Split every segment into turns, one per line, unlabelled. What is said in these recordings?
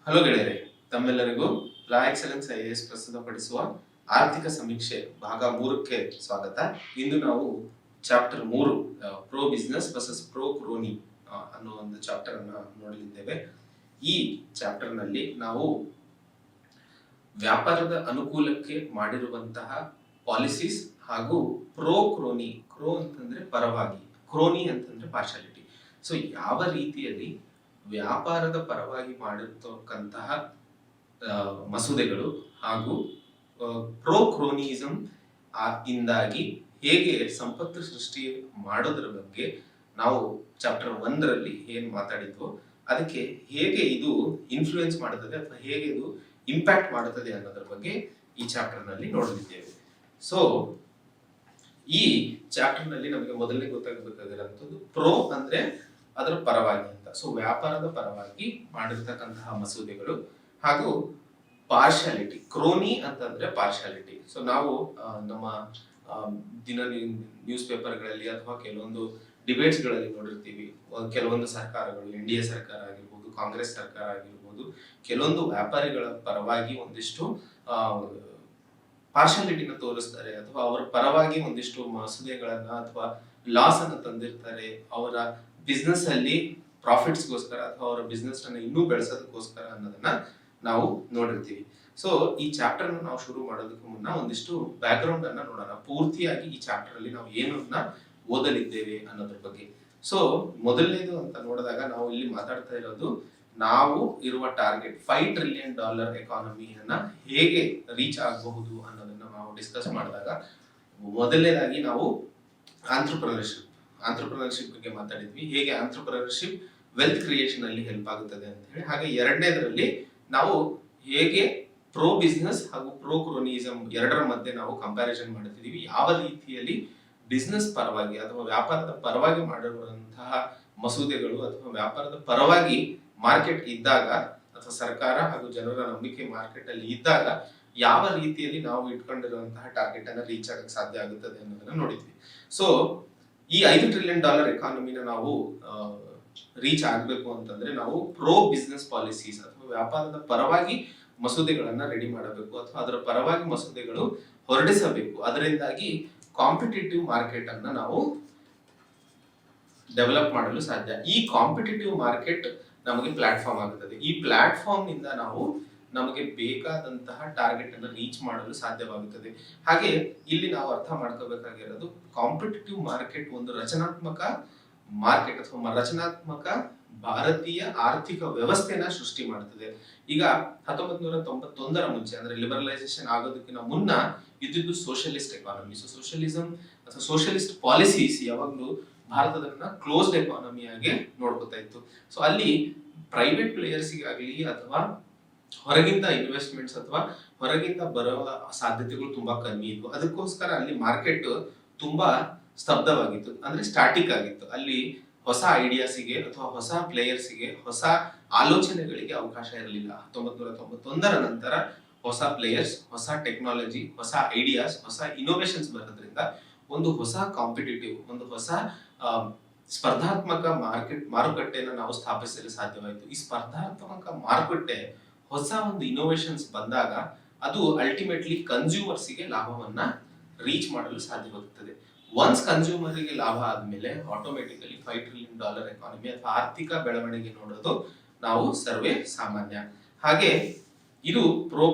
Hello ಗೆಳೆಯರೆ, ತಮ್ಮೆಲ್ಲರಿಗೂ ಲಾ excellence IAS ಪ್ರಸ್ತುತಪಡಿಸುವ ಆರ್ಥಿಕ ಸಮೀಕ್ಷೆ ಭಾಗ 3ಕ್ಕೆ ಸ್ವಾಗತ. ಇಂದು ನಾವು chapter 3 pro business versus pro crony ಅನ್ನೋ ಒಂದು ಚಾಪ್ಟರ್ ಅನ್ನ ನೋಡಲಿದ್ದೇವೆ. ಈ ಚಾಪ್ಟರ್ ನಲ್ಲಿ ನಾವು ವ್ಯಾಪಾರದ ಅನುಕೂಲಕ್ಕೆ ಮಾಡಿರುವಂತಹ ಪಾಲಿಸೀಸ್ ಹಾಗೂ ಪ್ರೋ ಕ್ರೋನಿ, ಕ್ರೋ ಅಂತಂದ್ರೆ ಪರವಾಗಿ, ಕ್ರೋನಿ ಅಂತಂದ್ರೆ ಪಾರ್ಶಾಲಿಟಿ. ಸೊ ಯಾವ ರೀತಿಯಲ್ಲಿ ವ್ಯಾಪಾರದ ಪರವಾಗಿ ಮಾಡಿರ್ತಕ್ಕಂತಹ ಮಸೂದೆಗಳು ಹಾಗೂ ಪ್ರೋ ಕ್ರೋನಿಸಮ್ ಇಂದಾಗಿ ಹೇಗೆ ಸಂಪತ್ತು ಸೃಷ್ಟಿ ಮಾಡೋದ್ರ ಬಗ್ಗೆ ನಾವು ಚಾಪ್ಟರ್ 1ರಲ್ಲಿ ಏನ್ ಮಾತಾಡಿದ್ವೋ ಅದಕ್ಕೆ ಹೇಗೆ ಇದು ಇನ್ಫ್ಲೂಯೆನ್ಸ್ ಮಾಡುತ್ತದೆ ಅಥವಾ ಹೇಗೆ ಇದು ಇಂಪ್ಯಾಕ್ಟ್ ಮಾಡುತ್ತದೆ ಅನ್ನೋದ್ರ ಬಗ್ಗೆ ಈ ಚಾಪ್ಟರ್ ನಲ್ಲಿ ನೋಡಲಿದ್ದೇವೆ. ಸೊ ಈ ಚಾಪ್ಟರ್ ನಲ್ಲಿ ನಮಗೆ ಮೊದಲನೇ ಗೊತ್ತಾಗಬೇಕಾಗಿರುವಂತದ್ದು ಪ್ರೋ ಅಂದ್ರೆ ಅದರ ಪರವಾಗಿ ಅಂತ. ಸೊ ವ್ಯಾಪಾರದ ಪರವಾಗಿ ಮಾಡಿರ್ತಕ್ಕಂತಹ ಮಸೂದೆಗಳು ಹಾಗೂ ಪಾರ್ಶಾಲಿಟಿ, ಕ್ರೋನಿ ಅಂತಂದ್ರೆ ಪಾರ್ಶಾಲಿಟಿ. ಸೊ ನಾವು ನಮ್ಮ ದಿನ ನ್ಯೂಸ್ ಪೇಪರ್ಗಳಲ್ಲಿ ಅಥವಾ ಕೆಲವೊಂದು ಡಿಬೇಟ್ಸ್ ಗಳಲ್ಲಿ ನೋಡಿರ್ತೀವಿ. ಕೆಲವೊಂದು ಸರ್ಕಾರಗಳು, NDA ಸರ್ಕಾರ ಆಗಿರ್ಬೋದು, ಕಾಂಗ್ರೆಸ್ ಸರ್ಕಾರ ಆಗಿರ್ಬೋದು, ಕೆಲವೊಂದು ವ್ಯಾಪಾರಿಗಳ ಪರವಾಗಿ ಒಂದಿಷ್ಟು ಪಾರ್ಶಾಲಿಟಿನ ತೋರಿಸ್ತಾರೆ ಅಥವಾ ಅವರ ಪರವಾಗಿ ಒಂದಿಷ್ಟು ಮಸೂದೆಗಳನ್ನ ಅಥವಾ ಲಾಸ್ ಅನ್ನ ತಂದಿರ್ತಾರೆ. ಅವರ ಬಿಸ್ನೆಸ್ ಅಲ್ಲಿ ಪ್ರಾಫಿಟ್ಸ್ಗೋಸ್ಕರ ಅಥವಾ ಅವರ ಬಿಸ್ನೆಸ್ ಅನ್ನ ಇನ್ನೂ ಬೆಳೆಸೋದಕ್ಕೋಸ್ಕರ ಅನ್ನೋದನ್ನ ನಾವು ನೋಡಿರ್ತೀವಿ. ಸೊ ಈ ಚಾಪ್ಟರ್ ನಾವು ಶುರು ಮಾಡೋದಕ್ಕೂ ಮುನ್ನ ಒಂದಿಷ್ಟು ಬ್ಯಾಕ್ ಗ್ರೌಂಡ್ ಅನ್ನ ನೋಡೋಣ. ಪೂರ್ತಿಯಾಗಿ ಈ ಚಾಪ್ಟರ್ ಅಲ್ಲಿ ನಾವು ಏನನ್ನ ಓದಲಿದ್ದೇವೆ ಅನ್ನೋದ್ರ ಬಗ್ಗೆ. ಸೊ ಮೊದಲನೇದು ಅಂತ ನೋಡಿದಾಗ ನಾವು ಇಲ್ಲಿ ಮಾತಾಡ್ತಾ ಇರೋದು ನಾವು ಇರುವ ಟಾರ್ಗೆಟ್ $5 ಟ್ರಿಲಿಯನ್ ಎಕಾನಮಿಯನ್ನ ಹೇಗೆ ರೀಚ್ ಆಗಬಹುದು ಅನ್ನೋದನ್ನ ನಾವು ಡಿಸ್ಕಸ್ ಮಾಡಿದಾಗ ಮೊದಲನೇದಾಗಿ ನಾವು ಆಂಟ್ರಪ್ರನರ್ಶಿಪ್ ಬಗ್ಗೆ ಮಾತಾಡಿದ್ವಿ. ಹೇಗೆ ಆಂಟ್ರಪ್ರನರ್ಶಿಪ್ ವೆಲ್ತ್ ಕ್ರಿಯೇಷನ್ ಅಲ್ಲಿ ಹೆಲ್ಪ್ ಆಗುತ್ತದೆ ಅಂತ ಹೇಳಿ. ಹಾಗೆ ಎರಡನೇದರಲ್ಲಿ ನಾವು ಹೇಗೆ ಪ್ರೋ ಬಿಸ್ನೆಸ್ ಹಾಗೂ ಪ್ರೋ ಕ್ರೋನಿಸಮ್ ಎರಡರ ಮಧ್ಯೆ ನಾವು ಕಂಪ್ಯಾರಿಸನ್ ಮಾಡ್ತಿದೀವಿ. ಯಾವ ರೀತಿಯಲ್ಲಿ ಬಿಸ್ನೆಸ್ ಪರವಾಗಿ ಅಥವಾ ವ್ಯಾಪಾರದ ಪರವಾಗಿ ಮಾಡಿರುವಂತಹ ಮಸೂದೆಗಳು ಅಥವಾ ವ್ಯಾಪಾರದ ಪರವಾಗಿ ಮಾರ್ಕೆಟ್ ಇದ್ದಾಗ ಅಥವಾ ಸರ್ಕಾರ ಹಾಗೂ ಜನರ ನಂಬಿಕೆ ಮಾರ್ಕೆಟ್ ಅಲ್ಲಿ ಇದ್ದಾಗ ಯಾವ ರೀತಿಯಲ್ಲಿ ನಾವು ಇಟ್ಕೊಂಡಿರುವಂತಹ ಟಾರ್ಗೆಟ್ ಅನ್ನ ರೀಚ್ ಆಗಕ್ಕೆ ಸಾಧ್ಯ ಆಗುತ್ತದೆ ಅನ್ನೋದನ್ನ ನೋಡಿದ್ವಿ. ಸೊ ಈ $5 ಟ್ರಿಲಿಯನ್ ಎಕಾನಮಿನ ನಾವು ರೀಚ್ ಆಗಬೇಕು ಅಂತಂದ್ರೆ ನಾವು ಪ್ರೋ ಬಿಸ್ನೆಸ್ ಪಾಲಿಸೀಸ್ ಅಥವಾ ವ್ಯಾಪಾರದ ಪರವಾಗಿ ಮಸೂದೆಗಳನ್ನ ರೆಡಿ ಮಾಡಬೇಕು ಅಥವಾ ಅದರ ಪರವಾಗಿ ಮಸೂದೆಗಳು ಹೊರಡಿಸಬೇಕು. ಅದರಿಂದಾಗಿ ಕಾಂಪಿಟೇಟಿವ್ ಮಾರ್ಕೆಟ್ ಅನ್ನ ನಾವು ಡೆವಲಪ್ ಮಾಡಲು ಸಾಧ್ಯ. ಈ ಕಾಂಪಿಟೇಟಿವ್ ಮಾರ್ಕೆಟ್ ನಮಗೆ ಪ್ಲಾಟ್ಫಾರ್ಮ್ ಆಗುತ್ತದೆ. ಈ ಪ್ಲಾಟ್ಫಾರ್ಮ್ ನಿಂದ ನಾವು ನಮಗೆ ಬೇಕಾದಂತಹ ಟಾರ್ಗೆಟ್ ಅನ್ನು ರೀಚ್ ಮಾಡಲು ಸಾಧ್ಯವಾಗುತ್ತದೆ. ಹಾಗೆ ಇಲ್ಲಿ ನಾವು ಅರ್ಥ ಮಾಡ್ಕೋಬೇಕಾಗಿರೋದು ಕಾಂಪಿಟೇಟಿವ್ ಮಾರ್ಕೆಟ್ ಒಂದು ರಚನಾತ್ಮಕ ಮಾರ್ಕೆಟ್ ಅಥವಾ ರಚನಾತ್ಮಕ ಭಾರತೀಯ ಆರ್ಥಿಕ ವ್ಯವಸ್ಥೆನ ಸೃಷ್ಟಿ ಮಾಡುತ್ತದೆ. ಈಗ 1991ರ ಮುಂಚೆ ಅಂದ್ರೆ ಲಿಬರಲೈಸೇಷನ್ ಆಗೋದಕ್ಕಿಂತ ಮುನ್ನ ಇದ್ದಿದ್ದು ಸೋಷಿಯಲಿಸ್ಟ್ ಎಕಾನಮಿ. ಸೊ ಸೋಷಿಯಲಿಸಂ ಅಥವಾ ಸೋಷಿಯಲಿಸ್ಟ್ ಪಾಲಿಸೀಸ್ ಯಾವಾಗ್ಲೂ ಭಾರತದನ್ನ ಕ್ಲೋಸ್ಡ್ ಎಕಾನಮಿ ಆಗಿ ನೋಡ್ಕೊತಾ ಇತ್ತು. ಸೊ ಅಲ್ಲಿ ಪ್ರೈವೇಟ್ ಪ್ಲೇಯರ್ಸ್ಗಾಗ್ಲಿ ಅಥವಾ ಹೊರಗಿಂದ ಇನ್ವೆಸ್ಟ್ಮೆಂಟ್ಸ್ ಅಥವಾ ಹೊರಗಿಂದ ಬರುವ ಸಾಧ್ಯತೆಗಳು ತುಂಬಾ ಕಮ್ಮಿ ಇದ್ವು. ಅದಕ್ಕೋಸ್ಕರ ಅಲ್ಲಿ ಮಾರ್ಕೆಟ್ ತುಂಬಾ ಸ್ತಬ್ಧವಾಗಿತ್ತು, ಅಂದ್ರೆ ಸ್ಟಾಟಿಕ್ ಆಗಿತ್ತು. ಅಲ್ಲಿ ಹೊಸ ಐಡಿಯಾಸಿಗೆ ಅಥವಾ ಹೊಸ ಪ್ಲೇಯರ್ಸ್ಗೆ, ಹೊಸ ಆಲೋಚನೆಗಳಿಗೆ ಅವಕಾಶ ಇರಲಿಲ್ಲ. 1991ರ ನಂತರ ಹೊಸ ಪ್ಲೇಯರ್ಸ್, ಹೊಸ ಟೆಕ್ನಾಲಜಿ, ಹೊಸ ಐಡಿಯಾಸ್, ಹೊಸ ಇನೋವೇಷನ್ಸ್ ಬರೋದ್ರಿಂದ ಒಂದು ಹೊಸ ಕಾಂಪಿಟೇಟಿವ್, ಒಂದು ಹೊಸ ಸ್ಪರ್ಧಾತ್ಮಕ ಮಾರುಕಟ್ಟೆಯನ್ನು ನಾವು ಸ್ಥಾಪಿಸಲು ಸಾಧ್ಯವಾಯಿತು. ಈ ಸ್ಪರ್ಧಾತ್ಮಕ ಮಾರುಕಟ್ಟೆ ಹೊಸ ಒಂದು ಇನೋವೇಷನ್ಸ್ ಬಂದಾಗ ಅದು ಅಲ್ಟಿಮೇಟ್ಲಿ ಕನ್ಸ್ಯೂಮರ್ಸ್ಗೆ ಲಾಭವನ್ನ ರೀಚ್ ಮಾಡಲು ಸಾಧ್ಯವಾಗುತ್ತದೆ. ಒನ್ಸ್ ಕನ್ಸ್ಯೂಮರ್ಗೆ ಲಾಭ ಆದ್ಮೇಲೆ ಆಟೋಮೆಟಿಕಲಿ $5 ಟ್ರಿಲಿಯನ್ ಎಕಾನಮಿ ಅಥವಾ ಆರ್ಥಿಕ ಬೆಳವಣಿಗೆ ನೋಡೋದು ನಾವು ಸರ್ವೇ ಸಾಮಾನ್ಯ. ಹಾಗೆ ಇದು ಪ್ರೋ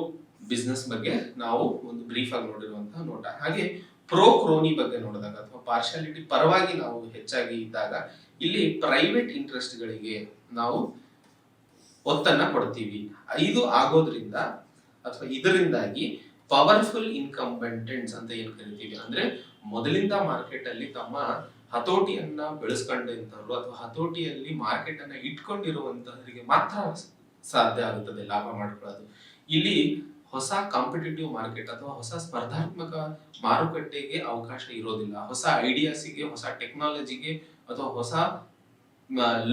ಬಿಸ್ನೆಸ್ ಬಗ್ಗೆ ನಾವು ಒಂದು ಬ್ರೀಫ್ ಆಗಿ ನೋಡಿರುವಂತಹ ನೋಟ. ಹಾಗೆ ಪ್ರೋ ಕ್ರೋನಿ ಬಗ್ಗೆ ನೋಡಿದಾಗ ಅಥವಾ ಪಾರ್ಶಾಲಿಟಿ ಪರವಾಗಿ ನಾವು ಹೆಚ್ಚಾಗಿ ಇದ್ದಾಗ ಇಲ್ಲಿ ಪ್ರೈವೇಟ್ ಇಂಟ್ರೆಸ್ಟ್ ಗಳಿಗೆ ನಾವು ಒತ್ತನ್ನ ಕೊಡ್ತೀವಿ. ಇದು ಆಗೋದ್ರಿಂದ ಅಥವಾ ಇದರಿಂದಾಗಿ ಪವರ್ಫುಲ್ ಇನ್ಕಂಬೆಂಟೆಂಟ್ಸ್ ಅಂತ ಏನ್ ಕರಿತೀವಿ, ಅಂದ್ರೆ ಮೊದಲಿಂದ ಮಾರ್ಕೆಟ್ ಅಲ್ಲಿ ತಮ್ಮ ಹತೋಟಿಯನ್ನ ಬೆಳೆಸ್ಕೊಂಡಂತವ್ರು ಅಥವಾ ಹತೋಟಿಯಲ್ಲಿ ಮಾರ್ಕೆಟ್ ಅನ್ನ ಇಟ್ಕೊಂಡಿರುವಂತಹವರಿಗೆ ಮಾತ್ರ ಸಾಧ್ಯ ಆಗುತ್ತದೆ ಲಾಭ ಮಾಡ್ಕೊಳ್ಳೋದು. ಇಲ್ಲಿ ಹೊಸ ಕಾಂಪಿಟೇಟಿವ್ ಮಾರ್ಕೆಟ್ ಅಥವಾ ಹೊಸ ಸ್ಪರ್ಧಾತ್ಮಕ ಮಾರುಕಟ್ಟೆಗೆ ಅವಕಾಶ ಇರೋದಿಲ್ಲ. ಹೊಸ ಐಡಿಯಾಸಿಗೆ, ಹೊಸ ಟೆಕ್ನಾಲಜಿಗೆ ಅಥವಾ ಹೊಸ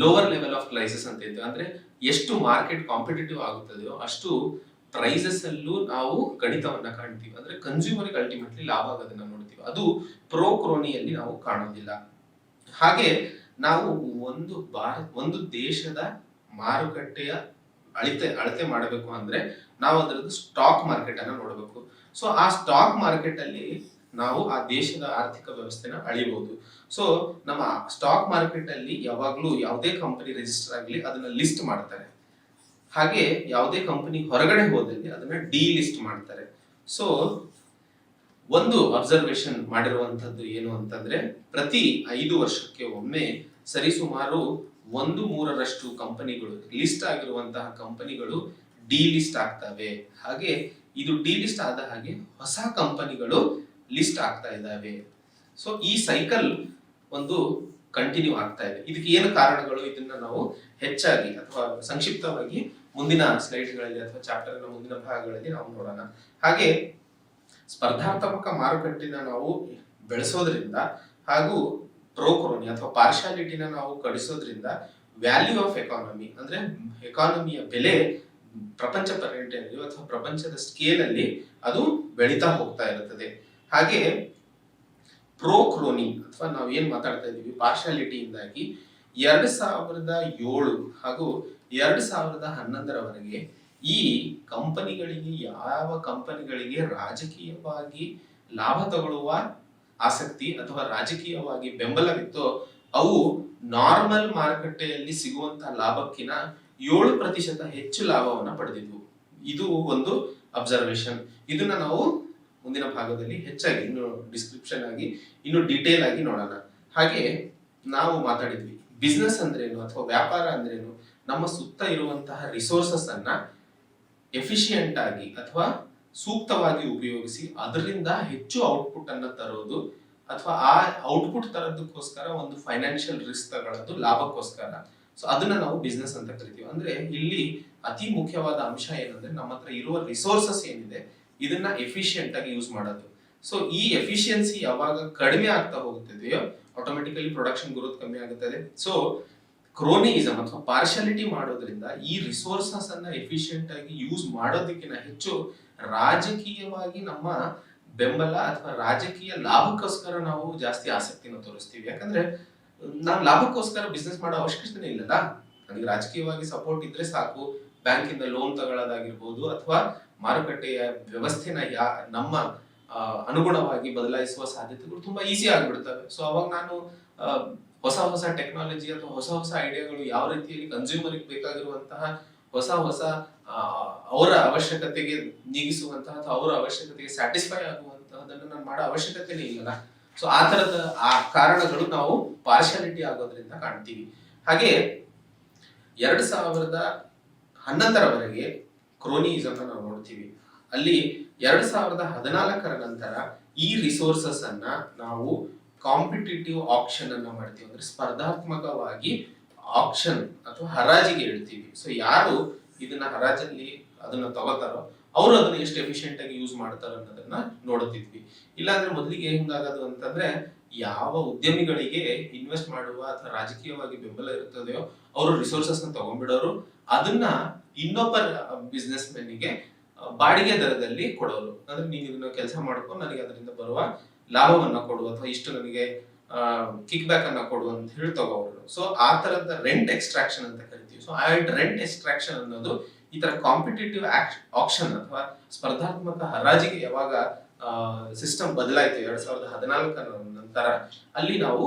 ಲೋವರ್ ಲೆವೆಲ್ ಆಫ್ ಪ್ರೈಸಸ್ ಅಂತ ಇತ್ತು. ಅಂದ್ರೆ ಎಷ್ಟು ಮಾರ್ಕೆಟ್ ಕಾಂಪಿಟೇಟಿವ್ ಆಗುತ್ತದೆಯೋ ಅಷ್ಟು ಪ್ರೈಸಸ್ ಅಲ್ಲೂ ನಾವು ಗಣಿತವನ್ನ ಕಾಣ್ತೀವಿ. ಅಂದ್ರೆ ಕನ್ಸ್ಯೂಮರ್ ಅಲ್ಟಿಮೇಟ್ಲಿ ಲಾಭ ಆಗೋದನ್ನ ನೋಡ್ತೀವಿ. ಅದು ಪ್ರೋ ಕ್ರೋನಿಯಲ್ಲಿ ನಾವು ಕಾಣೋದಿಲ್ಲ. ಹಾಗೆ ನಾವು ಒಂದು ದೇಶದ ಮಾರುಕಟ್ಟೆಯ ಅಳತೆ ಮಾಡಬೇಕು ಅಂದ್ರೆ ನಾವು ಅದರದ್ದು ಸ್ಟಾಕ್ ಮಾರ್ಕೆಟ್ ಅನ್ನ ನೋಡಬೇಕು. ಸೊ ಆ ಸ್ಟಾಕ್ ಮಾರ್ಕೆಟ್ ಅಲ್ಲಿ ನಾವು ಆ ದೇಶದ ಆರ್ಥಿಕ ವ್ಯವಸ್ಥೆನ ಅಳಿಬಹುದು. ಸೊ ನಮ್ಮ ಸ್ಟಾಕ್ ಮಾರ್ಕೆಟ್ ಅಲ್ಲಿ ಯಾವಾಗ್ಲೂ ಯಾವುದೇ ಕಂಪನಿ ರಿಜಿಸ್ಟರ್ ಆಗಲಿ ಅದನ್ನ ಲಿಸ್ಟ್ ಮಾಡ್ತಾರೆ. ಹಾಗೆ ಯಾವುದೇ ಕಂಪನಿ ಹೊರಗಡೆ ಹೋದಲ್ಲಿ ಅದನ್ನ ಡಿ ಲಿಸ್ಟ್ ಮಾಡ್ತಾರೆ. ಸೊ ಒಂದು ಅಬ್ಸರ್ವೇಷನ್ ಮಾಡಿರುವಂತದ್ದು ಏನು ಅಂತಂದ್ರೆ, ಪ್ರತಿ 5 ವರ್ಷಕ್ಕೆ ಒಮ್ಮೆ ಸರಿಸುಮಾರು 1/3 ಕಂಪನಿಗಳು ಲಿಸ್ಟ್ ಆಗಿರುವಂತಹ ಕಂಪನಿಗಳು ಡಿ ಲಿಸ್ಟ್ ಆಗ್ತವೆ. ಹಾಗೆ ಇದು ಡಿ ಲಿಸ್ಟ್ ಆದ ಹಾಗೆ ಹೊಸ ಕಂಪನಿಗಳು ಲಿಸ್ಟ್ ಆಗ್ತಾ ಇದ್ದಾವೆ. ಸೊ ಈ ಸೈಕಲ್ ಒಂದು ಕಂಟಿನ್ಯೂ ಆಗ್ತಾ ಇದೆ. ಇದಕ್ಕೆ ಏನು ಕಾರಣಗಳು, ಇದನ್ನ ನಾವು ಹೆಚ್ಚಾಗಿ ಅಥವಾ ಸಂಕ್ಷಿಪ್ತವಾಗಿ ಮುಂದಿನ ಸ್ಲೈಡ್ಗಳಲ್ಲಿ ಅಥವಾ ಚಾಪ್ಟರ್ನ ಮುಂದಿನ ಭಾಗಗಳಲ್ಲಿ ನಾವು ನೋಡೋಣ. ಹಾಗೆ ಸ್ಪರ್ಧಾತ್ಮಕ ಮಾರುಕಟ್ಟೆನ ನಾವು ಬೆಳೆಸೋದ್ರಿಂದ ಹಾಗೂ ಪ್ರೋಕ್ರೋನಿ ಅಥವಾ ಪಾರ್ಶಾಲಿಟಿನ ನಾವು ಕಡಿಸೋದ್ರಿಂದ ವ್ಯಾಲ್ಯೂ ಆಫ್ ಎಕಾನಮಿ ಅಂದ್ರೆ ಎಕಾನಮಿಯ ಬೆಲೆ ಪ್ರಪಂಚ ಪರ್ಯಟನೆಯಲ್ಲಿ ಅಥವಾ ಪ್ರಪಂಚದ ಸ್ಕೇಲ್ ಅಲ್ಲಿ ಅದು ಬೆಳೀತಾ ಹೋಗ್ತಾ ಇರುತ್ತದೆ. ಹಾಗೆ ಪ್ರೋಕ್ರೋನಿ ಅಥವಾ ನಾವು ಏನ್ ಮಾತಾಡ್ತಾ ಇದೀವಿ ಪಾರ್ಶಾಲಿಟಿಯಿಂದಾಗಿ 2007 ಹಾಗೂ 2011ರವರೆಗೆ ಈ ಕಂಪನಿಗಳಿಗೆ ಯಾವ ಕಂಪನಿಗಳಿಗೆ ರಾಜಕೀಯವಾಗಿ ಲಾಭ ತಗೊಳ್ಳುವ ಆಸಕ್ತಿ ಅಥವಾ ರಾಜಕೀಯವಾಗಿ ಬೆಂಬಲವಿತ್ತೋ ಅವು ನಾರ್ಮಲ್ ಮಾರುಕಟ್ಟೆಯಲ್ಲಿ ಸಿಗುವಂತಹ ಲಾಭಕ್ಕಿಂತ 7% ಹೆಚ್ಚು ಲಾಭವನ್ನ ಪಡೆದಿದ್ವು. ಇದು ಒಂದು ಅಬ್ಸರ್ವೇಷನ್. ಇದನ್ನ ನಾವು ಮುಂದಿನ ಭಾಗದಲ್ಲಿ ಹೆಚ್ಚಾಗಿ ಇನ್ನು ಡಿಸ್ಕ್ರಿಪ್ಷನ್ ಆಗಿ ಇನ್ನು ಡೀಟೇಲ್ ಆಗಿ ನೋಡೋಣ. ಹಾಗೆ ನಾವು ಮಾತಾಡಿದ್ವಿ ಬಿಸ್ನೆಸ್ ಅಂದ್ರೇನು ಅಥವಾ ವ್ಯಾಪಾರ ಅಂದ್ರೇನು, ನಮ್ಮ ಸುತ್ತ ಇರುವಂತಹ ರಿಸೋರ್ಸಸ್ ಅನ್ನ ಎಫಿಷಿಯಂಟ್ ಆಗಿ ಅಥವಾ ಸೂಕ್ತವಾಗಿ ಉಪಯೋಗಿಸಿ ಅದರಿಂದ ಹೆಚ್ಚು ಔಟ್ಪುಟ್ ಅನ್ನ ತರೋದು ಅಥವಾ ಆ ಔಟ್ಪುಟ್ ತರೋದಕ್ಕೋಸ್ಕರ ಒಂದು ಫೈನಾನ್ಷಿಯಲ್ ರಿಸ್ಕ್ ತಗೊಳ್ಳೋದು ಲಾಭಕ್ಕೋಸ್ಕರ. ಸೊ ಅದನ್ನ ನಾವು ಬಿಸ್ನೆಸ್ ಅಂತ ಕರಿತೀವಿ. ಅಂದ್ರೆ ಇಲ್ಲಿ ಅತಿ ಮುಖ್ಯವಾದ ಅಂಶ ಏನಂದ್ರೆ ನಮ್ಮ ಹತ್ರ ಇರುವ ರಿಸೋರ್ಸಸ್ ಏನಿದೆ ಇದನ್ನ ಎಫಿಷಿಯಂಟ್ ಆಗಿ ಯೂಸ್ ಮಾಡೋದು. ಸೊ ಈ ಎಫಿಷಿಯನ್ಸಿ ಯಾವಾಗ ಕಡಿಮೆ ಆಗ್ತಾ ಹೋಗುತ್ತದೆಯೋ ಆಟೋಮೆಟಿಕಲಿ ಪ್ರೊಡಕ್ಷನ್ ಗ್ರೋತ್ ಕಮ್ಮಿ ಆಗುತ್ತದೆ. ಸೊ ಕ್ರೋನಿಯಿಸಮ್ ಅಥವಾ ಪಾರ್ಶಾಲಿಟಿ ಮಾಡೋದ್ರಿಂದ ಈ ರಿಸೋರ್ಸಸ್ ಅನ್ನ ಎಫಿಷಿಯಂಟ್ ಆಗಿ ಯೂಸ್ ಮಾಡೋದಕ್ಕಿಂತ ಹೆಚ್ಚು ರಾಜಕೀಯವಾಗಿ ನಮ್ಮ ಬೆಂಬಲ ಅಥವಾ ರಾಜಕೀಯ ಲಾಭಕ್ಕೋಸ್ಕರ ನಾವು ಜಾಸ್ತಿ ಆಸಕ್ತಿನ ತೋರಿಸ್ತೀವಿ. ಯಾಕಂದ್ರೆ ನಾವು ಲಾಭಕ್ಕೋಸ್ಕರ ಬಿಸ್ನೆಸ್ ಮಾಡೋ ಅವಶ್ಯಕತೆ ಇಲ್ಲಲ್ಲ, ನನಗೆ ರಾಜಕೀಯವಾಗಿ ಸಪೋರ್ಟ್ ಇದ್ರೆ ಸಾಕು. ಬ್ಯಾಂಕ್ ಇಂದ ಲೋನ್ ತಗೊಳ್ಳೋದಾಗಿರ್ಬೋದು ಅಥವಾ ಮಾರುಕಟ್ಟೆಯ ವ್ಯವಸ್ಥೆನ ನಮ್ಮ ಅನುಗುಣವಾಗಿ ಬದಲಾಯಿಸುವ ಸಾಧ್ಯತೆಗಳು ತುಂಬಾ ಈಸಿ ಆಗಿಬಿಡ್ತವೆ. ಸೊ ಅವಾಗ ನಾನು ಹೊಸ ಟೆಕ್ನಾಲಜಿ ಅಥವಾ ಹೊಸ ಐಡಿಯಾಗಳು ಯಾವ ರೀತಿಯಲ್ಲಿ ಕನ್ಸ್ಯೂಮರ್ಗೆ ಬೇಕಾಗಿರುವಂತಹ ಹೊಸ ಅವರ ಅವಶ್ಯಕತೆಗೆ ನೀಗಿಸುವಂತಹ ಅಥವಾ ಅವರ ಅವಶ್ಯಕತೆಗೆ ಸ್ಯಾಟಿಸ್ಫೈ ಆಗುವಂತಹದನ್ನು ನಾನು ಮಾಡೋ ಅವಶ್ಯಕತೆನೇ ಇಲ್ಲಲ್ಲ. ಸೊ ಆ ತರದ ಆ ಕಾರಣಗಳು ನಾವು ಪಾರ್ಶಾಲಿಟಿ ಆಗೋದ್ರಿಂದ ಕಾಣ್ತೀವಿ. ಹಾಗೆ 2011ರವರೆಗೆ ಕ್ರೋನಿಯಿಸಮ್ ನಾವು ನೋಡ್ತೀವಿ. ಅಲ್ಲಿ 2014ರ ನಂತರ ಈ ರಿಸೋರ್ಸಸ್ ಅನ್ನ ನಾವು ಕಾಂಪಿಟೇಟಿವ್ ಆಕ್ಷನ್ ಅನ್ನ ಮಾಡ್ತೀವಿ. ಅಂದ್ರೆ ಸ್ಪರ್ಧಾತ್ಮಕವಾಗಿ ಆಕ್ಷನ್ ಅಥವಾ ಹರಾಜಿಗೆ ಇಡ್ತೀವಿ. ಸೊ ಯಾರು ಇದನ್ನ ಹರಾಜಲ್ಲಿ ಅದನ್ನ ತಗೋತಾರೋ ಅವರು ಅದನ್ನ ಎಷ್ಟು ಎಫಿಷಿಯಂಟ್ ಆಗಿ ಯೂಸ್ ಮಾಡ್ತಾರೋ ಅನ್ನೋದನ್ನ ನೋಡುತ್ತಿದ್ವಿ. ಇಲ್ಲಾಂದ್ರೆ ಮೊದಲಿಗೆ ಹೆಂಗಾಗೋದು ಅಂತಂದ್ರೆ ಯಾವ ಉದ್ಯಮಿಗಳಿಗೆ ಇನ್ವೆಸ್ಟ್ ಮಾಡುವ ಅಥವಾ ರಾಜಕೀಯವಾಗಿ ಬೆಂಬಲ ಇರ್ತದೆಯೋ ಅವರು ರಿಸೋರ್ಸಸ್ ನ ತಗೊಂಡ್ಬಿಡೋರು, ಅದನ್ನ ಇನ್ನೊಬ್ಬ ಬಿಸ್ನೆಸ್ ಮೆನ್ಗೆ ಬಾಡಿಗೆ ದರದಲ್ಲಿ ಕೊಡೋರು. ಅಂದ್ರೆ ನೀನು ಇದನ್ನ ಕೆಲಸ ಮಾಡ್ಕೊಂಡು ನನಗೆ ಅದರಿಂದ ಬರುವ ಲಾಭವನ್ನ ಕೊಡು ಅಥವಾ ಇಷ್ಟು ನನಗೆ ಕಿಕ್ ಬ್ಯಾಕ್ ಅನ್ನ ಕೊಡು ಅಂತ ಹೇಳಿ ತಗೋರು. ಸೊ ಆ ತರದ ರೆಂಟ್ ಎಕ್ಸ್ಟ್ರಾಕ್ಷನ್ ಅಂತ ಕರಿತೀವಿ. ಸೊ ಆ ರೆಂಟ್ ಎಕ್ಸ್ಟ್ರಾಕ್ಷನ್ ಅನ್ನೋದು ಈ ತರ ಕಾಂಪಿಟೇಟಿವ್ ಆಕ್ಷನ್ ಅಥವಾ ಸ್ಪರ್ಧಾತ್ಮಕ ಹರಾಜಿಗೆ ಯಾವಾಗ ಸಿಸ್ಟಮ್ ಬದಲಾಯಿತು 2014 ನಂತರ, ಅಲ್ಲಿ ನಾವು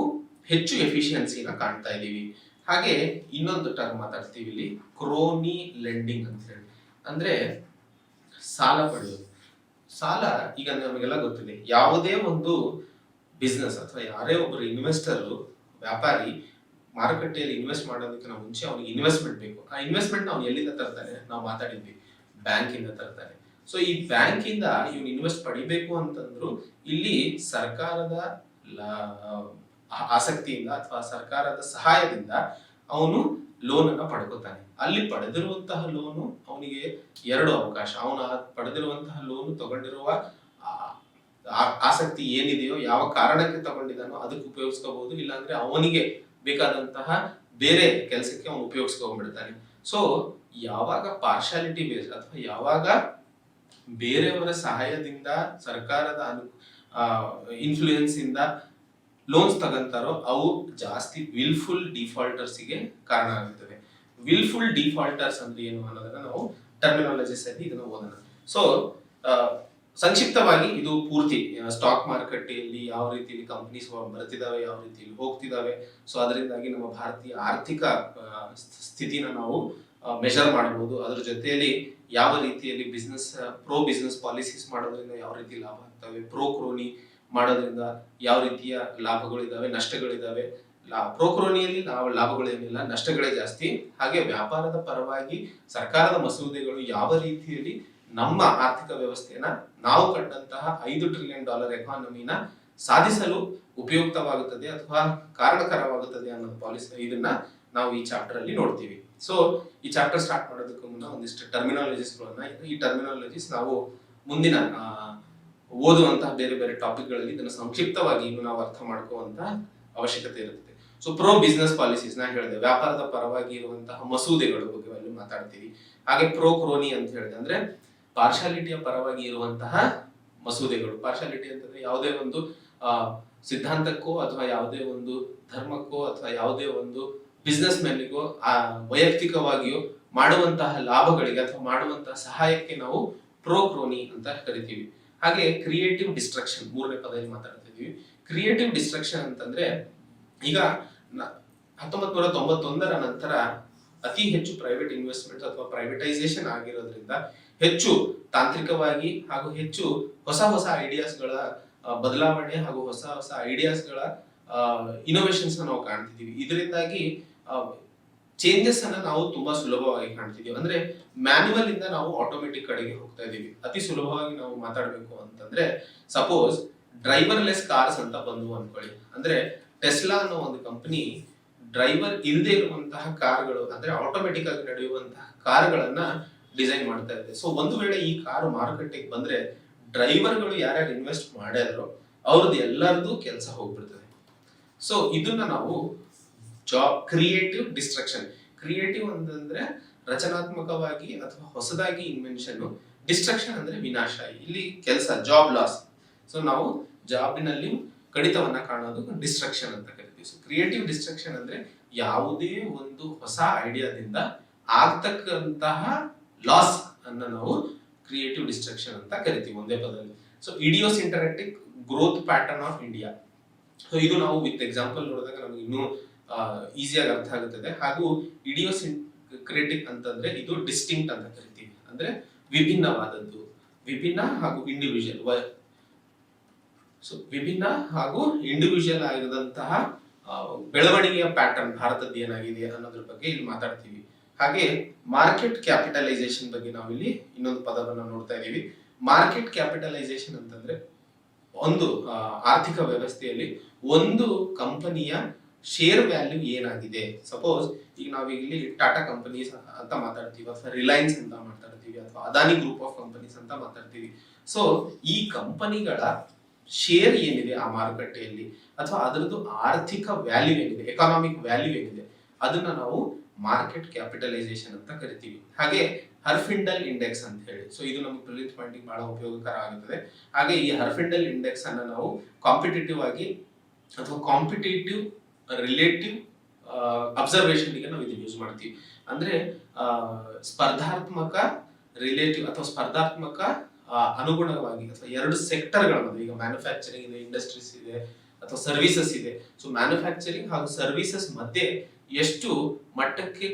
ಹೆಚ್ಚು ಎಫಿಷಿಯನ್ಸಿನ ಕಾಣ್ತಾ ಇದೀವಿ. ಹಾಗೆ ಇನ್ನೊಂದು ಟರ್ಮ್ ಮಾತಾಡ್ತೀವಿ ಇಲ್ಲಿ, ಕ್ರೋನಿ ಲೆಂಡಿಂಗ್ ಅಂತ ಹೇಳಿ. ಅಂದ್ರೆ ಸಾಲ ಪಡೆಯೋದು. ಸಾಲ ಈಗ ನಮಗೆಲ್ಲ ಗೊತ್ತಿದೆ, ಯಾವುದೇ ಒಂದು ಬಿಸ್ನೆಸ್ ಅಥವಾ ಯಾರೇ ಒಬ್ಬರು ಇನ್ವೆಸ್ಟರ್ ವ್ಯಾಪಾರಿ ಮಾರುಕಟ್ಟೆಯಲ್ಲಿ ಇನ್ವೆಸ್ಟ್ ಮಾಡೋದಕ್ಕಿಂತ ಮುಂಚೆ ಅವನಿಗೆ ಇನ್ವೆಸ್ಟ್ಮೆಂಟ್ ಬೇಕು. ಆ ಇನ್ವೆಸ್ಟ್ಮೆಂಟ್ ಅವ್ನು ಎಲ್ಲಿಂದ ತರ್ತಾನೆ, ನಾವು ಮಾತಾಡಿದ್ವಿ ಬ್ಯಾಂಕ್ ಇಂದ ತರ್ತಾನೆ. ಸೊ ಈ ಬ್ಯಾಂಕ್ ಇಂದ ಇವ್ನು ಇನ್ವೆಸ್ಟ್ ಪಡಿಬೇಕು ಅಂತಂದ್ರು ಇಲ್ಲಿ ಸರ್ಕಾರದ ಆಸಕ್ತಿಯಿಂದ ಅಥವಾ ಸರ್ಕಾರದ ಸಹಾಯದಿಂದ ಅವನು ಲೋನ್ ಅನ್ನ ಪಡ್ಕೋತಾನೆ. ಅಲ್ಲಿ ಪಡೆದಿರುವಂತಹ ಲೋನು ಅವನಿಗೆ 2 ಅವಕಾಶ. ಅವನು ಪಡೆದಿರುವಂತಹ ಲೋನು ತಗೊಂಡಿರುವ ಆಸಕ್ತಿ ಏನಿದೆಯೋ, ಯಾವ ಕಾರಣಕ್ಕೆ ತಗೊಂಡಿದ್ದಾನೋ ಅದಕ್ಕೆ ಉಪಯೋಗಿಸ್ಕೋಬಹುದು, ಇಲ್ಲಾಂದ್ರೆ ಅವನಿಗೆ ಬೇಕಾದಂತಹ ಬೇರೆ ಕೆಲಸಕ್ಕೆ ಅವನು ಉಪಯೋಗಿಸ್ಕೊಂಡ್ಬಿಡ್ತಾನೆ. ಸೊ ಯಾವಾಗ ಪಾರ್ಶಾಲಿಟಿ ಬೇಸ್ಡ್ ಅಥವಾ ಯಾವಾಗ ಬೇರೆಯವರ ಸಹಾಯದಿಂದ ಸರ್ಕಾರದ ಇನ್ಫ್ಲೂಯೆನ್ಸ್ ಇಂದ ಲೋನ್ಸ್ ತಗೊಂತಾರೋ ಅವು ಜಾಸ್ತಿ ವಿಲ್ಫುಲ್ ಡಿಫಾಲ್ಟರ್ಸ್ಗೆ ಕಾರಣ ಆಗುತ್ತವೆ. ವಿಲ್ಫುಲ್ ಡಿಫಾಲ್ಟರ್ಸ್ ಅಂದ್ರೆ ಏನು ಅನ್ನೋದನ್ನ ನಾವು ಟರ್ಮಿನಾಲಜಿಸ್ ಅಲ್ಲಿ ಇದನ್ನ ಓದೋಣ. ಸೊ ಸಂಕ್ಷಿಪ್ತವಾಗಿ ಇದು ಪೂರ್ತಿ ಸ್ಟಾಕ್ ಮಾರುಕಟ್ಟೆಯಲ್ಲಿ ಯಾವ ರೀತಿಯಲ್ಲಿ ಕಂಪನೀಸ್ ಬರ್ತಿದಾವೆ, ಯಾವ ರೀತಿಯಲ್ಲಿ ಹೋಗ್ತಿದಾವೆ, ಸೊ ಅದರಿಂದಾಗಿ ನಮ್ಮ ಭಾರತೀಯ ಆರ್ಥಿಕ ಸ್ಥಿತಿನ ನಾವು ಮೆಜರ್ ಮಾಡಬಹುದು. ಅದ್ರ ಜೊತೆಯಲ್ಲಿ ಯಾವ ರೀತಿಯಲ್ಲಿ ಪ್ರೋ ಬಿಸ್ನೆಸ್ ಪಾಲಿಸೀಸ್ ಮಾಡೋದ್ರಿಂದ ಯಾವ ರೀತಿ ಲಾಭ ಆಗ್ತವೆ, ಪ್ರೋ ಕ್ರೋನಿ ಮಾಡೋದ್ರಿಂದ ಯಾವ ರೀತಿಯ ಲಾಭಗಳಿದಾವೆ, ನಷ್ಟಗಳಿದಾವೆ. ಪ್ರೋ ಕ್ರೋನಿಯಲ್ಲಿ ನಾವು ಲಾಭಗಳೇನಿಲ್ಲ, ನಷ್ಟಗಳೇ ಜಾಸ್ತಿ. ಹಾಗೆ ವ್ಯಾಪಾರದ ಪರವಾಗಿ ಸರ್ಕಾರದ ಮಸೂದೆಗಳು ಯಾವ ರೀತಿಯಲ್ಲಿ ನಮ್ಮ ಆರ್ಥಿಕ ವ್ಯವಸ್ಥೆಯನ್ನ ನಾವು ಕಂಡಂತಹ $5 ಟ್ರಿಲಿಯನ್ ಎಕಾನಮಿನ ಸಾಧಿಸಲು ಉಪಯುಕ್ತವಾಗುತ್ತದೆ ಅಥವಾ ಕಾರಣಕರವಾಗುತ್ತದೆ ಅನ್ನೋ ಪಾಲಿಸಿ, ಇದನ್ನ ನಾವು ಈ ಚಾಪ್ಟರ್ ಅಲ್ಲಿ ನೋಡ್ತೀವಿ. ಸೊ ಈ ಚಾಪ್ಟರ್ ಸ್ಟಾರ್ಟ್ ಮಾಡೋದಕ್ಕೂ ಮುನ್ನ ಒಂದಿಷ್ಟು ಟರ್ಮಿನಾಲಜೀಸ್ಗಳನ್ನ, ಈ ಟರ್ಮಿನಾಲಜೀಸ್ ನಾವು ಮುಂದಿನ ಓದುವಂತಹ ಬೇರೆ ಬೇರೆ ಟಾಪಿಕ್ಗಳಲ್ಲಿ ಇದನ್ನು ಸಂಕ್ಷಿಪ್ತವಾಗಿ ಇನ್ನು ನಾವು ಅರ್ಥ ಮಾಡ್ಕೋವಂತ ಅವಶ್ಯಕತೆ ಇರುತ್ತದೆ. ಸೊ ಪ್ರೋ ಬಿಸ್ನೆಸ್ ಪಾಲಿಸೀಸ್ ನಾ ಹೇಳಿದೆ, ವ್ಯಾಪಾರದ ಪರವಾಗಿ ಇರುವಂತಹ ಮಸೂದೆಗಳ ಬಗ್ಗೆ ಅಲ್ಲಿ ಮಾತಾಡ್ತೀವಿ. ಹಾಗೆ ಪ್ರೋ ಕ್ರೋನಿ ಅಂತ ಹೇಳಿದೆ ಅಂದ್ರೆ ಪಾರ್ಶಾಲಿಟಿಯ ಪರವಾಗಿ ಇರುವಂತಹ ಮಸೂದೆಗಳು. ಪಾರ್ಶಾಲಿಟಿ ಅಂತಂದ್ರೆ ಯಾವುದೇ ಒಂದು ಸಿದ್ಧಾಂತಕ್ಕೋ ಅಥವಾ ಯಾವುದೇ ಒಂದು ಧರ್ಮಕ್ಕೋ ಅಥವಾ ಯಾವುದೇ ಒಂದು ಬಿಸ್ನೆಸ್ ಮ್ಯಾನ್ಗೂ ವೈಯಕ್ತಿಕವಾಗಿಯೋ ಮಾಡುವಂತಹ ಲಾಭಗಳಿಗೆ ಅಥವಾ ಮಾಡುವಂತಹ ಸಹಾಯಕ್ಕೆ ನಾವು ಪ್ರೋ ಕ್ರೋನಿ ಅಂತ ಕರಿತೀವಿ. ಹಾಗೆ ಕ್ರಿಯೇಟಿವ್ ಡಿಸ್ಟ್ರಕ್ಷನ್ ಮೂರನೇ ಪದದಲ್ಲಿ ಮಾತಾಡ್ತಿದೀವಿ. ಕ್ರಿಯೇಟಿವ್ ಡಿಸ್ಟ್ರಕ್ಷನ್ ಅಂತಂದ್ರೆ ಈಗ 1991ರ ನಂತರ ಅತಿ ಹೆಚ್ಚು ಪ್ರೈವೇಟ್ ಇನ್ವೆಸ್ಟ್ಮೆಂಟ್ ಅಥವಾ ಪ್ರೈವೇಟೈಸೇಷನ್ ಆಗಿರೋದ್ರಿಂದ ಹೆಚ್ಚು ತಾಂತ್ರಿಕವಾಗಿ ಹಾಗೂ ಹೆಚ್ಚು ಹೊಸ ಹೊಸ ಐಡಿಯಾಸ್ಗಳ ಬದಲಾವಣೆ ಹಾಗೂ ಹೊಸ ಹೊಸ ಐಡಿಯಾಸ್ಗಳ ಇನೋವೇಷನ್ಸ್ ನಾವು ಕಾಣ್ತಿದೀವಿ. ಇದರಿಂದಾಗಿ ಚೇಂಜಸ್ ಅನ್ನ ನಾವು ತುಂಬಾ ಸುಲಭವಾಗಿ ಕಾಣ್ತಿದೀವಿ. ಅಂದ್ರೆ ಮ್ಯಾನ್ಯುವಲ್ ಇಂದ ನಾವು ಆಟೋಮೆಟಿಕ್ ಕಡೆಗೆ ಹೋಗ್ತಾ ಇದೀವಿ. ಅತಿ ಸುಲಭವಾಗಿ ನಾವು ಮಾತಾಡ್ಬೇಕು ಅಂತಂದ್ರೆ ಸಪೋಸ್ ಡ್ರೈವರ್ಲೆಸ್ ಕಾರ್ಸ್ ಅಂತ ಬಂದು ಅನ್ಕೊಳ್ಳಿ. ಅಂದ್ರೆ ಟೆಸ್ಲಾ ಅನ್ನೋ ಒಂದು ಕಂಪನಿ ಡ್ರೈವರ್ ಇಲ್ಲದೆ ಇರುವಂತಹ ಕಾರ್ಗಳು, ಅಂದ್ರೆ ಆಟೋಮೆಟಿಕ್ ಆಗಿ ನಡೆಯುವಂತಹ ಕಾರ್ಗಳನ್ನ ಡಿಸೈನ್ ಮಾಡ್ತಾ ಇದೆ. ಸೊ ಒಂದು ವೇಳೆ ಈ ಕಾರು ಮಾರುಕಟ್ಟೆಗೆ ಬಂದ್ರೆ ಡ್ರೈವರ್ಗಳು ಯಾರ್ಯಾರು ಇನ್ವೆಸ್ಟ್ ಮಾಡಿದ್ರು ಅವ್ರದ್ದು ಎಲ್ಲರದು ಕೆಲಸ ಹೋಗ್ಬಿಡ್ತದೆ. ಸೊ ಇದನ್ನ ನಾವು ಕ್ರಿಯೇಟಿವ್ ಡಿಸ್ಟ್ರಕ್ಷನ್. ಕ್ರಿಯೇಟಿವ್ ಅಂತಂದ್ರೆ ರಚನಾತ್ಮಕವಾಗಿ ಅಥವಾ ಹೊಸದಾಗಿ ಇನ್ವೆನ್ಷನ್, ಡಿಸ್ಟ್ರಕ್ಷನ್ ಅಂದ್ರೆ ವಿನಾಶ, ಇಲ್ಲಿ ಕೆಲಸ, ಜಾಬ್ ಲಾಸ್. ಸೊ ನಾವು ಜಾಬಿನಲ್ಲಿ ಕಡಿತವನ್ನ ಕಾಣೋದು ಡಿಸ್ಟ್ರಕ್ಷನ್ ಅಂತ ಕರಿತೀವಿ. ಸೊ ಕ್ರಿಯೇಟಿವ್ ಡಿಸ್ಟ್ರಕ್ಷನ್ ಅಂದ್ರೆ ಯಾವುದೇ ಒಂದು ಹೊಸ ಐಡಿಯಾದಿಂದ ಆಗ್ತಕ್ಕಂತಹ ಲಾಸ್ ಅನ್ನ ನಾವು ಕ್ರಿಯೇಟಿವ್ ಡಿಸ್ಟ್ರಕ್ಷನ್ ಅಂತ ಕರಿತೀವಿ ಒಂದೇ ಪದದಲ್ಲಿ. So idiosyncratic growth pattern of India. So ಇದು ನಾವು ವಿತ್ ಎಕ್ಸಾಂಪಲ್ ನೋಡಿದಾಗ ನಮಗೆ ಇನ್ನೂ ಈಸಿಯಾಗಿ ಅರ್ಥ ಆಗುತ್ತದೆ. ಹಾಗೂ ಇಡಿಯೋಸಿಂಕ್ರೆಟಿಕ್ ಅಂತಂದ್ರೆ ಇದು ಡಿಸ್ಟಿಂಕ್ಟ್ ಅಂತ ಕರಿತೀವಿ, ಅಂದ್ರೆ ವಿಭಿನ್ನವಾದದ್ದು, ವಿಭಿನ್ನ ಹಾಗೂ ಇಂಡಿವಿಜುವಲ್. ಸೊ ವಿಭಿನ್ನ ಹಾಗೂ ಇಂಡಿವಿಜುವಲ್ ಆಗಿದಂತಹ ಬೆಳವಣಿಗೆಯ ಪ್ಯಾಟರ್ನ್ ಭಾರತದ ಏನಾಗಿದೆ ಅನ್ನೋದ್ರ ಬಗ್ಗೆ ಇಲ್ಲಿ ಮಾತಾಡ್ತೀವಿ. ಹಾಗೆ ಮಾರ್ಕೆಟ್ ಕ್ಯಾಪಿಟಲೈಸೇಷನ್ ಬಗ್ಗೆ ನಾವಿಲ್ಲಿ ಇನ್ನೊಂದು ಪದವನ್ನ ನೋಡ್ತಾ ಇದೀವಿ. ಮಾರ್ಕೆಟ್ ಕ್ಯಾಪಿಟಲೈಸೇಷನ್ ಅಂತಂದ್ರೆ ಒಂದು ಆರ್ಥಿಕ ವ್ಯವಸ್ಥೆಯಲ್ಲಿ ಒಂದು ಕಂಪನಿಯ ಶೇರ್ ವ್ಯಾಲ್ಯೂ ಏನಾಗಿದೆ. ಸಪೋಸ್ ಈಗ ನಾವಿಲ್ಲಿ ಟಾಟಾ ಕಂಪನೀಸ್ ಅಂತ ಮಾತಾಡ್ತೀವಿ, ಅಥವಾ ರಿಲಯನ್ಸ್ ಅಂತ ಮಾತಾಡ್ತೀವಿ, ಅಥವಾ ಅದಾನಿ ಗ್ರೂಪ್ ಆಫ್ ಕಂಪನೀಸ್ ಅಂತ ಮಾತಾಡ್ತೀವಿ. ಸೊ ಈ ಕಂಪನಿಗಳ ಶೇರ್ ಏನಿದೆ ಆ ಮಾರುಕಟ್ಟೆಯಲ್ಲಿ, ಅಥವಾ ಅದರದ್ದು ಆರ್ಥಿಕ ವ್ಯಾಲ್ಯೂ ಏನಿದೆ, ಎಕಾನಾಮಿಕ್ ವ್ಯಾಲ್ಯೂ ಏನಿದೆ, ಅದನ್ನ ನಾವು ಮಾರ್ಕೆಟ್ ಕ್ಯಾಪಿಟಲೈಸೇಷನ್ ಅಂತ ಕರಿತೀವಿ. ಹಾಗೆ ಹರ್ಫಿಂಡಲ್ ಇಂಡೆಕ್ಸ್ ಅಂತ ಹೇಳಿ, ಸೊ ಇದು ನಮಗೆ ಪ್ರಿಲಿಮ್ಸ್ ಪಾಯಿಂಟಿಂಗ್ ಬಹಳ ಉಪಯೋಗಕರ ಆಗುತ್ತದೆ. ಹಾಗೆ ಈ ಹರ್ಫಿಂಡಲ್ ಇಂಡೆಕ್ಸ್ ಅನ್ನ ನಾವು ಕಾಂಪಿಟೇಟಿವ್ ಆಗಿ ಅಥವಾ ಕಾಂಪಿಟೇಟಿವ್ ರಿಲೇಟಿವ್ ಅಬ್ಸರ್ವೇಷನ್ ಗೆ ನಾವು ಇದನ್ನ ಯೂಸ್ ಮಾಡ್ತೀವಿ. ಅಂದ್ರೆ ಸ್ಪರ್ಧಾತ್ಮಕ ರಿಲೇಟಿವ್ ಅಥವಾ ಸ್ಪರ್ಧಾತ್ಮಕ ಅನುಗುಣವಾಗಿ ಅಥವಾ ಎರಡು ಸೆಕ್ಟರ್ಗಳ ಮಧ್ಯೆ, ಈಗ ಮ್ಯಾನುಫ್ಯಾಕ್ಚರಿಂಗ್ ಇದೆ, ಇಂಡಸ್ಟ್ರೀಸ್ ಇದೆ, ಅಥವಾ ಸರ್ವಿಸಸ್ ಇದೆ. ಸೊ ಮ್ಯಾನುಫ್ಯಾಕ್ಚರಿಂಗ್ ಹಾಗೂ ಸರ್ವಿಸಸ್ ಮಧ್ಯೆ ಎಷ್ಟು ಮಟ್ಟಕ್ಕೆ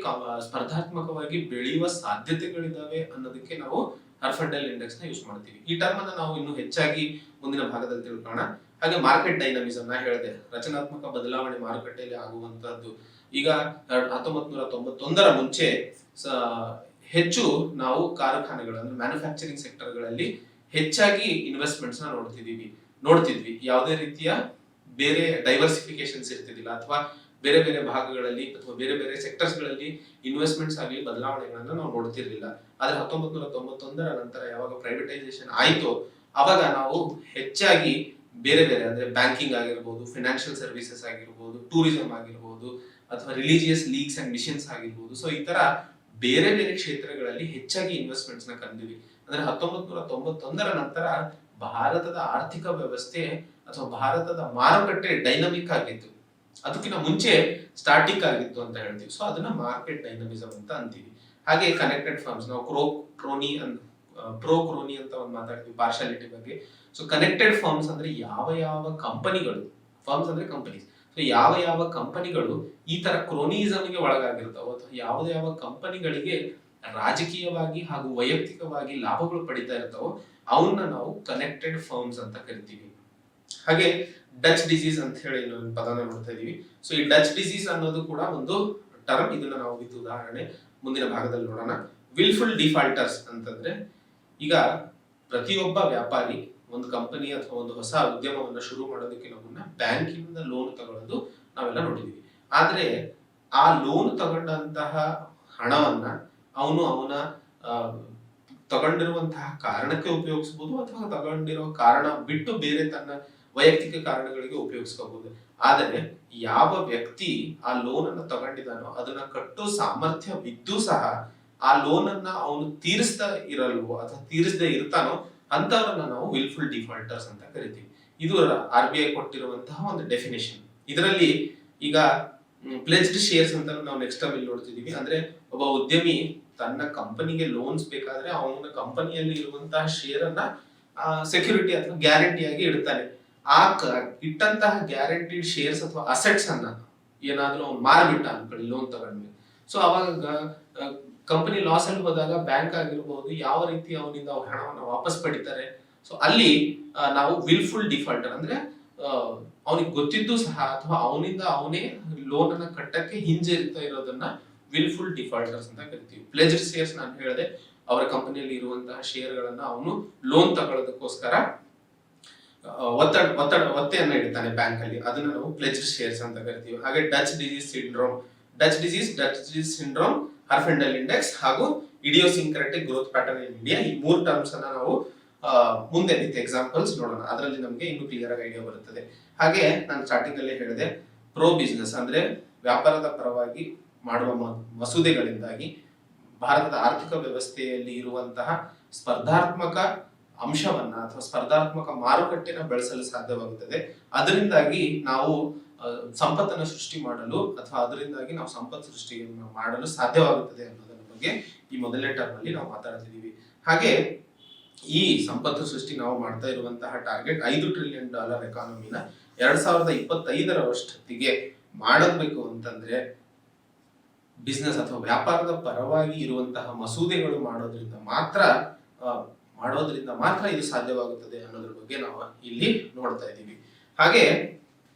ಸ್ಪರ್ಧಾತ್ಮಕವಾಗಿ ಬೆಳೆಯುವ ಸಾಧ್ಯತೆಗಳಿದಾವೆ ಅನ್ನೋದಕ್ಕೆ ನಾವು ಹರ್ಫಿಂಡಲ್ ಇಂಡೆಕ್ಸ್ ನ ಯೂಸ್ ಮಾಡ್ತೀವಿ. ಈ ಟರ್ಮ್ ಅನ್ನ ನಾವು ಇನ್ನು ಹೆಚ್ಚಾಗಿ ಮುಂದಿನ ಭಾಗದಲ್ಲಿ ತಿಳ್ಕೊಳ್ಳೋಣ. ಹಾಗೆ ಮಾರ್ಕೆಟ್ ಡೈನಮಿಸಮ್ ನಾ ಹೇಳಿದೆ, ರಚನಾತ್ಮಕ ಬದಲಾವಣೆ ಮಾರುಕಟ್ಟೆಯಲ್ಲಿ ಆಗುವಂತಹದ್ದು. ಈಗ 1991ರ ಮುಂಚೆ ಹೆಚ್ಚು ನಾವು ಕಾರ್ಖಾನೆಗಳು ಅಂದ್ರೆ ಮ್ಯಾನುಫ್ಯಾಕ್ಚರಿಂಗ್ ಸೆಕ್ಟರ್ಗಳಲ್ಲಿ ಹೆಚ್ಚಾಗಿ ಇನ್ವೆಸ್ಟ್ಮೆಂಟ್ಸ್ ನ ನೋಡ್ತಿದ್ವಿ. ಯಾವುದೇ ರೀತಿಯ ಬೇರೆ ಡೈವರ್ಸಿಫಿಕೇಶನ್ಸ್ ಇರ್ತಿದ್ದಿಲ್ಲ, ಅಥವಾ ಬೇರೆ ಬೇರೆ ಭಾಗಗಳಲ್ಲಿ ಅಥವಾ ಬೇರೆ ಬೇರೆ ಸೆಕ್ಟರ್ಸ್ ಗಳಲ್ಲಿ ಇನ್ವೆಸ್ಟ್ಮೆಂಟ್ಸ್ ಆಗಲಿ ಬದಲಾವಣೆಗಳನ್ನ ನಾವು ನೋಡ್ತಿರ್ಲಿಲ್ಲ. ಆದ್ರೆ 1991ರ ನಂತರ ಯಾವಾಗ ಪ್ರೈವೇಟೈಸೇಷನ್ ಆಯ್ತೋ ಅವಾಗ ನಾವು ಹೆಚ್ಚಾಗಿ ಬೇರೆ ಬೇರೆ ಅಂದ್ರೆ ಬ್ಯಾಂಕಿಂಗ್ ಆಗಿರ್ಬೋದು, ಫಿನಾನ್ಷಿಯಲ್ ಸರ್ವಿಸಸ್ ಆಗಿರ್ಬೋದು, ಟೂರಿಸಂ ಆಗಿರ್ಬೋದು, ಅಥವಾ ರಿಲಿಜಿಯಸ್ ಲೀಗ್ಸ್ ಅಂಡ್ ಮಿಷನ್ಸ್ ಆಗಿರ್ಬೋದು. ಸೊ ಈ ತರ ಬೇರೆ ಬೇರೆ ಕ್ಷೇತ್ರಗಳಲ್ಲಿ ಹೆಚ್ಚಾಗಿ ಇನ್ವೆಸ್ಟ್ಮೆಂಟ್ಸ್ ನ ಕಂಡಿವಿ. ಅಂದ್ರೆ 1991ರ ನಂತರ ಭಾರತದ ಆರ್ಥಿಕ ವ್ಯವಸ್ಥೆ ಅಥವಾ ಭಾರತದ ಮಾರುಕಟ್ಟೆ ಡೈನಮಿಕ್ ಆಗಿತ್ತು. ಅದಕ್ಕಿಂತ ಮುಂಚೆ ಸ್ಟಾಟಿಕ್ ಆಗಿತ್ತು ಅಂತ ಹೇಳ್ತೀವಿ. ಸೊ ಅದನ್ನ ಮಾರ್ಕೆಟ್ ಡೈನಮಿಸಮ್ ಅಂತ ಅಂತೀವಿ. ಹಾಗೆ ಕನೆಕ್ಟೆಡ್ ಫರ್ಮ್ಸ್, ನಾವು ಕ್ರೋನಿ ಅಂತ ಒಂದು ಮಾತಾಡ್ತೀವಿ ಪಾರ್ಶಾಲಿಟಿ ಬಗ್ಗೆ. ಸೊ ಕನೆಕ್ಟೆಡ್ ಫರ್ಮ್ಸ್ ಅಂದ್ರೆ ಯಾವ ಕಂಪನಿಗಳು, ಫರ್ಮ್ಸ್ ಅಂದ್ರೆ ಕಂಪನೀಸ್, ಸೊ ಯಾವ ಕಂಪನಿಗಳು ಈ ತರ ಕ್ರೋನಿಸಮ್ಗೆ ಒಳಗಾಗಿರ್ತಾವೋ ಅಥವಾ ಯಾವ ಕಂಪನಿಗಳಿಗೆ ರಾಜಕೀಯವಾಗಿ ಹಾಗೂ ವೈಯಕ್ತಿಕವಾಗಿ ಲಾಭಗಳು ಪಡಿತಾ ಇರ್ತಾವೋ ಅವನ್ನ ನಾವು ಕನೆಕ್ಟೆಡ್ ಫರ್ಮ್ಸ್ ಅಂತ ಕರಿತೀವಿ. ಹಾಗೆ ಡಚ್ ಡಿಸೀಸ್ ಅಂತ ಹೇಳಿ ಒಂದು ಪದನ ನೋಡ್ತಾ ಇದೀವಿ. ಸೊ ಈ ಡಚ್ ಡಿಸೀಸ್ ಅನ್ನೋದು ಕೂಡ ಒಂದು ಟರ್ಮ್. ಇದನ್ನ ನಾವು ವಿತ್ ಉದಾಹರಣೆ ಮುಂದಿನ ಭಾಗದಲ್ಲಿ ನೋಡೋಣ. ವಿಲ್ಫುಲ್ ಡಿಫಾಲ್ಟರ್ಸ್ ಅಂತಂದ್ರೆ, ಈಗ ಪ್ರತಿಯೊಬ್ಬ ವ್ಯಾಪಾರಿ ಒಂದು ಕಂಪನಿ ಅಥವಾ ಒಂದು ಹೊಸ ಉದ್ಯಮವನ್ನು ಶುರು ಮಾಡೋದಕ್ಕೆ ಮುನ್ನ ಬ್ಯಾಂಕಿನಿಂದ ಲೋನ್ ತಗೊಳ್ಳೋದು ನಾವೆಲ್ಲ ನೋಡಿದೀವಿ. ಆದ್ರೆ ಆ ಲೋನ್ ತಗೊಂಡಂತಹ ಹಣವನ್ನ ಅವನ ತಗೊಂಡಿರುವಂತಹ ಕಾರಣಕ್ಕೆ ಉಪಯೋಗಿಸಬಹುದು ಅಥವಾ ತಗೊಂಡಿರೋ ಕಾರಣ ಬಿಟ್ಟು ಬೇರೆ ತನ್ನ ವೈಯಕ್ತಿಕ ಕಾರಣಗಳಿಗೆ ಉಪಯೋಗಿಸ್ಕೋಬಹುದು. ಆದರೆ ಯಾವ ವ್ಯಕ್ತಿ ಆ ಲೋನ್ ಅನ್ನ ತಗೊಂಡಿದ್ದಾನೋ ಅದನ್ನ ಕಟ್ಟೋ ಸಾಮರ್ಥ್ಯವಿದ್ದು ಸಹ ಆ ಲೋನ್ ಅನ್ನ ಅವನು ತೀರಿಸ್ತಾ ಇರಲ್ವೋ ಅಥವಾ ತೀರಿಸದೆ ಇರ್ತಾನೋ ಅಂತವರನ್ನ ನಾವು ವಿಲ್ಫುಲ್ ಡಿಫಾಲ್ಟರ್ಸ್ ಅಂತ ಕರಿತೀವಿ. ಇದು RBI ಕೊಟ್ಟಿರುವಂತಹ ಒಂದು ಡೆಫಿನೇಷನ್. ಇದರಲ್ಲಿ ಈಗ ಪ್ಲೆಜ್ಡ್ ಶೇರ್ಸ್ ಅಂತ ನಾವು ನೆಕ್ಸ್ಟ್ ಟೈಮ್ ಇಲ್ಲಿ ನೋಡ್ತಿದೀವಿ. ಅಂದ್ರೆ ಒಬ್ಬ ಉದ್ಯಮಿ ತನ್ನ ಕಂಪನಿಗೆ ಲೋನ್ಸ್ ಬೇಕಾದ್ರೆ ಅವನ ಕಂಪನಿಯಲ್ಲಿ ಇರುವಂತಹ ಶೇರ್ ಅನ್ನ ಸೆಕ್ಯೂರಿಟಿ ಅಥವಾ ಗ್ಯಾರಂಟಿಯಾಗಿ ಇಡ್ತಾನೆ. ಆ ಇಟ್ಟಂತಹ ಗ್ಯಾರಂಟಿಡ್ ಶೇರ್ಸ್ ಅಥವಾ ಅಸೆಟ್ಸ್ ಅನ್ನ ಏನಾದ್ರೂ ಅವ್ನು ಮಾರ್ಬಿಟ್ಟ ಅನ್ಕೊಳ್ಳಿ ಲೋನ್ ತಗೊಂಡ್ಮೇಲೆ, ಸೊ ಅವಾಗ ಕಂಪನಿ ಲಾಸ್ ಅಲ್ಲಿ ಹೋದಾಗ ಬ್ಯಾಂಕ್ ಆಗಿರ್ಬೋದು ಯಾವ ರೀತಿ ಅವನಿಂದ ಅವ್ರ ಹಣವನ್ನು ವಾಪಸ್ ಪಡಿತಾರೆ. ಸೊ ಅಲ್ಲಿ ನಾವು ವಿಲ್ಫುಲ್ ಡಿಫಾಲ್ಟರ್ ಅಂದ್ರೆ ಅವನಿಗೆ ಗೊತ್ತಿದ್ದು ಸಹ ಅಥವಾ ಅವನಿಂದ ಅವನೇ ಲೋನ್ ಅನ್ನ ಕಟ್ಟಕ್ಕೆ ಹಿಂಜರಿತಾ ಇರೋದನ್ನ ವಿಲ್ಫುಲ್ ಡಿಫಾಲ್ಟರ್ಸ್ ಅಂತ ಕರಿತೀವಿ. ಪ್ಲೆಜ್ಡ್ ಶೇರ್ಸ್ ನಾನು ಹೇಳಿದೆ, ಅವರ ಕಂಪನಿಯಲ್ಲಿ ಇರುವಂತಹ ಶೇರ್ ಗಳನ್ನ ಅವನು ಲೋನ್ ತಗೊಳ್ಳೋದಕ್ಕೋಸ್ಕರ ಒತ್ತೆಯನ್ನ ಇಡ್ತಾನೆ ಬ್ಯಾಂಕ್ ಅಲ್ಲಿ, ಅದನ್ನ ನಾವು ಪ್ಲೆಜ್ಡ್ ಶೇರ್ಸ್ ಅಂತ ಕರಿತೀವಿ. ಹಾಗೆ ಡಚ್ ಡಿಸೀಸ್ ಸಿಂಡ್ರೋಮ್, ಹರ್ಫೆಂಡಲ್ ಇಂಡೆಕ್ಸ್ ಹಾಗೂ ಇಡಿಯೋಸಿಂಕ್ರಾಟಿಕ್ ಗ್ರೋತ್ ಪ್ಯಾಟರ್ನ್ ಇನ್ ಇಂಡಿಯಾ, ಈ 3 ಟರ್ಮ್ಸ್ ಅನ್ನ ನಾವು ಮುಂದೆ ವಿತ್ ಎಕ್ಸಾಂಪಲ್ಸ್ ನೋಡೋಣ. ಅದರಲ್ಲಿ ನಮಗೆ ಇನ್ನೂ ಕ್ಲಿಯರ್ ಆಗಿ ಐಡಿಯಾ ಬರುತ್ತದೆ. ಹಾಗೆ ನಾನು ಸ್ಟಾರ್ಟಿಂಗ್ ಅಲ್ಲೇ ಹೇಳಿದೆ, ಪ್ರೋ ಬಿಸ್ನೆಸ್ ಅಂದ್ರೆ ವ್ಯಾಪಾರದ ಪರವಾಗಿ ಮಾಡುವ ಮಸೂದೆಗಳಿಂದಾಗಿ ಭಾರತದ ಆರ್ಥಿಕ ವ್ಯವಸ್ಥೆಯಲ್ಲಿ ಇರುವಂತಹ ಸ್ಪರ್ಧಾತ್ಮಕ ಅಂಶವನ್ನ ಅಥವಾ ಸ್ಪರ್ಧಾತ್ಮಕ ಮಾರುಕಟ್ಟೆನ ಬೆಳೆಸಲು ಸಾಧ್ಯವಾಗುತ್ತದೆ. ಅದರಿಂದಾಗಿ ನಾವು ಸಂಪತ್ತನ್ನು ಸೃಷ್ಟಿ ಮಾಡಲು ಅಥವಾ ಅದರಿಂದಾಗಿ ನಾವು ಸಂಪತ್ತು ಸೃಷ್ಟಿಯನ್ನು ಮಾಡಲು ಸಾಧ್ಯವಾಗುತ್ತದೆ ಅನ್ನೋದರ ಬಗ್ಗೆ ಈ ಮೊದಲನೇ ಟರ್ಮ್ ಅಲ್ಲಿ ನಾವು ಮಾತಾಡ್ತಿದೀವಿ. ಹಾಗೆ ಈ ಸಂಪತ್ತು ಸೃಷ್ಟಿ ನಾವು ಮಾಡ್ತಾ ಇರುವಂತಹ ಟಾರ್ಗೆಟ್ $5 ಟ್ರಿಲಿಯನ್ ಎಕಾನಮಿನ 2025 ಮಾಡಬೇಕು ಅಂತಂದ್ರೆ ಬಿಸ್ನೆಸ್ ಅಥವಾ ವ್ಯಾಪಾರದ ಪರವಾಗಿ ಇರುವಂತಹ ಮಸೂದೆಗಳು ಮಾಡೋದ್ರಿಂದ ಮಾತ್ರ ಇದು ಸಾಧ್ಯವಾಗುತ್ತದೆ ಅನ್ನೋದ್ರ ಬಗ್ಗೆ ನಾವು ಇಲ್ಲಿ ನೋಡ್ತಾ ಇದ್ದೀವಿ. ಹಾಗೆ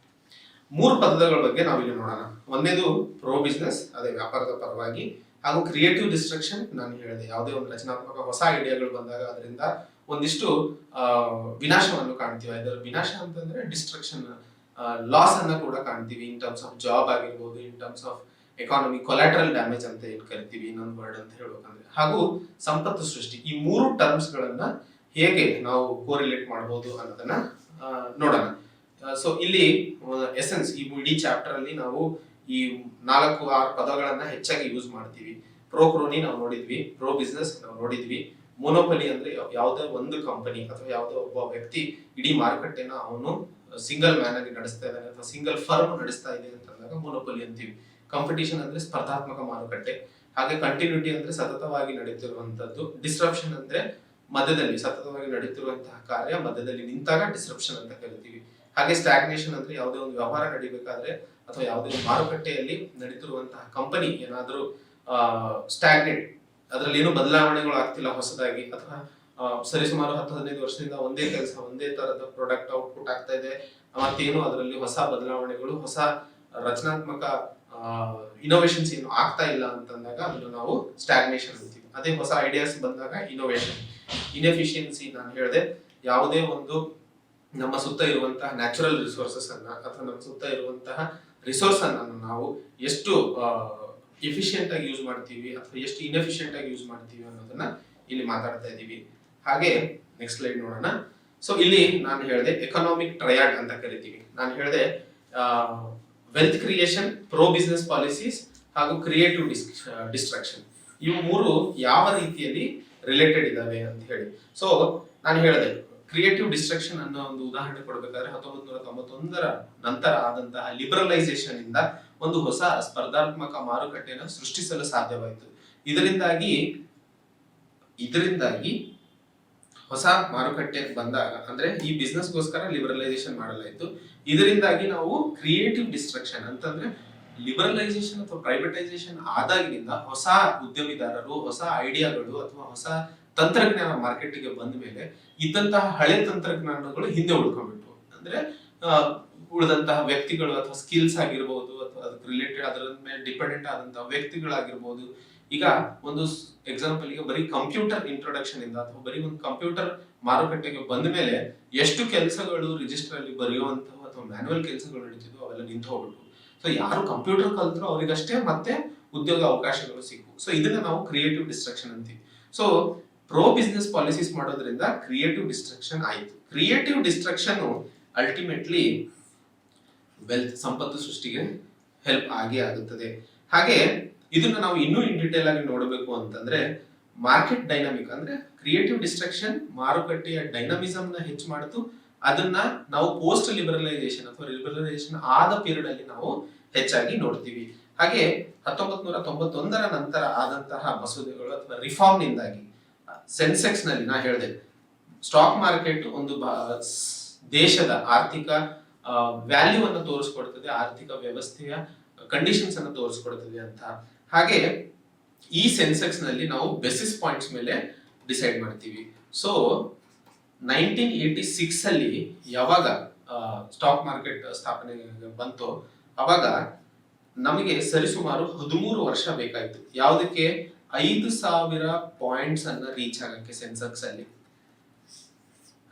3 ಪದಗಳ ಬಗ್ಗೆ ನಾವು ಇಲ್ಲಿ ನೋಡೋಣ. ಒಂದೇದು ಪ್ರೋ ಬಿಸ್ನೆಸ್, ಅದೇ ವ್ಯಾಪಾರದ ಪರವಾಗಿ, ಹಾಗೂ ಕ್ರಿಯೇಟಿವ್ ಡಿಸ್ಟ್ರಕ್ಷನ್. ನಾನು ಹೇಳಿದೆ, ಯಾವುದೇ ಒಂದು ರಚನಾತ್ಮಕ ಹೊಸ ಐಡಿಯಾಗಳು ಬಂದಾಗ ಅದರಿಂದ ಒಂದಿಷ್ಟು ವಿನಾಶವನ್ನು ಕಾಣ್ತೀವಿ. ಅದರ ವಿನಾಶ ಅಂತಂದ್ರೆ ಡಿಸ್ಟ್ರಕ್ಷನ್, ಲಾಸ್ ಅನ್ನ ಕೂಡ ಕಾಣ್ತೀವಿ. ಇನ್ ಟರ್ಮ್ಸ್ ಆಫ್ ಜಾಬ್ ಆಗಿರ್ಬೋದು, in terms of economy, collateral damage ಅಂತ ಏನ್ ಕರಿತೀವಿ ಇನ್ನೊಂದು ವರ್ಡ್ ಅಂತ ಹೇಳ್ಬೇಕಂದ್ರೆ, ಹಾಗೂ ಸಂಪತ್ತು ಸೃಷ್ಟಿ. ಈ 3 ಟರ್ಮ್ಸ್ ಗಳನ್ನ ಹೇಗೆ ನಾವು ಕೋರಿಲೇಟ್ ಮಾಡಬಹುದು ಅನ್ನೋದನ್ನ ನೋಡೋಣ. ಸೊ ಇಲ್ಲಿ ಎಸೆನ್ಸ್, ಈ ಇಡೀ ಚಾಪ್ಟರ್ ಅಲ್ಲಿ ನಾವು ಈ 4-6 ಪದಗಳನ್ನ ಹೆಚ್ಚಾಗಿ ಯೂಸ್ ಮಾಡ್ತೀವಿ. ಕ್ರೋನಿ ನಾವು ನೋಡಿದ್ವಿ, ಪ್ರೋ ಬಿಸ್ನೆಸ್ ನಾವು ನೋಡಿದ್ವಿ, ಮೊನೋಪಲಿ ಅಂದ್ರೆ ಯಾವುದೇ ಒಂದು ಕಂಪನಿ ಅಥವಾ ಯಾವುದೋ ಒಬ್ಬ ವ್ಯಕ್ತಿ ಇಡೀ ಮಾರುಕಟ್ಟೆನ ಅವನು ಸಿಂಗಲ್ ಮ್ಯಾನ್ ಆಗಿ ನಡೆಸ್ತಾ ಇದ್ದಾನೆ ಅಥವಾ ಸಿಂಗಲ್ ಫರ್ಮ್ ನಡೆಸ್ತಾ ಇದೆ ಅಂತಂದಾಗ ಮೊನೋಪಲಿ ಅಂತೀವಿ. ಕಾಂಪಿಟಿಷನ್ ಅಂದ್ರೆ ಸ್ಪರ್ಧಾತ್ಮಕ ಮಾರುಕಟ್ಟೆ. ಹಾಗೆ ಕಂಟಿನ್ಯೂಟಿ ಅಂದ್ರೆ ಸತತವಾಗಿ ನಡೀತಿರುವಂತದ್ದು. ಡಿಸ್ರಪ್ಷನ್ ಅಂದ್ರೆ ಮಧ್ಯದಲ್ಲಿ ಸತತವಾಗಿ ನಡೀತಿರುವಂತಹ ಕಾರ್ಯ ಮಧ್ಯದಲ್ಲಿ ನಿಂತಾಗ ಡಿಸ್ರಪ್ಷನ್ ಅಂತ ಕರಿತೀವಿ. ಹಾಗೆ ಸ್ಟಾಗ್ನೇಷನ್ ಅಂದ್ರೆ ಯಾವುದೇ ಒಂದು ವ್ಯವಹಾರ ನಡಿಬೇಕಾದ್ರೆ ಅಥವಾ ಯಾವುದೇ ಒಂದು ಮಾರುಕಟ್ಟೆಯಲ್ಲಿ ನಡೀತಿರುವಂತಹ ಕಂಪನಿ ಏನಾದ್ರೂ ಸ್ಟಾಗ್ನೇಟ್, ಅದರಲ್ಲಿ ಏನು ಬದಲಾವಣೆಗಳು ಆಗ್ತಿಲ್ಲ ಹೊಸದಾಗಿ, ಅಥವಾ ಸರಿಸುಮಾರು 10-15 ವರ್ಷದಿಂದ ಒಂದೇ ಕೆಲಸ, ಒಂದೇ ತರದ ಪ್ರಾಡಕ್ಟ್ ಔಟ್ಪುಟ್ ಆಗ್ತಾ ಇದೆ, ಮತ್ತೇನು ಅದರಲ್ಲಿ ಹೊಸ ಬದಲಾವಣೆಗಳು, ಹೊಸ ರಚನಾತ್ಮಕ ಇನೋವೇಷನ್ಸ್ ಏನು ಆಗ್ತಾ ಇಲ್ಲ ಅಂತಂದಾಗ ಅದನ್ನು ನಾವು ಸ್ಟಾಗ್ನೇಷನ್ ಅಂತೀವಿ. ಅದೇ ಹೊಸ ಐಡಿಯಾಸ್ ಬಂದಾಗ ಇನೋವೇಷನ್. ಇನ್ಎಫಿಷಿಯನ್ಸಿ ನಾನು ಹೇಳಿದೆ, ಯಾವುದೇ ಒಂದು ನಮ್ಮ ಸುತ್ತ ಇರುವಂತಹ ನ್ಯಾಚುರಲ್ ರಿಸೋರ್ಸಸ್ ಅನ್ನ ಅಥವಾ ನಮ್ಮ ಸುತ್ತ ಇರುವಂತಹ ರಿಸೋರ್ಸ್ ಅನ್ನ ನಾವು ಎಷ್ಟು ಎಫಿಷಿಯಂಟ್ ಆಗಿ ಯೂಸ್ ಮಾಡ್ತೀವಿ ಅಥವಾ ಎಷ್ಟು ಇನ್ಎಫಿಷಿಯಂಟ್ ಆಗಿ ಯೂಸ್ ಮಾಡ್ತೀವಿ ಅನ್ನೋದನ್ನ ಇಲ್ಲಿ ಮಾತಾಡ್ತಾ ಇದೀವಿ. ಹಾಗೆ ನೆಕ್ಸ್ಟ್ ಸ್ಲೈಡ್ ನೋಡೋಣ. ಸೊ ಇಲ್ಲಿ ನಾನು ಹೇಳಿದೆ ಎಕನಾಮಿಕ್ ಟ್ರಯಾಡ್ ಅಂತ ಕರಿತೀವಿ. ನಾನು ಹೇಳಿದೆ wealth creation, pro business policies ಹಾಗೂ ಕ್ರಿಯೇಟಿವ್ ಡಿಸ್ಟ್ರಕ್ಷನ್. ಇವು 3 ಯಾವ ರೀತಿಯಲ್ಲಿ ರಿಲೇಟೆಡ್ ಇದಾವೆ ಅಂತ ಹೇಳಿ. ಸೊ ನಾನು ಹೇಳಿದೆ ಕ್ರಿಯೇಟಿವ್ ಡಿಸ್ಟ್ರಕ್ಷನ್ ಅನ್ನೋ ಒಂದು ಉದಾಹರಣೆ ಕೊಡಬೇಕಾದ್ರೆ 1991ರ ನಂತರ ಆದಂತಹ ಲಿಬರಲೈಸೇಷನ್ ಇಂದ ಒಂದು ಹೊಸ ಸ್ಪರ್ಧಾತ್ಮಕ ಮಾರುಕಟ್ಟೆಯನ್ನು ಸೃಷ್ಟಿಸಲು ಸಾಧ್ಯವಾಯಿತು. ಇದರಿಂದಾಗಿ ಹೊಸ ಮಾರುಕಟ್ಟೆ ಬಂದಾಗ ಅಂದ್ರೆ ಈ ಬಿಸ್ನೆಸ್ ಗೋಸ್ಕರ ಲಿಬರಲೈಸೇಷನ್ ಮಾಡಲಾಯಿತು. ಇದರಿಂದಾಗಿ ನಾವು ಕ್ರಿಯೇಟಿವ್ ಡಿಸ್ಟ್ರಕ್ಷನ್ ಅಂತಂದ್ರೆ ಲಿಬರಲೈಸೇಷನ್ ಅಥವಾ ಪ್ರೈವೇಟೈಸೇಷನ್ ಆದಾಗಿನಿಂದ ಹೊಸ ಉದ್ಯಮಿದಾರರು, ಹೊಸ ಐಡಿಯಾಗಳು ಅಥವಾ ಹೊಸ ತಂತ್ರಜ್ಞಾನ ಮಾರ್ಕೆಟ್ಗೆ ಬಂದ ಮೇಲೆ ಇದ್ದಂತಹ ಹಳೆ ತಂತ್ರಜ್ಞಾನಗಳು ಹಿಂದೆ ಉಳ್ಕೊಂಡ್ಬಿಟ್ವು. ಅಂದ್ರೆ ಉಳಿದಂತಹ ವ್ಯಕ್ತಿಗಳು ಅಥವಾ ಸ್ಕಿಲ್ಸ್ ಆಗಿರ್ಬೋದು ಅಥವಾ ಅದಕ್ಕೆ ರಿಲೇಟೆಡ್ ಅದರ ಮೇಲೆ ಡಿಪೆಂಡೆಂಟ್ ಆದಂತಹ ವ್ಯಕ್ತಿಗಳಾಗಿರ್ಬೋದು. ಈಗ ಒಂದು ಎಕ್ಸಾಂಪಲ್, ಈಗ ಬರೀ ಕಂಪ್ಯೂಟರ್ ಇಂಟ್ರೊಡಕ್ಷನ್ ಇಂದ ಅಥವಾ ಬರೀ ಒಂದು ಕಂಪ್ಯೂಟರ್ ಮಾರುಕಟ್ಟೆಗೆ ಬಂದ ಮೇಲೆ ಎಷ್ಟು ಕೆಲಸಗಳು ರಿಜಿಸ್ಟರ್ ಅಲ್ಲಿ ಬರೆಯುವಂತಹ ಅಥವಾ ಮ್ಯಾನುವಲ್ ಕೆಲಸಗಳು ನಡೀತಿದ್ವು ಅವೆಲ್ಲ ನಿಂತು ಹೋಗ್ಬಿಟ್ಟು. ಸೊ ಯಾರು ಕಂಪ್ಯೂಟರ್ ಕಲ್ತರೋ ಅವರಿಗಷ್ಟೇ ಮತ್ತೆ ಉದ್ಯೋಗ ಅವಕಾಶಗಳು ಸಿಕ್ಕು. ಸೊ ಇದನ್ನ ನಾವು ಕ್ರಿಯೇಟಿವ್ ಡಿಸ್ಟ್ರಕ್ಷನ್ ಅಂತೀವಿ. ಸೊ ಪ್ರೋ ಬಿಸ್ನೆಸ್ ಪಾಲಿಸೀಸ್ ಮಾಡೋದ್ರಿಂದ ಕ್ರಿಯೇಟಿವ್ ಡಿಸ್ಟ್ರಕ್ಷನ್ ಆಯ್ತು. ಕ್ರಿಯೇಟಿವ್ ಡಿಸ್ಟ್ರಕ್ಷನ್ ಅಲ್ಟಿಮೇಟ್ಲಿ ವೆಲ್ತ್, ಸಂಪತ್ತು ಸೃಷ್ಟಿಗೆ ಹೆಲ್ಪ್ ಆಗೇ ಆಗುತ್ತದೆ. ಹಾಗೆ ಇದನ್ನ ನಾವು ಇನ್ನೂ ಇನ್ ಡಿಟೇಲ್ ಆಗಿ ನೋಡಬೇಕು ಅಂತಂದ್ರೆ ಮಾರ್ಕೆಟ್ ಡೈನಾಮಿಕ್ ಅಂದ್ರೆ ಕ್ರಿಯೇಟಿವ್ ಡಿಸ್ಟ್ರಕ್ಷನ್ ಮಾರುಕಟ್ಟೆಯ ಡೈನಮಿಸಮ್ ನ ಹೆಚ್ಚು ಮಾಡಿತು. ಅದನ್ನ ನಾವು ಪೋಸ್ಟ್ ಲಿಬರಲೈಸೇಷನ್ ಅಥವಾ ಲಿಬರಲೈಸೇಷನ್ ಆದ ಪೀರಿಯಡ್ ಅಲ್ಲಿ ನಾವು ಹೆಚ್ಚಾಗಿ ನೋಡ್ತೀವಿ. ಹಾಗೆ 1991ರ ನಂತರ ಆದಂತಹ ಮಸೂದೆಗಳು ಅಥವಾ ರಿಫಾರ್ಮ್ ನಿಂದಾಗಿ ಸೆನ್ಸೆಕ್ಸ್ ನಲ್ಲಿ ನಾ ಹೇಳಿದೆ ಸ್ಟಾಕ್ ಮಾರ್ಕೆಟ್ ಒಂದು ದೇಶದ ಆರ್ಥಿಕ ವ್ಯಾಲ್ಯೂ ಅನ್ನು ತೋರಿಸ್ಕೊಡ್ತದೆ, ಆರ್ಥಿಕ ವ್ಯವಸ್ಥೆಯ ಕಂಡೀಷನ್ಸ್ ಅನ್ನು ತೋರಿಸ್ಕೊಡ್ತದೆ ಅಂತ. ಹಾಗೆ ಈ ಸೆನ್ಸೆಕ್ಸ್ ನಲ್ಲಿ ನಾವು ಬೇಸಿಸ್ ಪಾಯಿಂಟ್ಸ್ ಮೇಲೆ ಡಿಸೈಡ್ ಮಾಡ್ತೀವಿ. ಸೊ 1986 ಅಲ್ಲಿ ಯಾವಾಗ ಸ್ಟಾಕ್ ಮಾರ್ಕೆಟ್ ಸ್ಥಾಪನೆ ಬಂತೋ ಅವಾಗ ನಮಗೆ ಸರಿಸುಮಾರು 13 ವರ್ಷ ಬೇಕಾಯ್ತು. ಯಾವುದಕ್ಕೆ? 5,000 ಪಾಯಿಂಟ್ಸ್ ಅನ್ನ ರೀಚ್ ಆಗಕ್ಕೆ ಸೆನ್ಸೆಕ್ಸ್ ಅಲ್ಲಿ.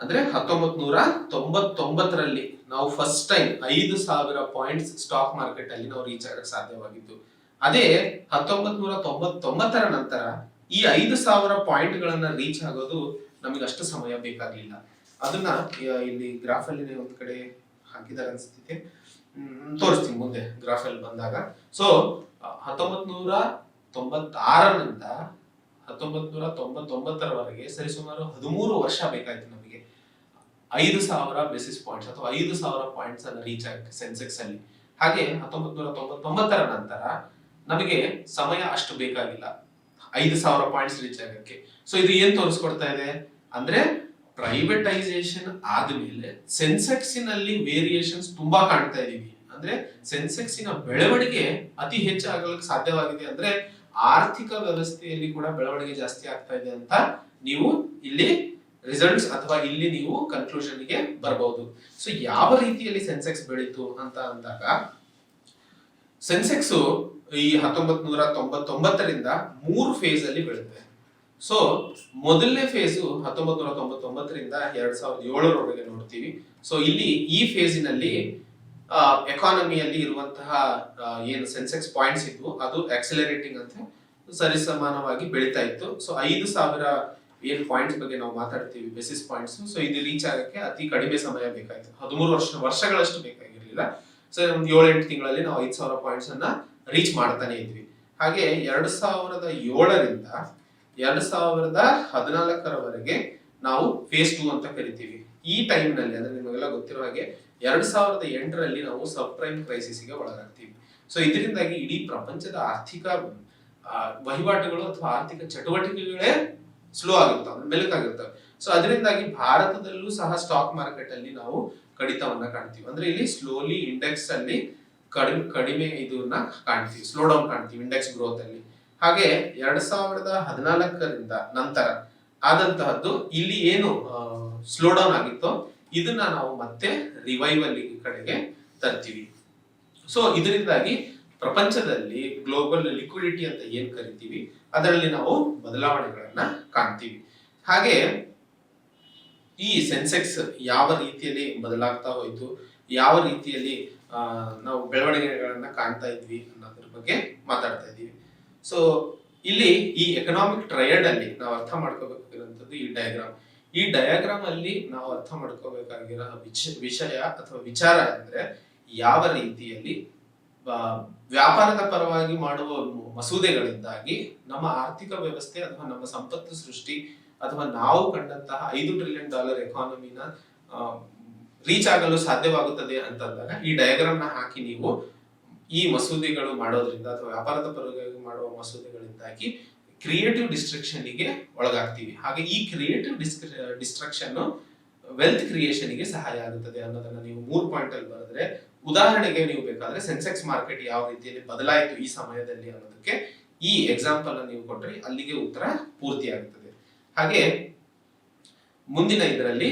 ಅಂದ್ರೆ 1999ರಲ್ಲಿ ನಾವು first time 5,000 points stock market ಅಲ್ಲಿ ನಾವು ರೀಚ್ ಆಗಕ್ಕೆ ಸಾಧ್ಯವಾಗಿತ್ತು. ಅದೇ 1999ರ ನಂತರ ಈ 5,000 ಪಾಯಿಂಟ್ ಗಳನ್ನ ರೀಚ್ ಆಗೋದು ನಮಗೆ ಅಷ್ಟು ಸಮಯ ಬೇಕಾಗ್ಲಿಲ್ಲ. ಅದನ್ನ ಇಲ್ಲಿ ಗ್ರಾಫ್ ಅಲ್ಲಿ ಒಂದ್ ಕಡೆ ಹಾಕಿದಾರೆ ಅನ್ಸುತ್ತೆ, ತೋರಿಸ್ತೀನಿ ಮುಂದೆ ಗ್ರಾಫ್ ಅಲ್ಲಿ ಬಂದಾಗ. ಸೊ 1996ರಿಂದ 1999ರವರೆಗೆ ಸರಿಸುಮಾರು 13 ವರ್ಷ ಬೇಕಾಯ್ತು ನಮಗೆ 5,000 ಬೇಸಿಸ್ ಪಾಯಿಂಟ್ಸ್ ಅಥವಾ 5,000 ಪಾಯಿಂಟ್ಸ್ ಅನ್ನ ರೀಚ್ ಆಗಕ್ಕೆ ಸೆನ್ಸೆಕ್ಸ್ ಅಲ್ಲಿ. ಹಾಗೆ 1999ರ ನಂತರ ನಮಗೆ ಸಮಯ ಅಷ್ಟು ಬೇಕಾಗಿಲ್ಲ 5,000 ಪಾಯಿಂಟ್ಸ್ ರೀಚ್ ಆಗಕ್ಕೆ. ಸೊ ಇದು ಏನ್ ತೋರಿಸ್ಕೊಡ್ತಾ ಇದೆ ಅಂದ್ರೆ ಪ್ರೈವೇಟೈಸೇಷನ್ ಆದ್ಮೇಲೆ ಸೆನ್ಸೆಕ್ಸಿನಲ್ಲಿ ವೇರಿಯೇಷನ್ಸ್ ತುಂಬಾ ಕಾಣ್ತಾ ಇದೀವಿ. ಅಂದ್ರೆ ಸೆನ್ಸೆಕ್ಸಿನ ಬೆಳವಣಿಗೆ ಅತಿ ಹೆಚ್ಚು ಆಗಲಿಕ್ಕೆ ಸಾಧ್ಯವಾಗಿದೆ. ಅಂದ್ರೆ ಆರ್ಥಿಕ ವ್ಯವಸ್ಥೆಯಲ್ಲಿ ಕೂಡ ಬೆಳವಣಿಗೆ ಜಾಸ್ತಿ ಆಗ್ತಾ ಇದೆ ಅಂತ ನೀವು ಇಲ್ಲಿ ರಿಸಲ್ಟ್ಸ್ ಅಥವಾ ಇಲ್ಲಿ ನೀವು ಕನ್ಕ್ಲೂಷನ್ ಗೆ ಬರಬಹುದು. ಸೊ ಯಾವ ರೀತಿಯಲ್ಲಿ ಸೆನ್ಸೆಕ್ಸ್ ಬೆಳೀತು ಅಂತ ಅಂದಾಗ ಸೆನ್ಸೆಕ್ಸ್ ಈ 1999ರಿಂದ 3 ಫೇಸ್ ಅಲ್ಲಿ ಬೆಳೆದಿದೆ. ಸೊ ಮೊದಲನೇ ಫೇಸು 1999ರಿಂದ 2007ರವರೆಗೆ ನೋಡ್ತೀವಿ. ಸೊ ಇಲ್ಲಿ ಈ ಫೇಸಿನಲ್ಲಿ ಎಕಾನಮಿಯಲ್ಲಿ ಇರುವಂತಹ ಏನು ಸೆನ್ಸೆಕ್ಸ್ ಪಾಯಿಂಟ್ಸ್ ಇದ್ವು ಅದು ಆಕ್ಸಿಲರೇಟಿಂಗ್ ಅಂತ ಸರಿಸಮಾನವಾಗಿ ಬೆಳೀತಾ ಇತ್ತು. ಸೊ 5,000 ಏನ್ ಪಾಯಿಂಟ್ಸ್ ಬಗ್ಗೆ ನಾವು ಮಾತಾಡ್ತೀವಿ ಬೇಸಿಸ್ ಪಾಯಿಂಟ್ಸ್, ಸೊ ಇದು ರೀಚ್ ಆಗಕ್ಕೆ ಅತಿ ಕಡಿಮೆ ಸಮಯ ಬೇಕಾಯ್ತು, 13 ವರ್ಷಗಳಷ್ಟು ಬೇಕಾಗಿರ್ಲಿಲ್ಲ. ಸೊ ಒಂದು 7-8 ತಿಂಗಳಲ್ಲಿ ನಾವು 5,000 ಪಾಯಿಂಟ್ಸ್ ಅನ್ನ ರೀಚ್ ಮಾಡ್ತಾನೆ ಇದ್ವಿ. ಹಾಗೆ 2007ರಿಂದ 2014ರವರೆಗೆ ನಾವು ಫೇಸ್ 2 ಅಂತ ಕರಿತೀವಿ. ಈ ಟೈಮ್ ನಲ್ಲಿ ಅಂದ್ರೆ ನಿಮಗೆಲ್ಲ ಗೊತ್ತಿರೋ ಹಾಗೆ 2008ರಲ್ಲಿ ನಾವು ಸಬ್ ಪ್ರೈಮ್ ಕ್ರೈಸಿಸ್ ಗೆ ಒಳಗಾಗ್ತೀವಿ. ಸೊ ಇದರಿಂದಾಗಿ ಇಡೀ ಪ್ರಪಂಚದ ಆರ್ಥಿಕ ವಹಿವಾಟುಗಳು ಅಥವಾ ಆರ್ಥಿಕ ಚಟುವಟಿಕೆಗಳೇ ಸ್ಲೋ ಆಗಿರ್ತವೆ, ಮೆಲುಕಾಗಿರ್ತವೆ. ಸೊ ಅದರಿಂದಾಗಿ ಭಾರತದಲ್ಲೂ ಸಹ ಸ್ಟಾಕ್ ಮಾರ್ಕೆಟ್ ಅಲ್ಲಿ ನಾವು ಕಡಿತವನ್ನ ಕಾಣ್ತೀವಿ. ಅಂದ್ರೆ ಇಲ್ಲಿ ಸ್ಲೋಲಿ ಇಂಡೆಕ್ಸ್ ಅಲ್ಲಿ ಕಡಿಮೆ ಇದನ್ನ ಕಾಣ್ತೀವಿ, ಸ್ಲೋ ಡೌನ್ ಕಾಣ್ತೀವಿ ಇಂಡೆಕ್ಸ್ ಗ್ರೋತ್ ಅಲ್ಲಿ. ಹಾಗೆ 2014ರಿಂದ ನಂತರ ಆದಂತಹದ್ದು ಇಲ್ಲಿ ಏನು ಸ್ಲೋ ಡೌನ್ ಆಗಿತ್ತೋ ಇದನ್ನ ನಾವು ಮತ್ತೆ ರಿವೈವಲ್ ಕಡೆಗೆ ತರ್ತೀವಿ. ಸೊ ಇದರಿಂದಾಗಿ ಪ್ರಪಂಚದಲ್ಲಿ ಗ್ಲೋಬಲ್ ಲಿಕ್ವಿಡಿಟಿ ಅಂತ ಏನ್ ಕರಿತೀವಿ ಅದರಲ್ಲಿ ನಾವು ಬದಲಾವಣೆಗಳನ್ನ ಕಾಣ್ತೀವಿ. ಹಾಗೆ ಈ ಸೆನ್ಸೆಕ್ಸ್ ಯಾವ ರೀತಿಯಲ್ಲಿ ಬದಲಾಗ್ತಾ ಹೋಯ್ತು, ಯಾವ ರೀತಿಯಲ್ಲಿ ನಾವು ಬೆಳವಣಿಗೆಗಳನ್ನ ಕಾಣ್ತಾ ಇದ್ವಿ ಅನ್ನೋದ್ರ ಬಗ್ಗೆ ಮಾತಾಡ್ತಾ ಇದ್ದೀವಿ. ಸೊ ಇಲ್ಲಿ ಈ ಎಕನಾಮಿಕ್ ಟ್ರಯಡ್ ಅಲ್ಲಿ ನಾವು ಅರ್ಥ ಮಾಡ್ಕೋಬೇಕಾಗಿರುವಂತದ್ದು ಈ ಡಯಾಗ್ರಾಮ್ ಅಲ್ಲಿ ನಾವು ಅರ್ಥ ಮಾಡ್ಕೋಬೇಕಾಗಿರೋ ವಿಷಯ ಅಥವಾ ವಿಚಾರ ಅಂದ್ರೆ ಯಾವ ರೀತಿಯಲ್ಲಿ ವ್ಯಾಪಾರದ ಪರವಾಗಿ ಮಾಡುವ ಮಸೂದೆಗಳಿಂದಾಗಿ ನಮ್ಮ ಆರ್ಥಿಕ ವ್ಯವಸ್ಥೆ ಅಥವಾ ನಮ್ಮ ಸಂಪತ್ತು ಸೃಷ್ಟಿ ಅಥವಾ ನಾವು ಕಂಡಂತಹ $5 ಟ್ರಿಲಿಯನ್ ಎಕಾನಮಿನ ರೀಚ್ ಆಗಲು ಸಾಧ್ಯವಾಗುತ್ತದೆ ಅಂತಂದಾಗ ಈ ಡಯಾಗ್ರಾಮ್ ನ ಹಾಕಿ ನೀವು ಈ ಮಸೂದೆಗಳು ಮಾಡೋದ್ರಿಂದ ಅಥವಾ ವ್ಯಾಪಾರದ ಪರವಾಗಿ ಮಾಡುವ ಮಸೂದೆಗಳಿಂದಾಗಿ ಕ್ರಿಯೇಟಿವ್ ಡಿಸ್ಟ್ರಕ್ಷನ್ ಗೆ ಒಳಗಾಗ್ತೀವಿ. ಹಾಗೆ ಈ ಕ್ರಿಯೇಟಿವ್ ಡಿಸ್ಟ್ರಕ್ಷನ್ ವೆಲ್ತ್ ಕ್ರಿಯೇಷನ್ ಗೆ ಸಹಾಯ ಆಗುತ್ತದೆ ಅನ್ನೋದನ್ನ ನೀವು 3 ಪಾಯಿಂಟ್ ಅಲ್ಲಿ ಬರೆದ್ರೆ, ಉದಾಹರಣೆಗೆ ನೀವು ಬೇಕಾದ್ರೆ ಸೆನ್ಸೆಕ್ಸ್ ಮಾರ್ಕೆಟ್ ಯಾವ ರೀತಿಯಲ್ಲಿ ಬದಲಾಯಿತು ಈ ಸಮಯದಲ್ಲಿ ಅನ್ನೋದಕ್ಕೆ ಈ ಎಕ್ಸಾಂಪಲ್ ಅನ್ನು ನೀವು ಕೊಟ್ರೆ ಅಲ್ಲಿಗೆ ಉತ್ತರ ಪೂರ್ತಿ ಆಗುತ್ತದೆ. ಹಾಗೆ ಮುಂದಿನ ಇದರಲ್ಲಿ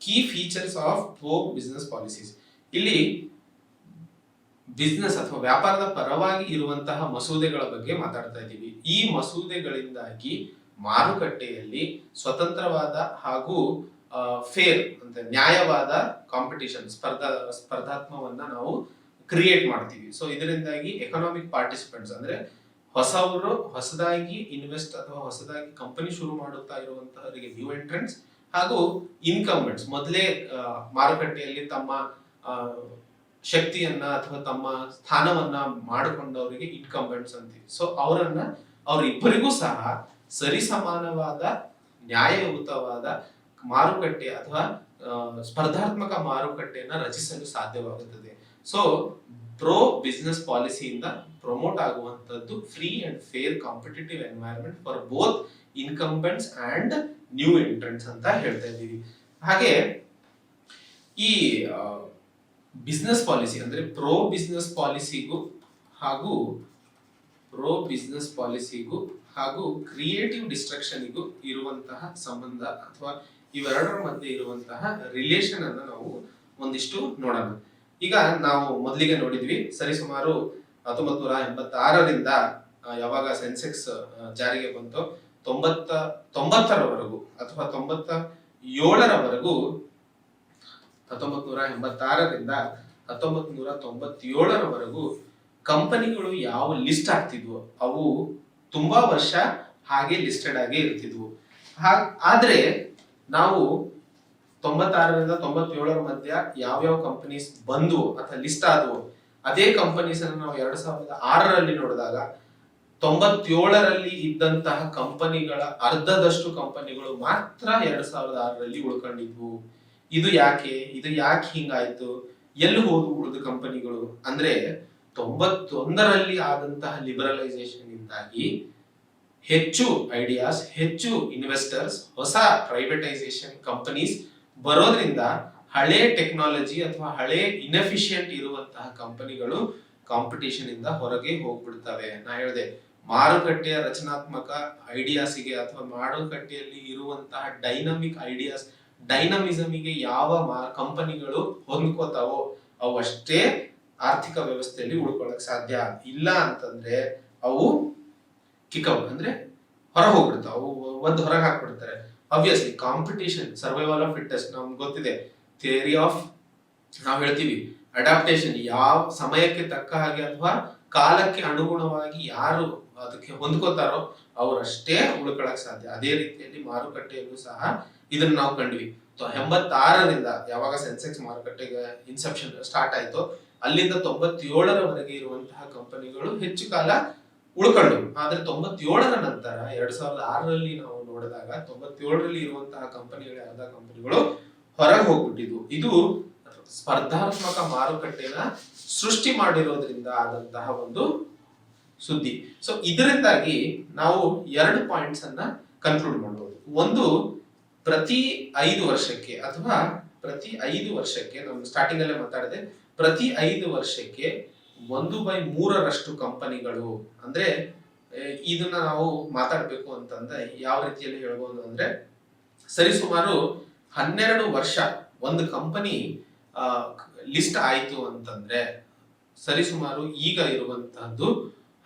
key features of pro business policies. ಇಲ್ಲಿ ಬಿಸ್ನೆಸ್ ಅಥವಾ ವ್ಯಾಪಾರದ ಪರವಾಗಿ ಇರುವಂತಹ ಮಸೂದೆಗಳ ಬಗ್ಗೆ ಮಾತಾಡ್ತಾ ಇದ್ದೀವಿ. ಈ ಮಸೂದೆಗಳಿಂದಾಗಿ ಮಾರುಕಟ್ಟೆಯಲ್ಲಿ ಸ್ವತಂತ್ರವಾದ ಹಾಗೂ ಫೇರ್ ಅಂತ ನ್ಯಾಯವಾದ ಕಾಂಪಿಟಿಷನ್ ಸ್ಪರ್ಧಾತ್ಮವನ್ನ ನಾವು ಕ್ರಿಯೇಟ್ ಮಾಡ್ತೀವಿ. ಸೊ ಇದರಿಂದಾಗಿ ಎಕನಾಮಿಕ್ ಪಾರ್ಟಿಸಿಪೆಂಟ್ಸ್ ಅಂದ್ರೆ ಹೊಸದಾಗಿ ಇನ್ವೆಸ್ಟ್ ಅಥವಾ ಹೊಸದಾಗಿ ಕಂಪನಿ ಶುರು ಮಾಡುತ್ತಾ ಇರುವಂತಹವರಿಗೆ ನ್ಯೂ ಎಂಟ್ರೆಂಟ್ಸ್ ಹಾಗೂ ಇನ್ಕಂಬೆಂಟ್ಸ್ ಮೊದಲೇ ಮಾರುಕಟ್ಟೆಯಲ್ಲಿ ತಮ್ಮ ಶಕ್ತಿಯನ್ನ ಅಥವಾ ತಮ್ಮ ಸ್ಥಾನವನ್ನ ಮಾಡಿಕೊಂಡವರಿಗೆ ಇನ್ಕಂಬೆಂಟ್ಸ್ ಅಂತೀವಿ. ಸೊ ಅವರಿಬ್ಬರಿಗೂ ಸಹ ಸರಿಸಮಾನವಾದ ನ್ಯಾಯಯುತವಾದ ಮಾರುಕಟ್ಟೆ ಅಥವಾ ಸ್ಪರ್ಧಾತ್ಮಕ ಮಾರುಕಟ್ಟೆಯನ್ನ ರಚಿಸಲು ಸಾಧ್ಯವಾಗುತ್ತದೆ. ಸೊ ಪ್ರೋ ಬಿಸಿನೆಸ್ ಪಾಲಿಸಿಯಿಂದ ಪ್ರಮೋಟ್ ಆಗುವಂತದ್ದು free and fair competitive environment for both incumbents and new entrants ಅಂತ ಹೇಳ್ತಾ ಇದ್ದೀವಿ. ಹಾಗೆ ಈ ಬಿಸ್ನೆಸ್ ಪಾಲಿಸಿ ಅಂದ್ರೆ ಪ್ರೋ ಬಿಸ್ನೆಸ್ ಪಾಲಿಸಿಗೂ ಹಾಗೂ ಕ್ರಿಯೇಟಿವ್ ಡಿಸ್ಟ್ರಕ್ಷನ್ಗೂ ಇರುವಂತಹ ಸಂಬಂಧ ಅಥವಾ ಇವೆರಡರ ಮಧ್ಯೆ ಇರುವಂತಹ ರಿಲೇಷನ್ ಅನ್ನ ನಾವು ಒಂದಿಷ್ಟು ನೋಡೋಣ. ಈಗ ನಾವು ಮೊದಲಿಗೆ ನೋಡಿದ್ವಿ ಸರಿಸುಮಾರು 1986ರಿಂದ ಯಾವಾಗ ಸೆನ್ಸೆಕ್ಸ್ ಜಾರಿಗೆ ಬಂತು 90ರವರೆಗೂ ಅಥವಾ 97ರವರೆಗೂ 1986ರಿಂದ 1997ರವರೆಗೂ ಕಂಪನಿಗಳು ಯಾವ ಲಿಸ್ಟ್ ಆಗ್ತಿದ್ವು ಅವು ತುಂಬಾ ವರ್ಷ ಹಾಗೆ ಲಿಸ್ಟೆಡ್ ಆಗಿ ಇರ್ತಿದ್ವು. ಆದ್ರೆ ನಾವು 96ರಿಂದ 97ರ ಮಧ್ಯ ಯಾವ್ಯಾವ ಕಂಪನೀಸ್ ಬಂದ್ವು ಅಥವಾ ಲಿಸ್ಟ್ ಆದವು ಅದೇ ಕಂಪನೀಸ್ ಅನ್ನು ನಾವು 2006ರಲ್ಲಿ ನೋಡಿದಾಗ 97ರಲ್ಲಿ ಇದ್ದಂತಹ ಕಂಪನಿಗಳ ಅರ್ಧದಷ್ಟು ಕಂಪನಿಗಳು ಮಾತ್ರ 2006ರಲ್ಲಿ ಉಳ್ಕೊಂಡಿದ್ವು. ಇದು ಯಾಕೆ ಹಿಂಗಾಯ್ತು? ಎಲ್ಲಿ ಹೋದ್ವು ಉಳಿದ ಕಂಪನಿಗಳು ಅಂದ್ರೆ 91ರಲ್ಲಿ ಆದಂತಹ ಲಿಬರಲೈಸೇಷನ್ ಇಂದಾಗಿ ಹೆಚ್ಚು ಐಡಿಯಾಸ್, ಹೆಚ್ಚು ಇನ್ವೆಸ್ಟರ್ಸ್, ಹೊಸ ಪ್ರೈವೇಟೈಸೇಷನ್ ಕಂಪನೀಸ್ ಬರೋದ್ರಿಂದ ಹಳೆ ಟೆಕ್ನಾಲಜಿ ಅಥವಾ ಹಳೆ ಇನ್ಎಫಿಷಿಯಂಟ್ ಇರುವಂತಹ ಕಂಪನಿಗಳು ಕಾಂಪಿಟೇಷನ್ ಇಂದ ಹೊರಗೆ ಹೋಗ್ಬಿಡ್ತವೆ. ನಾ ಹೇಳಿದೆ ಮಾರುಕಟ್ಟೆಯ ರಚನಾತ್ಮಕ ಐಡಿಯಾಸ್ಗೆ ಅಥವಾ ಮಾರುಕಟ್ಟೆಯಲ್ಲಿ ಇರುವಂತಹ ಡೈನಮಿಕ್ ಐಡಿಯಾಸ್ ಡೈನಮಿಸಮಿಗೆ ಯಾವ ಕಂಪನಿಗಳು ಹೊಂದ್ಕೋತಾವೋ ಅವು ಅಷ್ಟೇ ಆರ್ಥಿಕ ವ್ಯವಸ್ಥೆಯಲ್ಲಿ ಉಳ್ಕೊಳ್ಳಕ್ ಸಾಧ್ಯ. ಇಲ್ಲ ಅಂತಂದ್ರೆ ಅವು ಕಿಕ್ಔಟ್ ಅಂದ್ರೆ ಹೊರ ಹೋಗ್ಬಿಡ್ತಾವ, ಒಂದು ಹೊರಗೆ ಹಾಕ್ಬಿಡ್ತಾರೆ. Obviously competition survival of fittest ನಮ್ಗೆ ಗೊತ್ತಿದೆ. ಥಿಯರಿ ಆಫ್ ನಾವು ಹೇಳ್ತೀವಿ ಅಡಾಪ್ಟೇಷನ್, ಯಾವ ಸಮಯಕ್ಕೆ ತಕ್ಕ ಹಾಗೆ ಅಥವಾ ಕಾಲಕ್ಕೆ ಅನುಗುಣವಾಗಿ ಯಾರು ಅದಕ್ಕೆ ಹೊಂದ್ಕೋತಾರೋ ಅವರಷ್ಟೇ ಉಳ್ಕೊಳಕ್ ಸಾಧ್ಯ. ಅದೇ ರೀತಿಯಲ್ಲಿ ಮಾರುಕಟ್ಟೆಯಲ್ಲೂ ಸಹ ಇದನ್ನ ನಾವು ಕಂಡ್ವಿ. 86ರಿಂದ ಯಾವಾಗ ಸೆನ್ಸೆಕ್ಸ್ ಮಾರುಕಟ್ಟೆಗೆ ಇನ್ಸೆಪ್ಷನ್ ಸ್ಟಾರ್ಟ್ ಆಯ್ತು ಅಲ್ಲಿಂದ 97ರವರೆಗೆ ಇರುವಂತಹ ಕಂಪನಿಗಳು ಹೆಚ್ಚು ಕಾಲ ಉಳ್ಕೊಂಡು, ಆದ್ರೆ 97ರ ನಂತರ 2006ರಲ್ಲಿ ನಾವು ನೋಡಿದಾಗ 97ರಲ್ಲಿ ಇರುವಂತಹ ಕಂಪನಿಗಳ ಅರ್ಧ ಕಂಪನಿಗಳು ಹೊರಗೆ ಹೋಗ್ಬಿಟ್ಟಿದ್ವು. ಇದು ಸ್ಪರ್ಧಾತ್ಮಕ ಮಾರುಕಟ್ಟೆನ ಸೃಷ್ಟಿ ಮಾಡಿರೋದ್ರಿಂದ ಆದಂತಹ ಒಂದು ಸುದ್ದಿ. ಸೊ ಇದರಿಂದಾಗಿ ನಾವು 2 ಪಾಯಿಂಟ್ಸ್ ಅನ್ನ ಕನ್ಕ್ಲೂಡ್ ಮಾಡಬಹುದು. ಒಂದು, ಪ್ರತಿ 5 ವರ್ಷಕ್ಕೆ ಅಥವಾ ಪ್ರತಿ 5 ವರ್ಷಕ್ಕೆ ನಾವು ಸ್ಟಾರ್ಟಿಂಗ್ ಅಲ್ಲೇ ಮಾತಾಡಿದೆ, ಪ್ರತಿ 5 ವರ್ಷಕ್ಕೆ 1/3ರಷ್ಟು ಕಂಪನಿಗಳು ಅಂದ್ರೆ ಇದನ್ನ ನಾವು ಮಾತಾಡ್ಬೇಕು ಅಂತಂದ್ರೆ ಯಾವ ರೀತಿಯಲ್ಲಿ ಹೇಳ್ಬೋದು ಅಂದ್ರೆ ಸರಿಸುಮಾರು 12 ವರ್ಷ ಒಂದು ಕಂಪನಿ ಲಿಸ್ಟ್ ಆಯ್ತು ಅಂತಂದ್ರೆ ಸರಿಸುಮಾರು ಈಗ ಇರುವಂತಹದ್ದು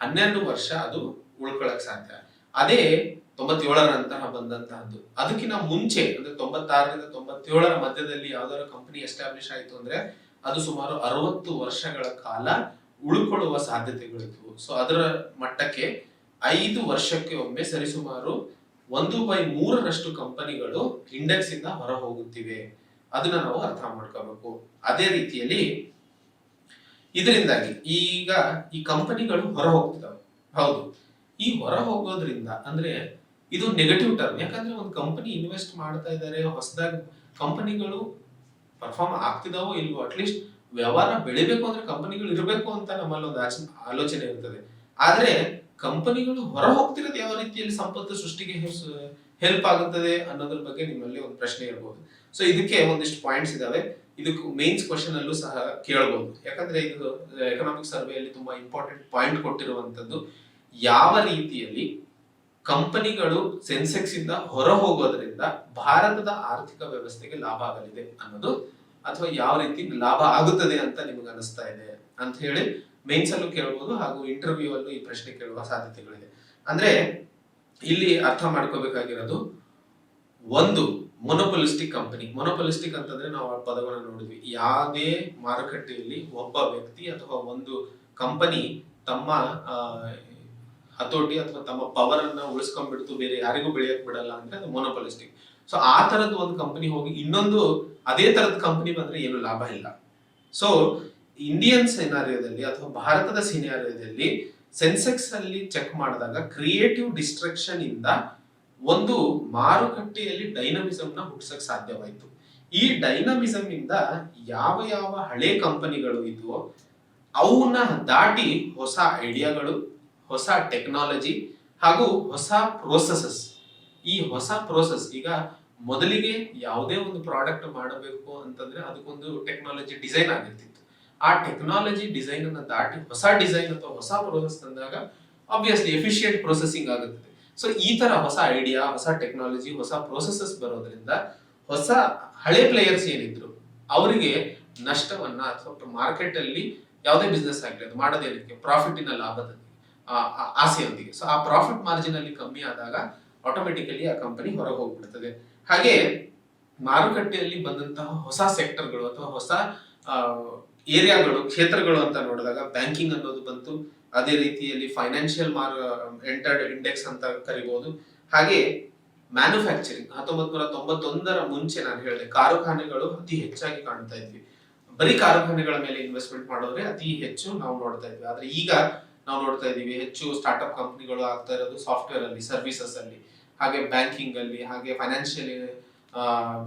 12 ವರ್ಷ ಅದು ಉಳ್ಕೊಳಕ್ ಸಾಧ್ಯ. ಅದೇ 97ರ ನಂತರ ಬಂದಂತಹದ್ದು. ಅದಕ್ಕಿಂತ ಮುಂಚೆ ಅಂದ್ರೆ 96ರಿಂದ 97ರ ಮಧ್ಯದಲ್ಲಿ ಯಾವ್ದಾದ್ರು ಕಂಪನಿ ಎಸ್ಟಾಬ್ಲಿಷ್ ಆಯ್ತು ಅಂದ್ರೆ ಅದು ಸುಮಾರು 60 ವರ್ಷಗಳ ಕಾಲ ಉಳ್ಕೊಳ್ಳುವ ಸಾಧ್ಯತೆಗಳಿದ್ವು. ಸೊ ಅದರ ಮಟ್ಟಕ್ಕೆ 5 ವರ್ಷಕ್ಕೆ ಒಮ್ಮೆ ಸರಿಸುಮಾರು 1/3ರಷ್ಟು ಕಂಪನಿಗಳು ಇಂಡೆಕ್ಸ್ ಇಂದ ಹೊರ ಹೋಗುತ್ತಿವೆ. ಅದನ್ನ ನಾವು ಅರ್ಥ ಮಾಡ್ಕೋಬೇಕು. ಅದೇ ರೀತಿಯಲ್ಲಿ ಇದರಿಂದಾಗಿ ಈಗ ಈ ಕಂಪನಿಗಳು ಹೊರ ಹೋಗ್ತಿದಾವೆ. ಹೌದು, ಈ ಹೊರ ಹೋಗೋದ್ರಿಂದ ಅಂದ್ರೆ ಇದು ನೆಗೆಟಿವ್ ಟರ್ಮ್. ಯಾಕಂದ್ರೆ ಒಂದು ಕಂಪನಿ ಇನ್ವೆಸ್ಟ್ ಮಾಡ್ತಾ ಇದ್ದಾರೆ, ಹೊಸದಾಗಿ ಕಂಪನಿಗಳು ಪರ್ಫಾರ್ಮ್ ಆಗ್ತಿದಾವೋ ಇಲ್ವೋ, ಅಟ್ಲೀಸ್ಟ್ ವ್ಯವಹಾರ ಬೆಳಿಬೇಕು ಅಂದ್ರೆ ಕಂಪನಿಗಳು ಇರಬೇಕು ಅಂತ ನಮ್ಮಲ್ಲಿ ಒಂದು ಆಲೋಚನೆ ಇರ್ತದೆ. ಆದ್ರೆ ಕಂಪನಿಗಳು ಹೊರ ಹೋಗ್ತಿರೋದು ಯಾವ ರೀತಿಯಲ್ಲಿ ಸಂಪತ್ತು ಸೃಷ್ಟಿಗೆ ಹೆಲ್ಪ್ ಆಗುತ್ತದೆ ಅನ್ನೋದ್ರ ಬಗ್ಗೆ ನಿಮ್ಮಲ್ಲಿ ಒಂದು ಪ್ರಶ್ನೆ ಇರಬಹುದು. ಸೊ ಇದಕ್ಕೆ ಒಂದಿಷ್ಟು ಪಾಯಿಂಟ್ಸ್ ಇದಾವೆ. ಇದಕ್ಕೆ ಮೇನ್ಸ್ ಕ್ವಶನ್ ಅಲ್ಲೂ ಸಹ ಕೇಳಬಹುದು. ಯಾಕಂದ್ರೆ ಇದು ಎಕನಾಮಿಕ್ ಸರ್ವೆಯಲ್ಲಿ ತುಂಬಾ ಇಂಪಾರ್ಟೆಂಟ್ ಪಾಯಿಂಟ್ ಕೊಟ್ಟಿರುವಂತದ್ದು. ಯಾವ ರೀತಿಯಲ್ಲಿ ಕಂಪನಿಗಳು ಸೆನ್ಸೆಕ್ಸ್ ಇಂದ ಹೊರ ಹೋಗೋದ್ರಿಂದ ಭಾರತದ ಆರ್ಥಿಕ ವ್ಯವಸ್ಥೆಗೆ ಲಾಭ ಆಗಲಿದೆ ಅನ್ನೋದು, ಅಥವಾ ಯಾವ ರೀತಿ ಲಾಭ ಆಗುತ್ತದೆ ಅಂತ ನಿಮ್ಗೆ ಅನಿಸ್ತಾ ಇದೆ ಅಂತ ಹೇಳಿ ಮೇನ್ಸ್ ಅಲ್ಲೂ ಕೇಳಬಹುದು, ಹಾಗೂ ಇಂಟರ್ವ್ಯೂ ಅಲ್ಲೂ ಈ ಪ್ರಶ್ನೆ ಕೇಳುವ ಸಾಧ್ಯತೆಗಳಿದೆ. ಅಂದ್ರೆ ಇಲ್ಲಿ ಅರ್ಥ ಮಾಡ್ಕೋಬೇಕಾಗಿರೋದು, ಒಂದು ಮೊನೊಪೊಲಿಸ್ಟಿಕ್ ಕಂಪನಿ. ಮೊನೊಪೊಲಿಸ್ಟಿಕ್ ಅಂತಂದ್ರೆ ನಾವು ಆ ಪದವನ್ನು ನೋಡಿದ್ವಿ. ಯಾವುದೇ ಮಾರುಕಟ್ಟೆಯಲ್ಲಿ ಒಬ್ಬ ವ್ಯಕ್ತಿ ಅಥವಾ ಒಂದು ಕಂಪನಿ ತಮ್ಮ ಹತೋಟಿ ಅಥವಾ ತಮ್ಮ ಪವರ್ ಅನ್ನ ಉಳಿಸ್ಕೊಂಡ್ಬಿಡ್ತು, ಬೇರೆ ಯಾರಿಗೂ ಬೆಳೆಯಕ್ ಬಿಡಲ್ಲ ಅಂದ್ರೆ ಅದು ಮೊನೊಪೊಲಿಸ್ಟಿಕ್. ಸೊ ಆ ತರದ್ ಒಂದು ಕಂಪನಿ ಹೋಗಿ ಇನ್ನೊಂದು ಅದೇ ತರದ ಕಂಪನಿ ಬಂದ್ರೆ ಏನು ಲಾಭ ಇಲ್ಲ. ಸೊ ಇಂಡಿಯನ್ ಸಿನಾರಿಯೋದಲ್ಲಿ ಅಥವಾ ಭಾರತದ ಸಿನಾರಿಯೋದಲ್ಲಿ ಸೆನ್ಸೆಕ್ಸ್ ಅಲ್ಲಿ ಚೆಕ್ ಮಾಡಿದಾಗ ಕ್ರಿಯೇಟಿವ್ ಡಿಸ್ಟ್ರಕ್ಷನ್ ಇಂದ ಒಂದು ಮಾರುಕಟ್ಟೆಯಲ್ಲಿ ಡೈನಮಿಸಮ್ ನ ಹುಟ್ಟಿಸಕ್ ಸಾಧ್ಯವಾಯಿತು. ಈ ಡೈನಮಿಸಮ್ ಇಂದ ಯಾವ ಯಾವ ಹಳೆ ಕಂಪನಿಗಳು ಇದ್ವೋ ಅವನ್ನ ದಾಟಿ ಹೊಸ ಐಡಿಯಾಗಳು, ಹೊಸ ಟೆಕ್ನಾಲಜಿ ಹಾಗೂ ಹೊಸ ಪ್ರೋಸೆಸಸ್. ಈ ಹೊಸ ಪ್ರೋಸೆಸ್, ಈಗ ಮೊದಲಿಗೆ ಯಾವುದೇ ಒಂದು ಪ್ರಾಡಕ್ಟ್ ಮಾಡಬೇಕು ಅಂತಂದ್ರೆ ಅದಕ್ಕೊಂದು ಟೆಕ್ನಾಲಜಿ ಡಿಸೈನ್ ಆಗಿರ್ತಿತ್ತು. ಆ ಟೆಕ್ನಾಲಜಿ ಡಿಸೈನ್ ಅನ್ನ ದಾಟಿ ಹೊಸ ಡಿಸೈನ್ ಅಥವಾ ಹೊಸ ಪ್ರೋಸೆಸ್ ತಂದಾಗ ಆಬ್ವಿಯಸ್ಲಿ ಎಫಿಷಿಯಂಟ್ ಪ್ರೊಸೆಸಿಂಗ್ ಆಗುತ್ತದೆ. ಸೊ ಈ ತರ ಹೊಸ ಐಡಿಯಾ, ಹೊಸ ಟೆಕ್ನಾಲಜಿ, ಹೊಸ ಪ್ರೋಸೆಸಸ್ ಬರೋದ್ರಿಂದ ಹೊಸ ಹಳೆ ಪ್ಲೇಯರ್ಸ್ ಏನಿದ್ರು ಅವರಿಗೆ ನಷ್ಟವನ್ನ, ಅಥವಾ ಮಾರ್ಕೆಟ್ ಅಲ್ಲಿ ಯಾವುದೇ ಬಿಸ್ನೆಸ್ ಆಗಲಿ ಅದು ಮಾಡೋದೇನಕ್ಕೆ, ಪ್ರಾಫಿಟಿನ ಲಾಭದ ಆಸೆಯೊಂದಿಗೆ. ಸೊ ಆ ಪ್ರಾಫಿಟ್ ಮಾರ್ಜಿನ್ ಅಲ್ಲಿ ಕಮ್ಮಿ ಆದಾಗ ಆಟೋಮೆಟಿಕಲಿ ಆ ಕಂಪನಿ ಹೊರಗೆ ಹೋಗ್ಬಿಡ್ತದೆ. ಹಾಗೆ ಮಾರುಕಟ್ಟೆಯಲ್ಲಿ ಬಂದಂತಹ ಹೊಸ ಸೆಕ್ಟರ್ಗಳು ಅಥವಾ ಹೊಸ ಏರಿಯಾಗಳು, ಕ್ಷೇತ್ರಗಳು ಅಂತ ನೋಡಿದಾಗ ಬ್ಯಾಂಕಿಂಗ್ ಅನ್ನೋದು ಬಂತು. ಅದೇ ರೀತಿಯಲ್ಲಿ ಫೈನಾನ್ಷಿಯಲ್ ಎಂಟರ್ಡ್ ಇಂಡೆಕ್ಸ್ ಅಂತ ಕರಿಬಹುದು. ಹಾಗೆ ಮ್ಯಾನುಫ್ಯಾಕ್ಚರಿಂಗ್ 1991 ಮುಂಚೆ ನಾನು ಹೇಳಿದೆ ಕಾರ್ಖಾನೆಗಳು ಅತಿ ಹೆಚ್ಚಾಗಿ ಕಾಣ್ತಾ ಇದ್ವಿ. ಬರೀ ಕಾರ್ಖಾನೆಗಳ ಮೇಲೆ ಇನ್ವೆಸ್ಟ್ಮೆಂಟ್ ಮಾಡೋದ್ರೆ ಅತಿ ಹೆಚ್ಚು ನಾವು ನೋಡ್ತಾ ಇದ್ವಿ. ಆದ್ರೆ ಈಗ ನಾವು ನೋಡ್ತಾ ಇದೀವಿ ಹೆಚ್ಚು ಸ್ಟಾರ್ಟ್ಅಪ್ ಕಂಪನಿಗಳು ಆಗ್ತಾ ಇರೋದು ಸಾಫ್ಟ್ವೇರ್ ಅಲ್ಲಿ, ಸರ್ವಿಸಸ್ ಅಲ್ಲಿ, ಹಾಗೆ ಬ್ಯಾಂಕಿಂಗ್ ಅಲ್ಲಿ, ಹಾಗೆ ಫೈನಾನ್ಷಿಯಲ್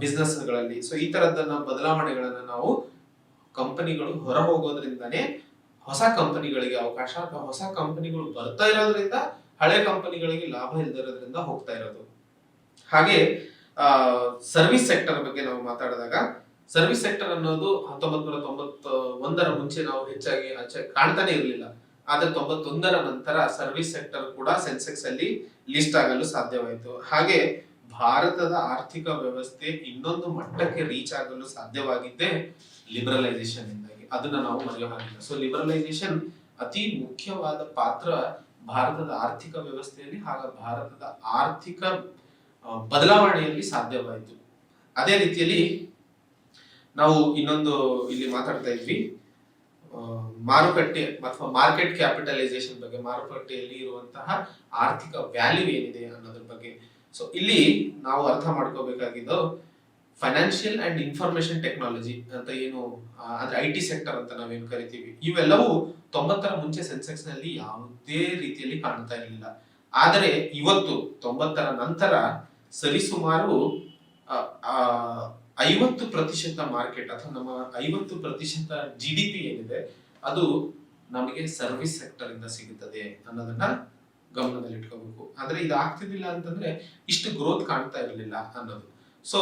ಬಿಸ್ನೆಸ್ ಗಳಲ್ಲಿ. ಸೊ ಈ ತರದನ್ನ ಬದಲಾವಣೆಗಳನ್ನ ನಾವು ಕಂಪನಿಗಳು ಹೊರ ಹೋಗೋದ್ರಿಂದಾನೇ ಹೊಸ ಕಂಪನಿಗಳಿಗೆ ಅವಕಾಶ, ಅಥವಾ ಹೊಸ ಕಂಪನಿಗಳು ಬರ್ತಾ ಇರೋದ್ರಿಂದ ಹಳೆ ಕಂಪನಿಗಳಿಗೆ ಲಾಭ ಇಲ್ದಿರೋದ್ರಿಂದ ಹೋಗ್ತಾ ಇರೋದು. ಹಾಗೆ ಸರ್ವಿಸ್ ಸೆಕ್ಟರ್ ಬಗ್ಗೆ ನಾವು ಮಾತಾಡಿದಾಗ, ಸರ್ವಿಸ್ ಸೆಕ್ಟರ್ ಅನ್ನೋದು 1991 ಮುಂಚೆ ನಾವು ಹೆಚ್ಚಾಗಿ ಕಾಣ್ತಾನೆ ಇರಲಿಲ್ಲ. ಆದ್ರೆ 91 ನಂತರ ಸರ್ವಿಸ್ ಸೆಕ್ಟರ್ ಕೂಡ ಸೆನ್ಸೆಕ್ಸ್ ಅಲ್ಲಿ ಲಿಸ್ಟ್ ಆಗಲು ಸಾಧ್ಯವಾಯಿತು. ಹಾಗೆ ಭಾರತದ ಆರ್ಥಿಕ ವ್ಯವಸ್ಥೆ ಇನ್ನೊಂದು ಮಟ್ಟಕ್ಕೆ ರೀಚ್ ಆಗಲು ಸಾಧ್ಯವಾಗಿದ್ದೇ ಲಿಬರಲೈಸೇಷನ್ ಇಂದಾಗಿ. ಅದನ್ನ ನಾವು ಮರೆಯೋ ಹಾಗಿಲ್ಲ. ಸೊ ಲಿಬರಲೈಸೇಷನ್ ಅತಿ ಮುಖ್ಯವಾದ ಪಾತ್ರ ಭಾರತದ ಆರ್ಥಿಕ ವ್ಯವಸ್ಥೆಯಲ್ಲಿ ಹಾಗೂ ಭಾರತದ ಆರ್ಥಿಕ ಬದಲಾವಣೆಯಲ್ಲಿ ಸಾಧ್ಯವಾಯಿತು. ಅದೇ ರೀತಿಯಲ್ಲಿ ನಾವು ಇನ್ನೊಂದು ಇಲ್ಲಿ ಮಾತಾಡ್ತಾ ಇದ್ವಿ ಮಾರುಕಟ್ಟೆ ಅಥವಾ ಮಾರ್ಕೆಟ್ ಕ್ಯಾಪಿಟಲೈಸೇಷನ್ ಬಗ್ಗೆ, ಮಾರುಕಟ್ಟೆಯಲ್ಲಿ ಇರುವಂತಹ ಆರ್ಥಿಕ ವ್ಯಾಲ್ಯೂ ಏನಿದೆ ಅನ್ನೋದ್ರ ಬಗ್ಗೆ. ಸೊ ಇಲ್ಲಿ ನಾವು ಅರ್ಥ ಮಾಡ್ಕೋಬೇಕಾಗಿದ್ದು ಫೈನಾನ್ಷಿಯಲ್ ಅಂಡ್ ಇನ್ಫಾರ್ಮೇಶನ್ ಟೆಕ್ನಾಲಜಿ ಅಂತ ಏನು ಅಂದ್ರೆ IT ಸೆಕ್ಟರ್ ಅಂತ ನಾವೇನು ಕರಿತೀವಿ, ಇವೆಲ್ಲವೂ 90 ಮುಂಚೆ ಸೆನ್ಸೆಕ್ಸ್ ನಲ್ಲಿ ಯಾವುದೇ ರೀತಿಯಲ್ಲಿ ಕಾಣ್ತಾ ಇರಲಿಲ್ಲ. ಆದರೆ ಇವತ್ತು 90 ನಂತರ ಸರಿಸುಮಾರು 50% ಮಾರ್ಕೆಟ್ ಅಥವಾ ನಮ್ಮ 50% GDP ಏನಿದೆ ಅದು ನಮಗೆ ಸರ್ವಿಸ್ ಸೆಕ್ಟರ್ ಇಂದ ಸಿಗುತ್ತದೆ ಅನ್ನೋದನ್ನ ಗಮನದಲ್ಲಿ ಇಟ್ಕೋಬೇಕು. ಆದ್ರೆ ಇದು ಆಗ್ತಿದ್ದಿಲ್ಲ ಅಂತಂದ್ರೆ ಇಷ್ಟು ಗ್ರೋತ್ ಕಾಣ್ತಾ ಇರಲಿಲ್ಲ ಅನ್ನೋದು. ಸೊ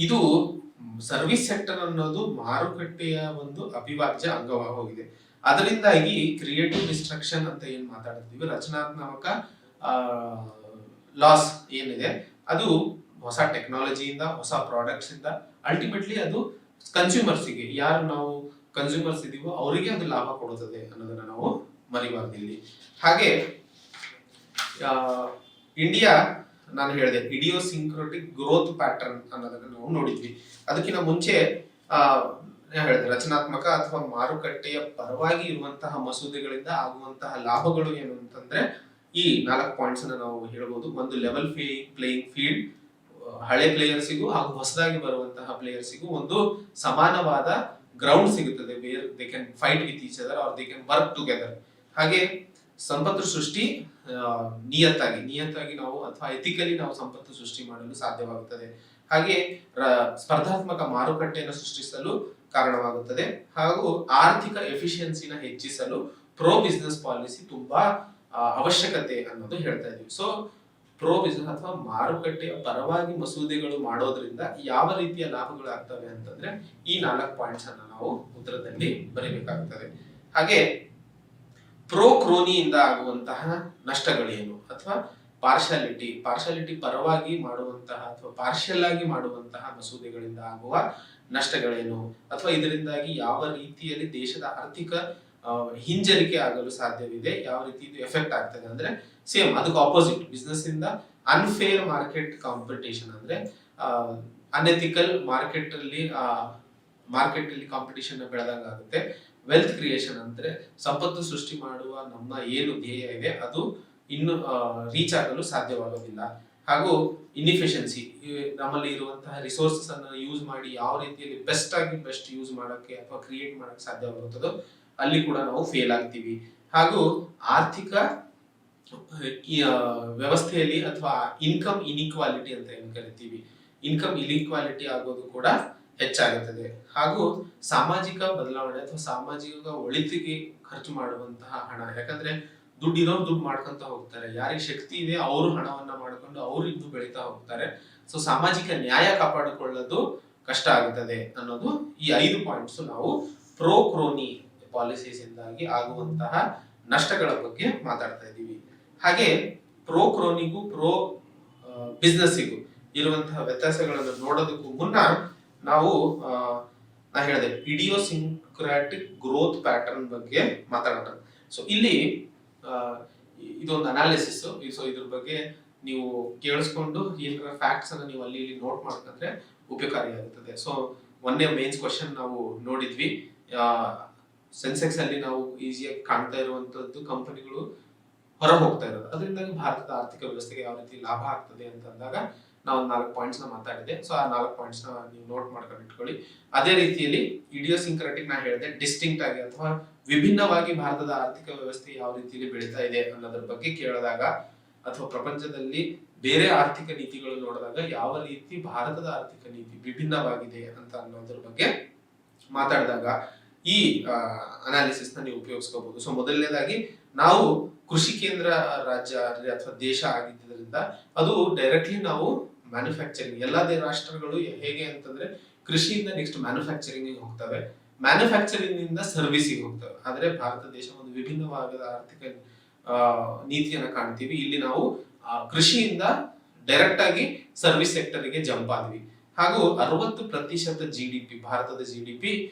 ಇದು ಸರ್ವಿಸ್ ಸೆಕ್ಟರ್ ಅನ್ನೋದು ಮಾರುಕಟ್ಟೆಯ ಒಂದು ಅವಿಭಾಜ್ಯ ಅಂಗವಾಗಿ ಹೋಗಿದೆ. ಅದರಿಂದಾಗಿ ಕ್ರಿಯೇಟಿವ್ ಡಿಸ್ಟ್ರಕ್ಷನ್ ಅಂತ ಏನ್ ಮಾತಾಡ್ತೀವಿ, ರಚನಾತ್ಮಕ ಲಾಸ್ ಏನಿದೆ ಅದು ಹೊಸ ಟೆಕ್ನಾಲಜಿಯಿಂದ, ಹೊಸ ಪ್ರಾಡಕ್ಟ್ಸ್ ಇಂದ ಅಲ್ಟಿಮೇಟ್ಲಿ ಅದು ಕನ್ಸ್ಯೂಮರ್ಸಿಗೆ, ಯಾರು ನಾವು ಕನ್ಸ್ಯೂಮರ್ಸ್ ಇದೀವೋ ಅವರಿಗೆ ಅದು ಲಾಭ ಕೊಡುತ್ತದೆ ಅನ್ನೋದನ್ನ ನಾವು ಮರಿಬಾರ್ದು ಇಲ್ಲಿ. ಹಾಗೆ ಇಂಡಿಯಾ, ನಾನು ಹೇಳಿದೆ ಇಡಿಯೋಸಿಂಕ್ರಟಿಕ್ ಗ್ರೋತ್ ಪ್ಯಾಟರ್ನ್ ಅನ್ನೋದನ್ನ ನಾವು ನೋಡಿದ್ವಿ. ಅದಕ್ಕಿಂತ ಮುಂಚೆ ಹೇಳಿದೆ ರಚನಾತ್ಮಕ ಅಥವಾ ಮಾರುಕಟ್ಟೆಯ ಪರವಾಗಿ ಇರುವಂತಹ ಮಸೂದೆಗಳಿಂದ ಆಗುವಂತಹ ಲಾಭಗಳು ಏನು ಅಂತಂದ್ರೆ ಈ 4 ಪಾಯಿಂಟ್ಸ್ ಅನ್ನ ನಾವು ಹೇಳ್ಬೋದು. ಒಂದು ಲೆವೆಲ್ ಪ್ಲೇಯಿಂಗ್ ಫೀಲ್ಡ್, ಹಳೆ ಪ್ಲೇಯರ್ಸಿಗೂ ಹಾಗೂ ಹೊಸದಾಗಿ ಬರುವಂತಹ ಪ್ಲೇಯರ್ಸಿಗೂ ಒಂದು ಸಮಾನವಾದ ಗ್ರೌಂಡ್ ಸಿಗುತ್ತದೆ, where they can fight with each other or they can work together. ಹಾಗೆ ಸಂಪತ್ತು ಸೃಷ್ಟಿ ನಿಯತ್ತಾಗಿ ನಾವು ಅಥವಾ ಎಥಿಕಲಿ ನಾವು ಸಂಪತ್ತು ಸೃಷ್ಟಿ ಮಾಡಲು ಸಾಧ್ಯವಾಗುತ್ತದೆ. ಹಾಗೆ ಸ್ಪರ್ಧಾತ್ಮಕ ಮಾರುಕಟ್ಟೆಯನ್ನು ಸೃಷ್ಟಿಸಲು ಕಾರಣವಾಗುತ್ತದೆ. ಹಾಗೂ ಆರ್ಥಿಕ ಎಫಿಷಿಯನ್ಸಿನ ಹೆಚ್ಚಿಸಲು ಪ್ರೋ ಬಿಸ್ನೆಸ್ ಪಾಲಿಸಿ ತುಂಬಾ ಅವಶ್ಯಕತೆ ಅನ್ನೋದು ಹೇಳ್ತಾ ಇದೀವಿ. ಸೊ ಪ್ರೋ ಬಿಸ್ನೆಸ್ ಅಥವಾ ಮಾರುಕಟ್ಟೆಯ ಪರವಾಗಿ ಮಸೂದೆಗಳು ಮಾಡೋದ್ರಿಂದ ಯಾವ ರೀತಿಯ ಲಾಭಗಳು ಆಗ್ತವೆ ಅಂತಂದ್ರೆ ಈ 4 ಪಾಯಿಂಟ್ಸ್ ಅನ್ನ ನಾವು ಉತ್ತರದಲ್ಲಿ ಬರೀಬೇಕಾಗುತ್ತದೆ. ಹಾಗೆ ಪ್ರೋ ಕ್ರೋನಿಯಿಂದ ಆಗುವಂತಹ ನಷ್ಟಗಳೇನು ಅಥವಾ ಪಾರ್ಶಾಲಿಟಿ ಪರವಾಗಿ ಮಾಡುವಂತಹ ಅಥವಾ ಪಾರ್ಷಿಯಲ್ ಆಗಿ ಮಾಡುವಂತಹ ಮಸೂದೆಗಳಿಂದ ಆಗುವ ನಷ್ಟಗಳೇನು ಅಥವಾ ಇದರಿಂದಾಗಿ ಯಾವ ರೀತಿಯಲ್ಲಿ ದೇಶದ ಆರ್ಥಿಕ ಹಿಂಜರಿಕೆ ಆಗಲು ಸಾಧ್ಯವಿದೆ, ಯಾವ ರೀತಿ ಇದು ಎಫೆಕ್ಟ್ ಆಗ್ತದೆ ಅಂದ್ರೆ ಸೇಮ್ ಅದಕ್ಕೆ ಆಪೋಸಿಟ್ ಬಿಸ್ನೆಸ್ ಇಂದ ಅನ್ಫೇರ್ ಮಾರ್ಕೆಟ್ ಕಾಂಪಿಟೇಷನ್ ಅಂದ್ರೆ ಅನ್ಎಥಿಕಲ್ ಮಾರ್ಕೆಟ್ ಅಲ್ಲಿ ಕಾಂಪಿಟೇಷನ್ ಬೆಳೆದಂಗ ಆಗುತ್ತೆ. ವೆಲ್ತ್ ಕ್ರಿಯೇಷನ್ ಅಂದ್ರೆ ಸಂಪತ್ತು ಸೃಷ್ಟಿ ಮಾಡುವ ನಮ್ಮ ಏನು ಧ್ಯೇಯ ಇದೆ ಅದು ಇನ್ನು ರೀಚ್ ಆಗಲು ಸಾಧ್ಯವಾಗೋದಿಲ್ಲ. ಹಾಗೂ ಇನ್ಎಫಿಷಿಯನ್ಸಿ ನಮ್ಮಲ್ಲಿ ಇರುವಂತಹ ರಿಸೋರ್ಸಸ್ ಅನ್ನು ಯೂಸ್ ಮಾಡಿ ಯಾವ ರೀತಿಯಲ್ಲಿ ಬೆಸ್ಟ್ ಯೂಸ್ ಮಾಡಕ್ಕೆ ಅಥವಾ ಕ್ರಿಯೇಟ್ ಮಾಡಕ್ಕೆ ಸಾಧ್ಯವಾಗುತ್ತದೋ ಅಲ್ಲಿ ಕೂಡ ನಾವು ಫೇಲ್ ಆಗ್ತೀವಿ. ಹಾಗೂ ಆರ್ಥಿಕ ವ್ಯವಸ್ಥೆಯಲ್ಲಿ ಅಥವಾ ಇನ್ಕಮ್ ಇನ್ಇಕ್ವಾಲಿಟಿ ಅಂತ ಏನ್ ಕರಿತೀವಿ, ಇನ್ಕಮ್ ಇನ್ಇಕ್ವಾಲಿಟಿ ಆಗೋದು ಕೂಡ ಹೆಚ್ಚಾಗುತ್ತದೆ. ಹಾಗೂ ಸಾಮಾಜಿಕ ಬದಲಾವಣೆ ಅಥವಾ ಸಾಮಾಜಿಕ ಒಳಿತಿಗೆ ಖರ್ಚು ಮಾಡುವಂತಹ ಹಣ, ಯಾಕಂದ್ರೆ ದುಡ್ಡು ಮಾಡ್ಕೊಂತ ಹೋಗ್ತಾರೆ, ಯಾರಿಗೆ ಶಕ್ತಿ ಇದೆ ಅವರು ಹಣವನ್ನ ಮಾಡ್ಕೊಂಡು ಅವರು ಇದ್ದು ಬೆಳೀತಾ ಹೋಗ್ತಾರೆ. ಸೊ ಸಾಮಾಜಿಕ ನ್ಯಾಯ ಕಾಪಾಡಿಕೊಳ್ಳೋದು ಕಷ್ಟ ಆಗುತ್ತದೆ ಅನ್ನೋದು ಈ 5 ಪಾಯಿಂಟ್ಸ್ ನಾವು ಪ್ರೋ ಕ್ರೋನಿ ಪಾಲಿಸೀಸ್ ಇಂದಾಗಿ ಆಗುವಂತಹ ನಷ್ಟಗಳ ಬಗ್ಗೆ ಮಾತಾಡ್ತಾ ಇದ್ದೀವಿ. ಹಾಗೆ ಪ್ರೋ ಕ್ರೋನಿಗೂ ಪ್ರೋ ಬಿಸ್ನೆಸ್ಸಿಗೂ ಇರುವಂತಹ ವ್ಯತ್ಯಾಸಗಳನ್ನು ನೋಡೋದಕ್ಕೂ ಮುನ್ನ ನಾವು ನಾ ಹೇಳಿದೆ ಇಡಿಯೋಸಿಂಕ್ರಾಟಿಕ್ ಗ್ರೋತ್ ಪ್ಯಾಟರ್ನ್ ಬಗ್ಗೆ ಮಾತಾಡೋಣ. ಸೊ ಇಲ್ಲಿ ಇದೊಂದು ಅನಾಲಿಸಿಸ್. ಸೊ ಇದ್ರ ಬಗ್ಗೆ ನೀವು ಕೇಳಿಸ್ಕೊಂಡು ಏನಾರ ಫ್ಯಾಕ್ಟ್ಸ್ ಅನ್ನ ನೀವು ಅಲ್ಲಿ ನೋಟ್ ಮಾಡ್ಕೊಂಡ್ರೆ ಉಪಕಾರಿಯಾಗುತ್ತದೆ. ಸೊ ಮೊನ್ನೆ ಮೇನ್ಸ್ ಕ್ವಶನ್ ನಾವು ನೋಡಿದ್ವಿ, ಸೆನ್ಸೆಕ್ಸ್ ಅಲ್ಲಿ ನಾವು ಈಸಿಯಾಗಿ ಕಾಣ್ತಾ ಇರುವಂತದ್ದು ಕಂಪನಿಗಳು ಹೊರ ಹೋಗ್ತಾ ಇರೋದು, ಅದರಿಂದಾಗಿ ಭಾರತದ ಆರ್ಥಿಕ ವ್ಯವಸ್ಥೆಗೆ ಯಾವ ರೀತಿ ಲಾಭ ಆಗ್ತದೆ ಅಂತ ಅಂದಾಗ ನಾವು 4 ಪಾಯಿಂಟ್ಸ್ ನ ಮಾತಾಡಿದೆ. ಸೊ ಆ 4 ಪಾಯಿಂಟ್ಸ್ ನ ನೀವು ನೋಟ್ ಮಾಡ್ಕೊಂಡು ಇಟ್ಕೊಳ್ಳಿ. ಅದೇ ರೀತಿಯಲ್ಲಿ ಇಡಿಯೋಸಿಂಕ್ರಾಟಿಕ್ ನಾ ಹೇಳಿದೆ, ಡಿಸ್ಟಿಂಕ್ಟ್ ಆಗಿ ಅಥವಾ ವಿಭಿನ್ನವಾಗಿ ಭಾರತದ ಆರ್ಥಿಕ ವ್ಯವಸ್ಥೆ ಯಾವ ರೀತಿಯಲ್ಲಿ ಬೆಳೀತಾ ಇದೆ ಅನ್ನೋದ್ರ ಬಗ್ಗೆ ಕೇಳಿದಾಗ ಅಥವಾ ಪ್ರಪಂಚದಲ್ಲಿ ಬೇರೆ ಆರ್ಥಿಕ ನೀತಿಗಳು ನೋಡಿದಾಗ ಯಾವ ರೀತಿ ಭಾರತದ ಆರ್ಥಿಕ ನೀತಿ ವಿಭಿನ್ನವಾಗಿದೆ ಅಂತ ಅನ್ನೋದ್ರ ಬಗ್ಗೆ ಮಾತಾಡಿದಾಗ ಈ ಅನಾಲಿಸಿಸ್ ನ ನೀವು ಉಪಯೋಗಿಸ್ಕೋಬಹುದು. ಸೊ ಮೊದಲನೇದಾಗಿ ನಾವು ಕೃಷಿ ಕೇಂದ್ರ ರಾಜ್ಯ ಅಥವಾ ದೇಶ ಆಗಿದ್ದರಿಂದ ಅದು ಡೈರೆಕ್ಟ್ಲಿ ನಾವು ಮ್ಯಾನುಫ್ಯಾಕ್ಚರಿಂಗ್ ಎಲ್ಲಾ ರಾಷ್ಟ್ರಗಳು ಹೇಗೆ ಅಂತಂದ್ರೆ ಕೃಷಿಯಿಂದ ನೆಕ್ಸ್ಟ್ ಮ್ಯಾನುಫ್ಯಾಕ್ಚರಿಂಗ್ ಹೋಗ್ತವೆ, ಮ್ಯಾನುಫ್ಯಾಕ್ಚರಿಂಗ್ ನಿಂದ ಸರ್ವಿಸಿಗೆ ಹೋಗ್ತವೆ. ಆದ್ರೆ ಭಾರತ ದೇಶ ಒಂದು ವಿಭಿನ್ನವಾದ ಆರ್ಥಿಕ ನೀತಿಯನ್ನ ಕಾಣ್ತೀವಿ. ಇಲ್ಲಿ ನಾವು ಕೃಷಿಯಿಂದ ಡೈರೆಕ್ಟ್ ಆಗಿ ಸರ್ವಿಸ್ ಸೆಕ್ಟರ್ ಗೆ ಜಂಪ್ ಆದ್ವಿ. ಹಾಗೂ 60% GDP ಭಾರತದ GDP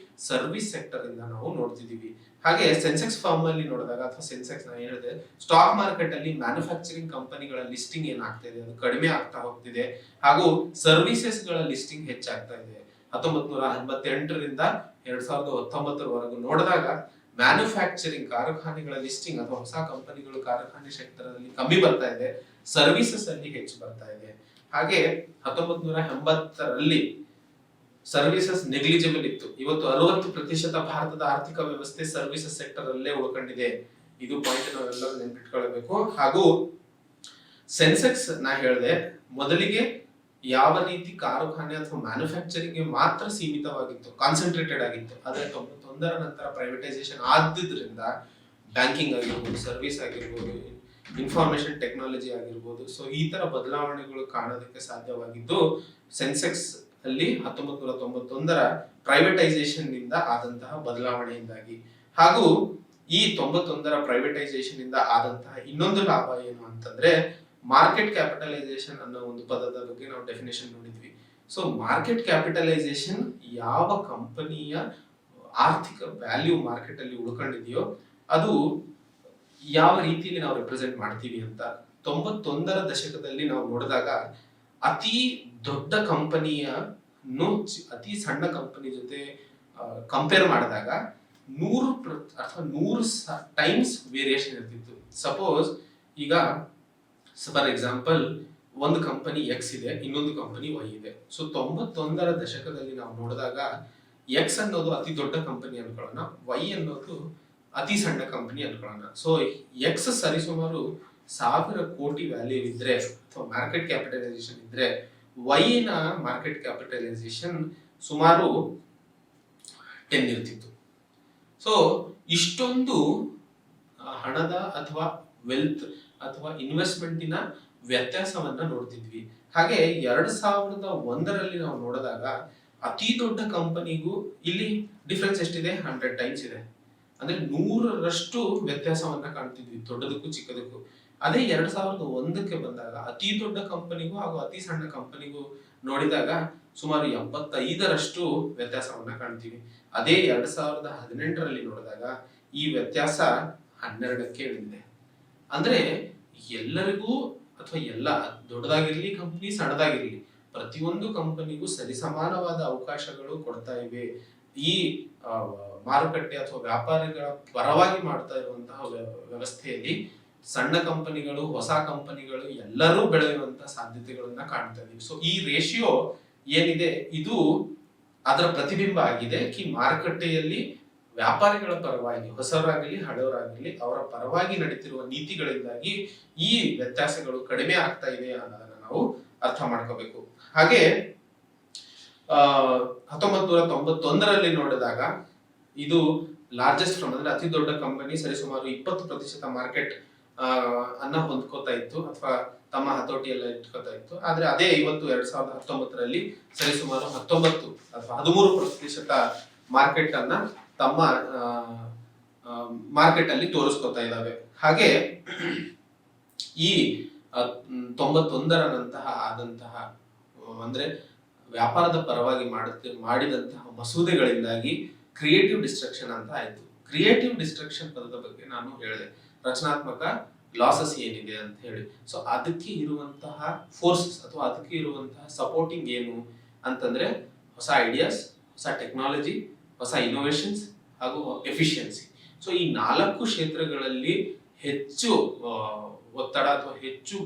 ಸರ್ವಿಸ್ ಸೆಕ್ಟರ್ ಇಂದ ನಾವು ನೋಡ್ತಿದೀವಿ. ಹಾಗೆ ಸೆನ್ಸೆಕ್ಸ್ ಫಾರ್ಮ್ ಅಲ್ಲಿ ನೋಡಿದಾಗ ಅಥವಾ ಸೆನ್ಸೆಕ್ಸ್ ನಾ ಹೇಳಿದೆ ಸ್ಟಾಕ್ ಮಾರ್ಕೆಟ್ ಅಲ್ಲಿ ಮ್ಯಾನುಫ್ಯಾಕ್ಚರಿಂಗ್ ಕಂಪನಿಗಳ ಲಿಸ್ಟಿಂಗ್ ಏನಾಗ್ತಾ ಇದೆ ಅದು ಕಡಿಮೆ ಆಗ್ತಾ ಹೋಗ್ತಿದೆ. ಹಾಗೂ ಸರ್ವಿಸಸ್ ಗಳ ಲಿಸ್ಟಿಂಗ್ ಹೆಚ್ಚಾಗ್ತಾ ಇದೆ. 1988ರಿಂದ 2019 ನೋಡಿದಾಗ ಮ್ಯಾನುಫ್ಯಾಕ್ಚರಿಂಗ್ ಕಾರ್ಖಾನೆಗಳ ಲಿಸ್ಟಿಂಗ್ ಅಥವಾ ಹೊಸ ಕಂಪನಿಗಳು ಕಾರ್ಖಾನೆ ಸೆಕ್ಟರ್ ಕಮ್ಮಿ ಬರ್ತಾ ಇದೆ, ಸರ್ವಿಸಸ್ ಅಲ್ಲಿ ಹೆಚ್ಚು ಬರ್ತಾ ಇದೆ. ಹಾಗೆ 1980ರಲ್ಲಿ ಸರ್ವಿಸಸ್ ನೆಗ್ಲಿಜಿಬಲ್ ಇತ್ತು. ಇವತ್ತು 60% ಭಾರತದ ಆರ್ಥಿಕ ವ್ಯವಸ್ಥೆ ಸರ್ವಿಸಸ್ ಸೆಕ್ಟರ್ ಅಲ್ಲೇ ಉಳ್ಕೊಂಡಿದೆ. ಇದು ಪಾಯಿಂಟ್ ನಾವೆಲ್ಲರೂ ನೆನ್ಪಿಟ್ಕೊಳ್ಬೇಕು. ಹಾಗೂ ಸೆನ್ಸೆಕ್ಸ್ ನಾ ಹೇಳಿದೆ ಮೊದಲಿಗೆ ಯಾವ ರೀತಿ ಕಾರ್ಖಾನೆ ಅಥವಾ ಮ್ಯಾನುಫ್ಯಾಕ್ಚರಿಂಗ್ ಮಾತ್ರ ಸೀಮಿತವಾಗಿತ್ತು, ಕಾನ್ಸಂಟ್ರೇಟೆಡ್ ಆಗಿತ್ತು. ಆದ್ರೆ 91ರ ನಂತರ ಪ್ರೈವೇಟೈಸೇಷನ್ ಆದ್ರಿಂದ ಬ್ಯಾಂಕಿಂಗ್ ಆಗಿರ್ಬೋದು, ಸರ್ವಿಸ್ ಆಗಿರ್ಬೋದು, ಇನ್ಫಾರ್ಮೇಶನ್ ಟೆಕ್ನಾಲಜಿ ಆಗಿರ್ಬೋದು, ಸೊ ಈ ತರ ಬದಲಾವಣೆಗಳು ಕಾಣೋದಕ್ಕೆ ಸಾಧ್ಯವಾಗಿದ್ದು ಸೆನ್ಸೆಕ್ಸ್ ಅಲ್ಲಿ 1991ರ ಪ್ರೈವೇಟೈಸೇಷನ್ ನಿಂದ ಆದಂತಹ ಬದಲಾವಣೆಯಿಂದಾಗಿ. ಹಾಗೂ ಈ 91ರ ಪ್ರೈವೇಟೈಸೇಷನ್ ಇಂದ ಆದಂತಹ ಇನ್ನೊಂದು ಲಾಭ ಏನು ಅಂತಂದ್ರೆ ಮಾರ್ಕೆಟ್ ಕ್ಯಾಪಿಟಲೈಸೇಷನ್ ಅನ್ನೋ ಒಂದು ಪದದ ಬಗ್ಗೆ ನಾವು ಡೆಫಿನೇಷನ್ ನೋಡಿದ್ವಿ. ಸೊ ಮಾರ್ಕೆಟ್ ಕ್ಯಾಪಿಟಲೈಸೇಷನ್ ಯಾವ ಕಂಪನಿಯ ಆರ್ಥಿಕ ವ್ಯಾಲ್ಯೂ ಮಾರ್ಕೆಟ್ ಅಲ್ಲಿ ಉಳ್ಕೊಂಡಿದೆಯೋ ಅದು ಯಾವ ರೀತಿಯಲ್ಲಿ ನಾವು ರೆಪ್ರೆಸೆಂಟ್ ಮಾಡ್ತೀವಿ ಅಂತ 91ರ ದಶಕದಲ್ಲಿ ನಾವು ನೋಡಿದಾಗ ಅತಿ ದೊಡ್ಡ ಕಂಪನಿಯನ್ನು ಅತಿ ಸಣ್ಣ ಕಂಪನಿ ಜೊತೆ ಕಂಪೇರ್ ಮಾಡಿದಾಗ 100 ಟೈಮ್ಸ್ ವೇರಿಯೇಷನ್ ಇರ್ತಿತ್ತು. ಸಪೋಸ್ ಈಗ ಫಾರ್ ಎಕ್ಸಾಂಪಲ್ ಒಂದು ಕಂಪನಿ ಎಕ್ಸ್ ಇದೆ, ಇನ್ನೊಂದು ಕಂಪನಿ ವೈ ಇದೆ. ಸೊ 91ರ ದಶಕದಲ್ಲಿ ನಾವು ನೋಡಿದಾಗ ಎಕ್ಸ್ ಅನ್ನೋದು ಅತಿ ದೊಡ್ಡ ಕಂಪನಿ ಅನ್ಕೊಳ್ಳೋಣ, ವೈ ಅನ್ನೋದು ಅತಿ ಸಣ್ಣ ಕಂಪನಿ ಅನ್ಕೊಳ್ಳೋಣ. ಸೊ ಎಕ್ಸ್ ಸರಿಸುಮಾರು 1000 ಕೋಟಿ ವ್ಯಾಲ್ಯೂ ಇದ್ರೆ ಅಥವಾ ಮಾರ್ಕೆಟ್ ಕ್ಯಾಪಿಟಲೈಸೇಷನ್ ಇದ್ರೆ ವೈನ ಮಾರ್ಕೆಟ್ ಕ್ಯಾಪಿಟಲೈಸೇಷನ್ ಸುಮಾರು 10 ಇರ್ತಿತ್ತು. ಸೊ ಇಷ್ಟೊಂದು ಹಣದ ಅಥವಾ ವೆಲ್ತ್ ಅಥವಾ ಇನ್ವೆಸ್ಟ್ಮೆಂಟಿನ ವ್ಯತ್ಯಾಸವನ್ನ ನೋಡ್ತಿದ್ವಿ. ಹಾಗೆ 2001ರಲ್ಲಿ ನಾವು ನೋಡಿದಾಗ ಅತಿ ದೊಡ್ಡ ಕಂಪನಿಗೂ ಇಲ್ಲಿ ಡಿಫ್ರೆನ್ಸ್ ಎಷ್ಟಿದೆ? 100 ಟೈಮ್ಸ್ ಇದೆ. ಅಂದ್ರೆ 100ರಷ್ಟು ವ್ಯತ್ಯಾಸವನ್ನ ಕಾಣ್ತಿದ್ವಿ ದೊಡ್ಡದಕ್ಕೂ ಚಿಕ್ಕದಕ್ಕೂ. ಅದೇ 2001ಕ್ಕೆ ಬಂದಾಗ ಅತಿ ದೊಡ್ಡ ಕಂಪನಿಗೂ ಹಾಗೂ ಅತಿ ಸಣ್ಣ ಕಂಪನಿಗೂ ನೋಡಿದಾಗ ಸುಮಾರು 75ರಷ್ಟು ವ್ಯತ್ಯಾಸವನ್ನ ಕಾಣ್ತೀವಿ. ಅದೇ 2018ರಲ್ಲಿ ನೋಡಿದಾಗ ಈ ವ್ಯತ್ಯಾಸ 12ಕ್ಕೆ ಇಳಿದಿದೆ. ಅಂದ್ರೆ ಎಲ್ಲರಿಗೂ ಅಥವಾ ಎಲ್ಲ ದೊಡ್ಡದಾಗಿರ್ಲಿ ಕಂಪನಿ ಸಣ್ಣದಾಗಿರ್ಲಿ ಪ್ರತಿಯೊಂದು ಕಂಪನಿಗೂ ಸರಿಸಮಾನವಾದ ಅವಕಾಶಗಳು ಕೊಡ್ತಾ ಇವೆ. ಈ ಮಾರುಕಟ್ಟೆ ಅಥವಾ ವ್ಯಾಪಾರಿಗಳ ಪರವಾಗಿ ಮಾಡ್ತಾ ಇರುವಂತಹ ವ್ಯವಸ್ಥೆಯಲ್ಲಿ ಸಣ್ಣ ಕಂಪನಿಗಳು, ಹೊಸ ಕಂಪನಿಗಳು ಎಲ್ಲರೂ ಬೆಳೆಯುವಂತಹ ಸಾಧ್ಯತೆಗಳನ್ನ ಕಾಣ್ತಾ ಇದೀವಿ. ಸೊ ಈ ರೇಷಿಯೋ ಏನಿದೆ ಇದು ಅದರ ಪ್ರತಿಬಿಂಬ ಆಗಿದೆ ಕಿ ಮಾರುಕಟ್ಟೆಯಲ್ಲಿ ವ್ಯಾಪಾರಿಗಳ ಪರವಾಗಿ, ಹೊಸವರಾಗಲಿ ಹಳವರಾಗಲಿ ಅವರ ಪರವಾಗಿ ನಡೀತಿರುವ ನೀತಿಗಳಿಂದಾಗಿ ಈ ವ್ಯತ್ಯಾಸಗಳು ಕಡಿಮೆ ಆಗ್ತಾ ಇದೆ ಅನ್ನೋದನ್ನ ನಾವು ಅರ್ಥ ಮಾಡ್ಕೋಬೇಕು. ಹಾಗೆ 1991ರಲ್ಲಿ ನೋಡಿದಾಗ ಇದು ಲಾರ್ಜೆಸ್ಟ್ ಫ್ರಮ್ ಅಂದ್ರೆ ಅತಿ ದೊಡ್ಡ ಕಂಪನಿ ಸರಿಸುಮಾರು 20% ಮಾರ್ಕೆಟ್ ಅನ್ನ ಹೊಂದ್ಕೋತಾ ಇತ್ತು ಅಥವಾ ತಮ್ಮ ಹತೋಟಿಯೆಲ್ಲ ಇಟ್ಕೋತಾ ಇತ್ತು. ಆದ್ರೆ ಅದೇ ಇವತ್ತು 2019ರಲ್ಲಿ ಸರಿಸುಮಾರು 19 ಅಥವಾ 13% ಮಾರ್ಕೆಟ್ ಅನ್ನ ತಮ್ಮ ಮಾರ್ಕೆಟ್ ಅಲ್ಲಿ ತೋರಿಸ್ಕೊತಾ ಇದ್ದಾವೆ. ಹಾಗೆ ಈ 91ರ ನಂತರ ಆದಂತಹ ಅಂದ್ರೆ ವ್ಯಾಪಾರದ ಪರವಾಗಿ ಮಾಡಿದಂತಹ ಮಸೂದೆಗಳಿಂದಾಗಿ ಕ್ರಿಯೇಟಿವ್ ಡಿಸ್ಟ್ರಕ್ಷನ್ ಅಂತ ಆಯ್ತು. ಕ್ರಿಯೇಟಿವ್ ಡಿಸ್ಟ್ರಕ್ಷನ್ ಪದದ ಬಗ್ಗೆ ನಾನು ಹೇಳಿದೆ, ರಚನಾತ್ಮಕ ಲಾಸಸ್ ಏನಿದೆ ಅಂತ ಹೇಳಿ. ಸೊ ಅದಕ್ಕೆ ಇರುವಂತಹ ಫೋರ್ಸಸ್ ಅಥವಾ ಅದಕ್ಕೆ ಇರುವಂತಹ ಸಪೋರ್ಟಿಂಗ್ ಏನು ಅಂತಂದ್ರೆ ಹೊಸ ಐಡಿಯಾಸ್, ಹೊಸ ಟೆಕ್ನಾಲಜಿ, ಹೊಸ ಇನೋವೇಷನ್ಸ್ ಹಾಗೂ ಎಫಿಷಿಯನ್ಸಿ. ಸೊ ಈ 4 ಕ್ಷೇತ್ರಗಳಲ್ಲಿ ಹೆಚ್ಚು ಒತ್ತಡ ಅಥವಾ ಹೆಚ್ಚು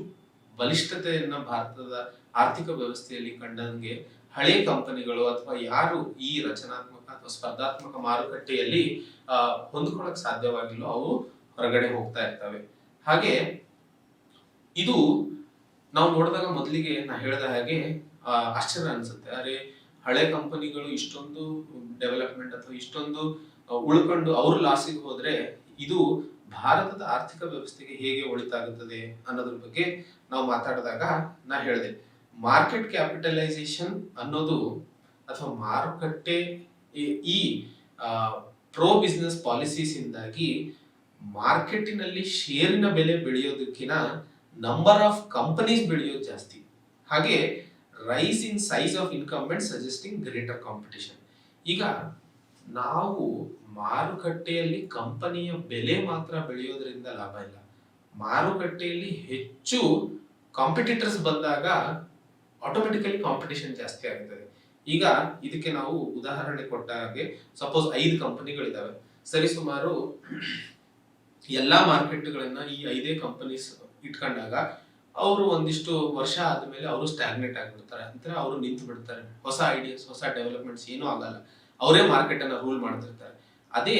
ಬಲಿಷ್ಠತೆಯನ್ನ ಭಾರತದ ಆರ್ಥಿಕ ವ್ಯವಸ್ಥೆಯಲ್ಲಿ ಕಂಡಂಗೆ ಹಳೆ ಕಂಪನಿಗಳು ಅಥವಾ ಯಾರು ಈ ರಚನಾತ್ಮಕ ಅಥವಾ ಸ್ಪರ್ಧಾತ್ಮಕ ಮಾರುಕಟ್ಟೆಯಲ್ಲಿ ಹೊಂದ್ಕೊಳ್ಳಕ್ ಸಾಧ್ಯವಾಗಿಲ್ಲ ಅವು ಹೊರಗಡೆ ಹೋಗ್ತಾ ಇರ್ತವೆ. ಹಾಗೆ ಇದು ನಾವು ನೋಡಿದಾಗ ಮೊದಲಿಗೆ ನಾ ಹೇಳಿದ ಹಾಗೆ ಆಶ್ಚರ್ಯ ಅನ್ಸುತ್ತೆ. ಅರೆ ಹಳೆ ಕಂಪನಿಗಳು ಇಷ್ಟೊಂದು ಡೆವಲಪ್ಮೆಂಟ್ ಅಥವಾ ಇಷ್ಟೊಂದು ಉಳ್ಕೊಂಡು ಅವ್ರ ಲಾಸಿಗೆ ಹೋದ್ರೆ ಇದು ಭಾರತದ ಆರ್ಥಿಕ ವ್ಯವಸ್ಥೆಗೆ ಹೇಗೆ ಒಳಿತಾಗುತ್ತದೆ ಅನ್ನೋದ್ರ ಬಗ್ಗೆ ನಾವು ಮಾತಾಡಿದಾಗ ನಾ ಹೇಳಿದೆ, ಮಾರ್ಕೆಟ್ ಕ್ಯಾಪಿಟಲೈಸೇಷನ್ ಅನ್ನೋದು ಅಥವಾ ಮಾರುಕಟ್ಟೆ ಈ ಪ್ರೋ ಬಿಸ್ನೆಸ್ ಪಾಲಿಸೀಸ್ ಇಂದಾಗಿ ಮಾರ್ಕೆಟಿನಲ್ಲಿ ಶೇರಿನ ಬೆಲೆ ಬೆಳೆಯೋದಕ್ಕಿಂತ ನಂಬರ್ ಆಫ್ ಕಂಪನೀಸ್ ಬೆಳೆಯೋದು ಜಾಸ್ತಿ. ಹಾಗೆ rise in size of incumbent suggesting greater competition. ಈಗ ನಾವು ಮಾರುಕಟ್ಟೆಯಲ್ಲಿ ಕಂಪನಿಯ ಬೆಲೆ ಮಾತ್ರ ಬೆಳೆಯೋದ್ರಿಂದ ಲಾಭ ಇಲ್ಲ. ಮಾರುಕಟ್ಟೆಯಲ್ಲಿ ಹೆಚ್ಚು ಕಾಂಪಿಟೇಟರ್ಸ್ ಬಂದಾಗ ಆಟೋಮೆಟಿಕಲಿ ಕಾಂಪಿಟೇಷನ್ ಜಾಸ್ತಿ ಆಗುತ್ತದೆ. ಈಗ ಇದಕ್ಕೆ ನಾವು ಉದಾಹರಣೆ ಕೊಟ್ಟ ಹಾಗೆ ಸಪೋಸ್ 5 ಕಂಪನಿಗಳಿದಾವೆ, ಸರಿಸುಮಾರು ಎಲ್ಲಾ ಮಾರ್ಕೆಟ್ಗಳನ್ನ ಈ 5 ಕಂಪನೀಸ್ ಇಟ್ಕೊಂಡಾಗ ಅವರು ಒಂದಿಷ್ಟು ವರ್ಷ ಆದ್ಮೇಲೆ ಅವರು ಸ್ಟಾಗ್ನೇಟ್ ಆಗಿಬಿಡ್ತಾರೆ, ಅಂದ್ರೆ ಅವರು ನಿಂತು ಬಿಡ್ತಾರೆ. ಹೊಸ ಐಡಿಯಾಸ್, ಹೊಸ ಡೆವಲಪ್ಮೆಂಟ್ಸ್ ಏನೂ ಆಗಲ್ಲ, ಅವರೇ ಮಾರ್ಕೆಟ್ ಅನ್ನ ರೂಲ್ ಮಾಡ್ತಿರ್ತಾರೆ. ಅದೇ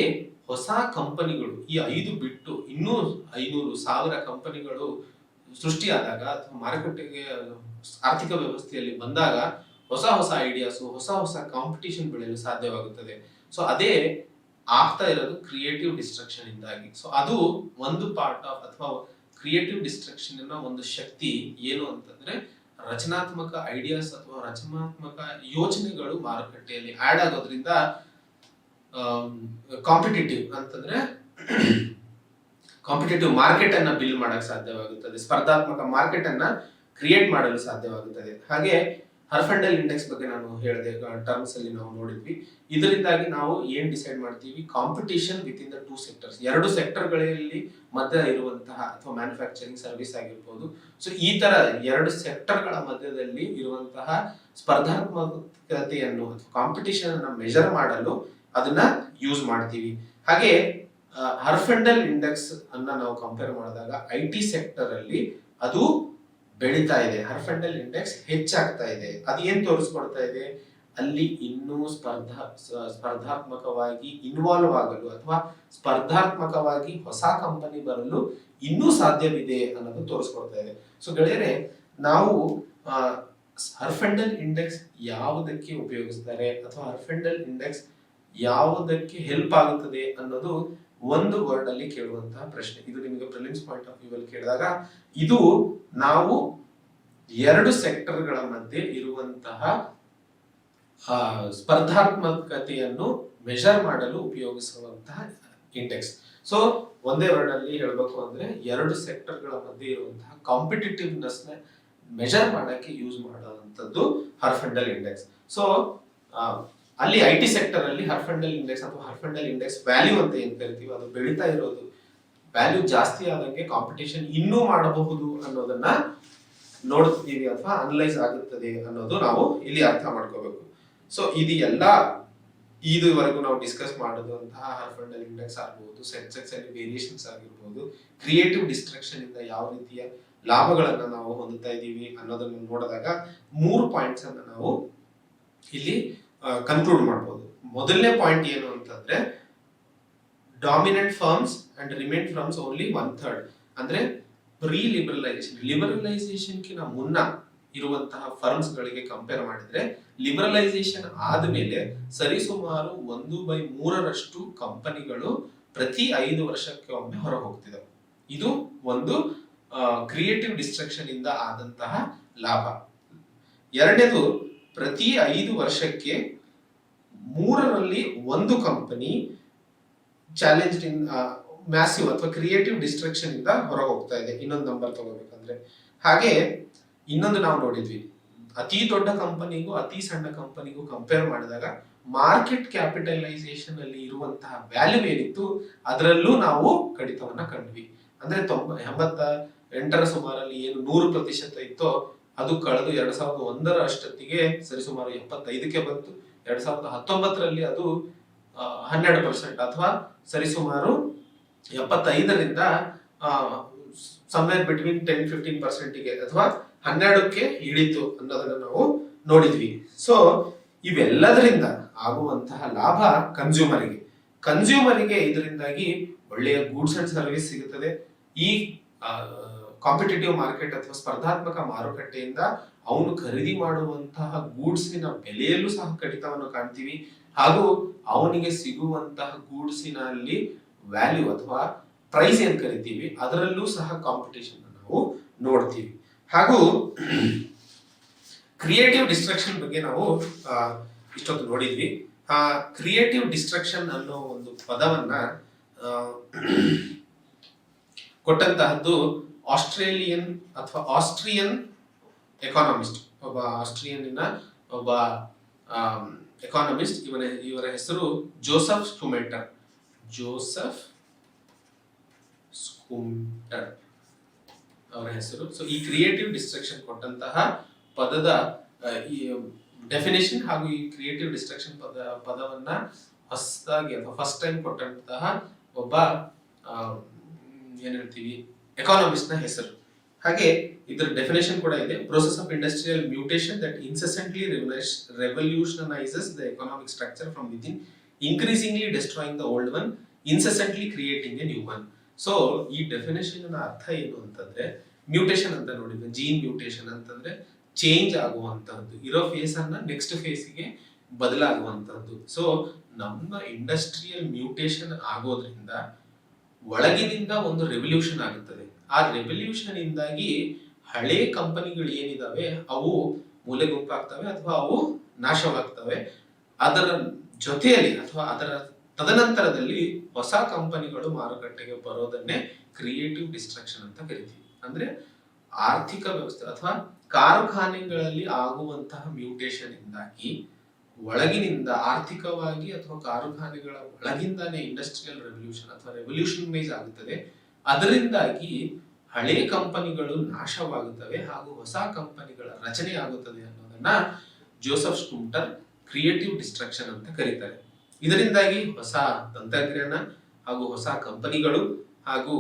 ಹೊಸ ಕಂಪನಿಗಳು ಈ 5 ಬಿಟ್ಟು ಇನ್ನೂ 500,000 ಕಂಪನಿಗಳು ಸೃಷ್ಟಿಯಾದಾಗ ಅಥವಾ ಮಾರುಕಟ್ಟೆಗೆ ಆರ್ಥಿಕ ವ್ಯವಸ್ಥೆಯಲ್ಲಿ ಬಂದಾಗ ಹೊಸ ಹೊಸ ಐಡಿಯಾಸ್, ಹೊಸ ಕಾಂಪಿಟೇಷನ್ ಬೆಳೆಯಲು ಸಾಧ್ಯವಾಗುತ್ತದೆ. ಸೊ ಅದೇ ಆಗ್ತಾ ಇರೋದು ಕ್ರಿಯೇಟಿವ್ ಡಿಸ್ಟ್ರಕ್ಷನ್ ಇಂದಾಗಿ. ಸೊ ಅದು ಒಂದು ಪಾರ್ಟ್ ಆಫ್ ಅಥವಾ ಕ್ರಿಯೇಟಿವ್ ಡಿಸ್ಟ್ರಕ್ಷನ್ ನ ಒಂದು ಶಕ್ತಿ ಏನು ಅಂತಂದ್ರೆ ರಚನಾತ್ಮಕ ಐಡಿಯಾಸ್ ಅಥವಾ ರಚನಾತ್ಮಕ ಯೋಚನೆಗಳು ಮಾರುಕಟ್ಟೆಯಲ್ಲಿ ಆಡ್ ಆಗೋದ್ರಿಂದ ಕಾಂಪಿಟೇಟಿವ್ ಅಂತಂದ್ರೆ ಕಾಂಪಿಟೇಟಿವ್ ಮಾರ್ಕೆಟ್ ಅನ್ನ ಬಿಲ್ಡ್ ಮಾಡಕ್ ಸಾಧ್ಯವಾಗುತ್ತದೆ, ಸ್ಪರ್ಧಾತ್ಮಕ ಮಾರ್ಕೆಟ್ ಅನ್ನ ಕ್ರಿಯೇಟ್ ಮಾಡಲು ಸಾಧ್ಯವಾಗುತ್ತದೆ. ಹಾಗೆ ಹರ್ಫಂಡೆಲ್ ಇಂಡೆಕ್ಸ್ ಬಗ್ಗೆ ನಾನು ಹೇಳಿದೆ, ಟರ್ಮ್ಸ್ ಅಲ್ಲಿ ನಾವು ನೋಡಿದ್ವಿ. ಇದರಿಂದಾಗಿ ನಾವು ಏನ್ ಡಿಸೈಡ್ ಮಾಡ್ತೀವಿ, competition with in the 2 sectors, 2 ಸೆಕ್ಟರ್ಗಳಲ್ಲಿ ಮಧ್ಯ ಇರುವಂತಹ ಅಥವಾ ಮ್ಯಾನುಫ್ಯಾಕ್ಚರಿಂಗ್ ಸರ್ವಿಸ್ ಆಗಿರ್ಬೋದು. ಸೊ ಈ ತರ 2 ಸೆಕ್ಟರ್ಗಳ ಮಧ್ಯದಲ್ಲಿ ಇರುವಂತಹ ಸ್ಪರ್ಧಾತ್ಮಕತೆಯನ್ನು ಅಥವಾ ಕಾಂಪಿಟೇಷನ್ ಅನ್ನ ಮೆಜರ್ ಮಾಡಲು ಅದನ್ನ ಯೂಸ್ ಮಾಡ್ತೀವಿ. ಹಾಗೆ ಹರ್ಫಂಡೆಲ್ ಇಂಡೆಕ್ಸ್ ಅನ್ನ ನಾವು ಕಂಪೇರ್ ಮಾಡಿದಾಗ IT ಸೆಕ್ಟರ್ ಅಲ್ಲಿ ಅದು ಬೆಳೀತಾ ಇದೆ, ಹರ್ಫಂಡೆಲ್ ಇಂಡೆಕ್ಸ್ ಹೆಚ್ಚಾಗ್ತಾ ಇದೆ. ಅದು ಏನ್ ತೋರಿಸ್ಕೊಡ್ತಾ ಇದೆ, ಅಲ್ಲಿ ಇನ್ನೂ ಸ್ಪರ್ಧಾತ್ಮಕವಾಗಿ ಇನ್ವಾಲ್ವ್ ಆಗಲು ಅಥವಾ ಸ್ಪರ್ಧಾತ್ಮಕವಾಗಿ ಹೊಸ ಕಂಪನಿ ಬರಲು ಇನ್ನೂ ಸಾಧ್ಯವಿದೆ ಅನ್ನೋದು ತೋರಿಸ್ಕೊಡ್ತಾ ಇದೆ. ಸೊ ಗೆಳೆಯರೆ, ನಾವು ಹರ್ಫೆಂಡಲ್ ಇಂಡೆಕ್ಸ್ ಯಾವುದಕ್ಕೆ ಉಪಯೋಗಿಸ್ತಾರೆ ಅಥವಾ ಹರ್ಫೆಂಡಲ್ ಇಂಡೆಕ್ಸ್ ಯಾವುದಕ್ಕೆ ಹೆಲ್ಪ್ ಆಗುತ್ತದೆ ಅನ್ನೋದು ಒಂದು ವರ್ಡ್ ಅಲ್ಲಿ ಕೇಳುವಂತಹ ಪ್ರಶ್ನೆ. ಇದು ನಿಮಗೆ ಪ್ರಿಲಿಮ್ಸ್ ಪಾಯಿಂಟ್ ಆಫ್ ವ್ಯೂ ಅಲ್ಲಿ ಕೇಳಿದಾಗ ಇದು ನಾವು ಎರಡು ಸೆಕ್ಟರ್ಗಳ ಮಧ್ಯೆ ಇರುವಂತಹ ಸ್ಪರ್ಧಾತ್ಮಕತೆಯನ್ನು ಮೆಜರ್ ಮಾಡಲು ಉಪಯೋಗಿಸುವಂತಹ ಇಂಡೆಕ್ಸ್. ಸೊ ಒಂದೇ ವರ್ಡ್ ಅಲ್ಲಿ ಹೇಳಬೇಕು ಅಂದ್ರೆ ಎರಡು ಸೆಕ್ಟರ್ಗಳ ಮಧ್ಯೆ ಇರುವಂತಹ ಕಾಂಪಿಟಿಟಿವ್ನೆಸ್ ನ ಮೆಜರ್ ಮಾಡಕ್ಕೆ ಯೂಸ್ ಮಾಡುವಂತದ್ದು ಹರ್ಫೆಂಡಲ್ ಇಂಡೆಕ್ಸ್. ಸೊ ಅಲ್ಲಿ ಐಟಿ ಸೆಕ್ಟರ್ ಅಲ್ಲಿ ಹರ್ಫೆಂಡಲ್ ಇಂಡೆಕ್ಸ್ ಅಥವಾ ಹರ್ಫೆಂಡಲ್ ಇಂಡೆಕ್ಸ್ ವ್ಯಾಲ್ಯೂ ಅಂತ ಏನ್ ಕರಿತೀವಿ ಅದು ಬೆಳೀತಾ ಇರೋದು, ವ್ಯಾಲ್ಯೂ ಜಾಸ್ತಿ ಆದಂಗೆ ಕಾಂಪಿಟೇಷನ್ ಇನ್ನೂ ಮಾಡಬಹುದು ಅನ್ನೋದನ್ನ ನೋಡ್ತೀವಿ ಅಥವಾ ಅನಲೈಸ್ ಆಗುತ್ತದೆ ಅನ್ನೋದು ನಾವು ಇಲ್ಲಿ ಅರ್ಥ ಮಾಡ್ಕೋಬೇಕು. ಸೊ ಇದು ಎಲ್ಲ ಇದುವರೆಗೂ ನಾವು ಡಿಸ್ಕಸ್ ಮಾಡಿದಂತಹ ಹರ್ಫೆಂಡಲ್ ಇಂಡೆಕ್ಸ್ ಆಗಬಹುದು, ಸೆನ್ಸೆಕ್ಸ್ ಅಲ್ಲಿ ವೇರಿಯೇಷನ್ಸ್ ಆಗಿರ್ಬೋದು, ಕ್ರಿಯೇಟಿವ್ ಡಿಸ್ಟ್ರಕ್ಷನ್ ಇಂದ ಯಾವ ರೀತಿಯ ಲಾಭಗಳನ್ನ ನಾವು ಹೊಂದುತ್ತಾ ಇದ್ದೀವಿ ಅನ್ನೋದನ್ನು ನೋಡಿದಾಗ 3 ಪಾಯಿಂಟ್ಸ್ ಅನ್ನ ನಾವು ಇಲ್ಲಿ ಕನ್ಕ್ಲೂಡ್ ಮಾಡಬಹುದು. ಮೊದಲನೇ ಪಾಯಿಂಟ್ ಏನು ಅಂತಂದ್ರೆ dominant firms and remain firms only 1/3. ಅಂದ್ರೆ ಪ್ರೀ ಲಿಬರಲೈಸೇಷನ್ ಕಿನ ಮುನ್ನ ಇರುವಂತಹ ಫರ್ಮ್ಸ್ ಗಳಿಗೆ ಕಂಪೇರ್ ಮಾಡಿದ್ರೆ ಲಿಬರಲೈಸೇಷನ್ ಆದ್ಮೇಲೆ ಸರಿಸುಮಾರು 1/3 ಕಂಪನಿಗಳು ಪ್ರತಿ 5 ವರ್ಷಕ್ಕೆ ಒಮ್ಮೆ ಹೊರ ಹೋಗ್ತಿದೆ. ಇದು ಒಂದು ಕ್ರಿಯೇಟಿವ್ ಡಿಸ್ಟ್ರಕ್ಷನ್ ಇಂದ ಆದಂತಹ ಲಾಭ. ಎರಡನೇದು, ಪ್ರತಿ 5 ವರ್ಷಕ್ಕೆ 3ರಲ್ಲಿ 1 ಕಂಪನಿ ಚಾಲೆಂಜ್ ಇನ್ ಮ್ಯಾಸಿವ್ ಅಥವಾ ಕ್ರಿಯೇಟಿವ್ ಡಿಸ್ಟ್ರಕ್ಷನ್ ಇಂದ ಹೊರ ಹೋಗ್ತಾ ಇದೆ. ಇನ್ನೊಂದು ನಂಬರ್ ತಗೋಬೇಕಂದ್ರೆ ಹಾಗೆ ಇನ್ನೊಂದು ನಾವು ನೋಡಿದ್ವಿ, ಅತಿ ದೊಡ್ಡ ಕಂಪನಿಗೂ ಅತಿ ಸಣ್ಣ ಕಂಪನಿಗೂ ಕಂಪೇರ್ ಮಾಡಿದಾಗ ಮಾರ್ಕೆಟ್ ಕ್ಯಾಪಿಟಲೈಸೇಷನ್ ಅಲ್ಲಿ ಇರುವಂತಹ ವ್ಯಾಲ್ಯೂ ಏನಿತ್ತು ಅದರಲ್ಲೂ ನಾವು ಕಡಿತವನ್ನ ಕಂಡ್ವಿ. ಅಂದ್ರೆ 88ರ ಸುಮಾರಲ್ಲಿ ಏನು 100% ಇತ್ತೋ ಅದು ಕಳೆದು 2001ರ ಅಷ್ಟೊತ್ತಿಗೆ ಸರಿಸುಮಾರು 75ಕ್ಕೆ ಬಂತು. 2019ರಲ್ಲಿ ಅದು 12% ಅಥವಾ ಸರಿಸುಮಾರು 75ರಿಂದ ಸಮ್ವೇರ್ ಬಿಟ್ವೀನ್ 10-15%ಗೆ ಅಥವಾ 12ಕ್ಕೆ ಇಳಿತು ಅನ್ನೋದನ್ನ ನಾವು ನೋಡಿದ್ವಿ. ಸೊ ಇವೆಲ್ಲದರಿಂದ ಆಗುವಂತಹ ಲಾಭ ಕನ್ಸ್ಯೂಮರಿಗೆ ಇದರಿಂದಾಗಿ ಒಳ್ಳೆಯ ಗೂಡ್ಸ್ ಅಂಡ್ ಸರ್ವಿಸ್ ಸಿಗುತ್ತದೆ. ಈ ಕಾಂಪಿಟೇಟಿವ್ ಮಾರ್ಕೆಟ್ ಅಥವಾ ಸ್ಪರ್ಧಾತ್ಮಕ ಮಾರುಕಟ್ಟೆಯಿಂದ ಅವನು ಖರೀದಿ ಮಾಡುವಂತಹ ಗೂಡ್ಸಿನ ಬೆಲೆಯಲ್ಲೂ ಸಹ ಕಡಿತವನ್ನು ಕಾಣ್ತೀವಿ. ಹಾಗೂ ಅವನಿಗೆ ಸಿಗುವಂತಹ ಗೂಡ್ಸಿನಲ್ಲಿ ವ್ಯಾಲ್ಯೂ ಅಥವಾ ಪ್ರೈಸ್ ಏನ್ ಕರಿತೀವಿ ಅದರಲ್ಲೂ ಸಹ ಕಾಂಪಿಟೇಷನ್ ನಾವು ನೋಡ್ತೀವಿ. ಹಾಗೂ ಕ್ರಿಯೇಟಿವ್ ಡಿಸ್ಟ್ರಕ್ಷನ್ ಬಗ್ಗೆ ನಾವು ಇಷ್ಟೊತ್ತು ನೋಡಿದ್ವಿ. ಕ್ರಿಯೇಟಿವ್ ಡಿಸ್ಟ್ರಕ್ಷನ್ ಅನ್ನೋ ಒಂದು ಪದವನ್ನ ಕೊಟ್ಟಂತಹದ್ದು ಆಸ್ಟ್ರಿಯನ್ ಎಕಾನಮಿಸ್ಟ್, ಒಬ್ಬ ಎಕಾನಮಿಸ್ಟ್. ಇವರ ಹೆಸರು ಜೋಸೆಫ್ ಸ್ಕೂಮೆಟರ್ ಅವರ ಹೆಸರು. ಸೊ ಈ ಕ್ರಿಯೇಟಿವ್ ಡಿಸ್ಟ್ರಕ್ಷನ್ ಕೊಟ್ಟಂತಹ ಪದದ ಡೆಫಿನೇಷನ್ ಹಾಗೂ ಈ ಕ್ರಿಯೇಟಿವ್ ಡಿಸ್ಟ್ರಕ್ಷನ್ ಪದವನ್ನ ಹೊಸದಾಗಿ ಅಥವಾ ಫಸ್ಟ್ ಟೈಮ್ ಕೊಟ್ಟಂತಹ ಒಬ್ಬ ಏನ್ ಹೇಳ್ತೀವಿ ಎಕಾನಮಿಸ್ಟ್ ನ ಹೆಸರು. ಹಾಗೆ ಇದರ ಡೆಫಿನೇಷನ್ ಕೂಡ ಇದೆ. Process of industrial mutation that incessantly revolutionizes the economic structure from within, increasingly destroying the old one, incessantly creating a new one. So ಈ ಡೆಫಿನೇಷನ್ ನ ಅರ್ಥ ಏನು ಅಂತಂದ್ರೆ, ಮ್ಯೂಟೇಷನ್ ಅಂತ ನೋಡಿದ್ವಿ, ಜೀನ್ ಮ್ಯೂಟೇಷನ್ ಅಂತಂದ್ರೆ ಚೇಂಜ್ ಆಗುವಂತಹದ್ದು, ಇರೋ ಫೇಸ್ ಅನ್ನ ನೆಕ್ಸ್ಟ್ ಫೇಸ್ಗೆ ಬದಲಾಗುವಂತಹದ್ದು. ಸೊ ನಮ್ಮ ಇಂಡಸ್ಟ್ರಿಯಲ್ ಮ್ಯೂಟೇಷನ್ ಆಗೋದ್ರಿಂದ ಒಳಗಿನಿಂದ ಒಂದು ರೆವಲ್ಯೂಷನ್ ಆಗುತ್ತದೆ. ಆ ರೆವಲ್ಯೂಷನ್ ಇಂದಾಗಿ ಹಳೆ ಕಂಪನಿಗಳು ಏನಿದಾವೆ ಅವು ಮೂಲೆ ಗುಂಪಾಗ್ತವೆ ಅಥವಾ ಅವು ನಾಶವಾಗ್ತವೆ. ಅದರ ಜೊತೆಯಲ್ಲಿ ಅಥವಾ ಅದರ ತದನಂತರದಲ್ಲಿ ಹೊಸ ಕಂಪನಿಗಳು ಮಾರುಕಟ್ಟೆಗೆ ಬರೋದನ್ನೇ ಕ್ರಿಯೇಟಿವ್ ಡಿಸ್ಟ್ರಕ್ಷನ್ ಅಂತ ಕರಿತೀವಿ. ಅಂದ್ರೆ ಆರ್ಥಿಕ ವ್ಯವಸ್ಥೆ ಅಥವಾ ಕಾರ್ಖಾನೆಗಳಲ್ಲಿ ಆಗುವಂತಹ ಮ್ಯೂಟೇಷನ್ ಇಂದಾಗಿ ಒಳಗಿನಿಂದ ಆರ್ಥಿಕವಾಗಿ ಅಥವಾ ಕಾರ್ಖಾನೆಗಳ ಒಳಗಿಂದಾನೇ ಇಂಡಸ್ಟ್ರಿಯಲ್ ರೆವಲ್ಯೂಷನ್ ಅಥವಾ ರೆವಲ್ಯೂಷನೈಸ್ ಆಗುತ್ತದೆ. ಅದರಿಂದಾಗಿ ಹಳೆ ಕಂಪನಿಗಳು ನಾಶವಾಗುತ್ತವೆ ಹಾಗೂ ಹೊಸ ಕಂಪನಿಗಳ ರಚನೆ ಆಗುತ್ತದೆ ಅನ್ನೋದನ್ನ ಜೋಸೆಫ್ ಸ್ಕೂಮೆಟರ್ ಕ್ರಿಯೇಟಿವ್ ಡಿಸ್ಟ್ರಕ್ಷನ್ ಅಂತ ಕರೀತಾರೆ. ಇದರಿಂದಾಗಿ ಹೊಸ ತಂತ್ರಜ್ಞಾನ ಹಾಗೂ ಹೊಸ ಕಂಪನಿಗಳು ಹಾಗೂ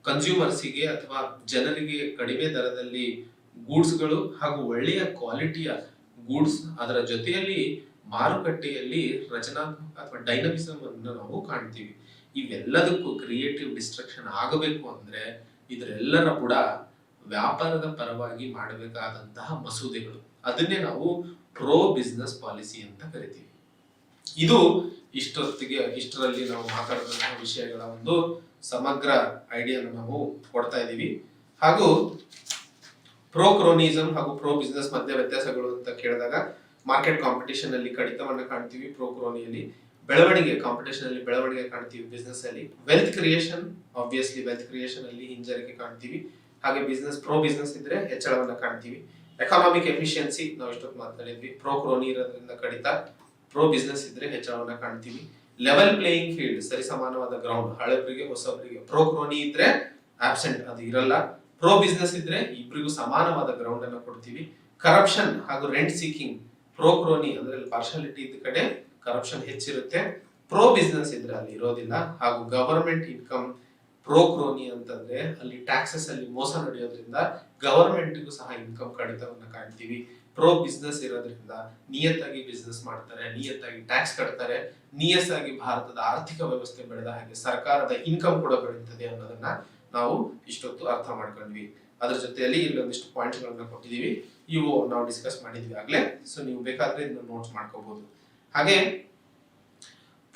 ಕನ್ಸ್ಯೂಮರ್ಸಿಗೆ ಅಥವಾ ಜನರಿಗೆ ಕಡಿಮೆ ದರದಲ್ಲಿ ಗೂಡ್ಸ್ಗಳು ಹಾಗೂ ಒಳ್ಳೆಯ ಕ್ವಾಲಿಟಿಯ ಗೂಡ್ಸ್, ಅದರ ಜೊತೆಯಲ್ಲಿ ಮಾರುಕಟ್ಟೆಯಲ್ಲಿ ರಚನಾತ್ಮಕ ಅಥವಾ ಡೈನಮಿಸಮ್ ಅನ್ನು ನಾವು ಕಾಣ್ತೀವಿ. ಇವೆಲ್ಲದಕ್ಕೂ ಕ್ರಿಯೇಟಿವ್ ಡಿಸ್ಟ್ರಕ್ಷನ್ ಆಗಬೇಕು ಅಂದ್ರೆ ಇದರೆಲ್ಲರ ಕೂಡ ವ್ಯಾಪಾರದ ಪರವಾಗಿ ಮಾಡಬೇಕಾದಂತಹ ಮಸೂದೆಗಳು, ಅದನ್ನೇ ನಾವು ಪ್ರೋ ಬಿಸ್ನೆಸ್ ಪಾಲಿಸಿ ಅಂತ ಕರಿತೀವಿ. ಇದು ಇಷ್ಟರಲ್ಲಿ ನಾವು ಮಾತಾಡಿದಂತಹ ವಿಷಯಗಳ ಒಂದು ಸಮಗ್ರ ಐಡಿಯಾನ ನಾವು ಕೊಡ್ತಾ ಇದ್ದೀವಿ. ಹಾಗೂ ಪ್ರೋ ಕ್ರೋನಿಸಮ್ ಹಾಗೂ ಪ್ರೋ ಬಿಸ್ನೆಸ್ ಮಧ್ಯೆ ವ್ಯತ್ಯಾಸಗಳು ಅಂತ ಕೇಳಿದಾಗ ಮಾರ್ಕೆಟ್ ಕಾಂಪಿಟೇಷನ್ ಅಲ್ಲಿ ಕಡಿತವನ್ನ ಕಾಣ್ತೀವಿ ಪ್ರೋ ಕ್ರೋನಿಯಲ್ಲಿ, ಕಾಂಪಿಟೇಷನ್ ಅಲ್ಲಿ ಬೆಳವಣಿಗೆ ಕಾಣ್ತೀವಿ ಬಿಸ್ನೆಸ್ ಅಲ್ಲಿ, wealth creation obviously wealth creation ಅಲ್ಲಿ ಹಿಂಜರಿಕೆ ಕಾಣ್ತೀವಿ. ಹಾಗೆ ಪ್ರೋ ಬಿಸ್ನೆಸ್ ಇದ್ರೆ ಹೆಚ್ಚಳವನ್ನ ಕಾಣ್ತೀವಿ. ಎಕಾನಾಮಿಕ್ ಎಫಿಷಿಯನ್ಸಿ ನಾವು ಇಷ್ಟೊತ್ತು ಮಾತಾಡಿದ್ವಿ, ಪ್ರೋ ಕ್ರೋನಿ ಇರೋದ್ರಿಂದ ಕಡಿತ, ಪ್ರೋ ಬಿಸ್ನೆಸ್ ಇದ್ರೆ ಹೆಚ್ಚಳವನ್ನ ಕಾಣ್ತೀವಿ. ಲೆವೆಲ್ ಪ್ಲೇಯಿಂಗ್ ಫೀಲ್ಡ್, ಸರಿ ಸಮಾನವಾದ ಗ್ರೌಂಡ್, ಹಳಬರಿಗೆ ಹೊಸಬರಿಗೆ. ಪ್ರೋ ಕ್ರೋನಿ ಇದ್ರೆ ಆಬ್ಸೆಂಟ್, ಅದು ಇರಲ್ಲ. ಪ್ರೋ ಬಿಸ್ನೆಸ್ ಇದ್ರೆ ಇಬ್ಬರಿಗೂ ಸಮಾನವಾದ ಗ್ರೌಂಡ್ ಅನ್ನು ಕೊಡ್ತೀವಿ. ಕರಪ್ಷನ್ ಹಾಗೂ ರೆಂಟ್ ಸೀಕಿಂಗ್, ಪ್ರೋ ಕ್ರೋನಿ ಅಂದ್ರೆ ಪಾರ್ಶಾಲಿಟಿ ಇದ್ದ ಕಡೆ ಕರಪ್ಷನ್ ಹೆಚ್ಚಿರುತ್ತೆ, ಪ್ರೋ ಬಿಸ್ನೆಸ್ ಇದ್ರೆ ಅಲ್ಲಿ ಇರೋದಿಲ್ಲ. ಹಾಗೂ ಗವರ್ಮೆಂಟ್ ಇನ್ಕಮ್, ಪ್ರೋ ಕ್ರೋನಿ ಅಂತಂದ್ರೆ ಅಲ್ಲಿ ಟ್ಯಾಕ್ಸಸ್ ಅಲ್ಲಿ ಮೋಸ ನಡೆಯೋದ್ರಿಂದ ಗವರ್ಮೆಂಟ್ಗೂ ಸಹ ಇನ್ಕಮ್ ಕಡಿತವನ್ನ ಕಾಣ್ತೀವಿ. ಪ್ರೋ ಬಿಸ್ನೆಸ್ ಇರೋದ್ರಿಂದ ನಿಯತ್ತಾಗಿ ಬಿಸ್ನೆಸ್ ಮಾಡ್ತಾರೆ, ನಿಯತ್ತಾಗಿ ಟ್ಯಾಕ್ಸ್ ಕಟ್ತಾರೆ, ನಿಯತ್ತಾಗಿ ಭಾರತದ ಆರ್ಥಿಕ ವ್ಯವಸ್ಥೆ ಬೆಳೆದ ಹಾಗೆ ಸರ್ಕಾರದ ಇನ್ಕಮ್ ಕೂಡ ಬೆಳೀತದೆ ಅನ್ನೋದನ್ನ ನಾವು ಇಷ್ಟೊತ್ತು ಅರ್ಥ ಮಾಡ್ಕೊಂಡ್ವಿ. ಅದ್ರ ಜೊತೆಯಲ್ಲಿ ಇಲ್ಲೊಂದಿಷ್ಟು ಪಾಯಿಂಟ್ಸ್ ಗಳನ್ನ ಕೊಟ್ಟಿದೀವಿ, ಇವು ನಾವು ಡಿಸ್ಕಸ್ ಮಾಡಿದ್ವಿ ಆಗ್ಲೇ. ಸೊ ನೀವು ಬೇಕಾದ್ರೆ ಇದನ್ನ ನೋಟ್ಸ್ ಮಾಡ್ಕೋಬಹುದು. ಹಾಗೆ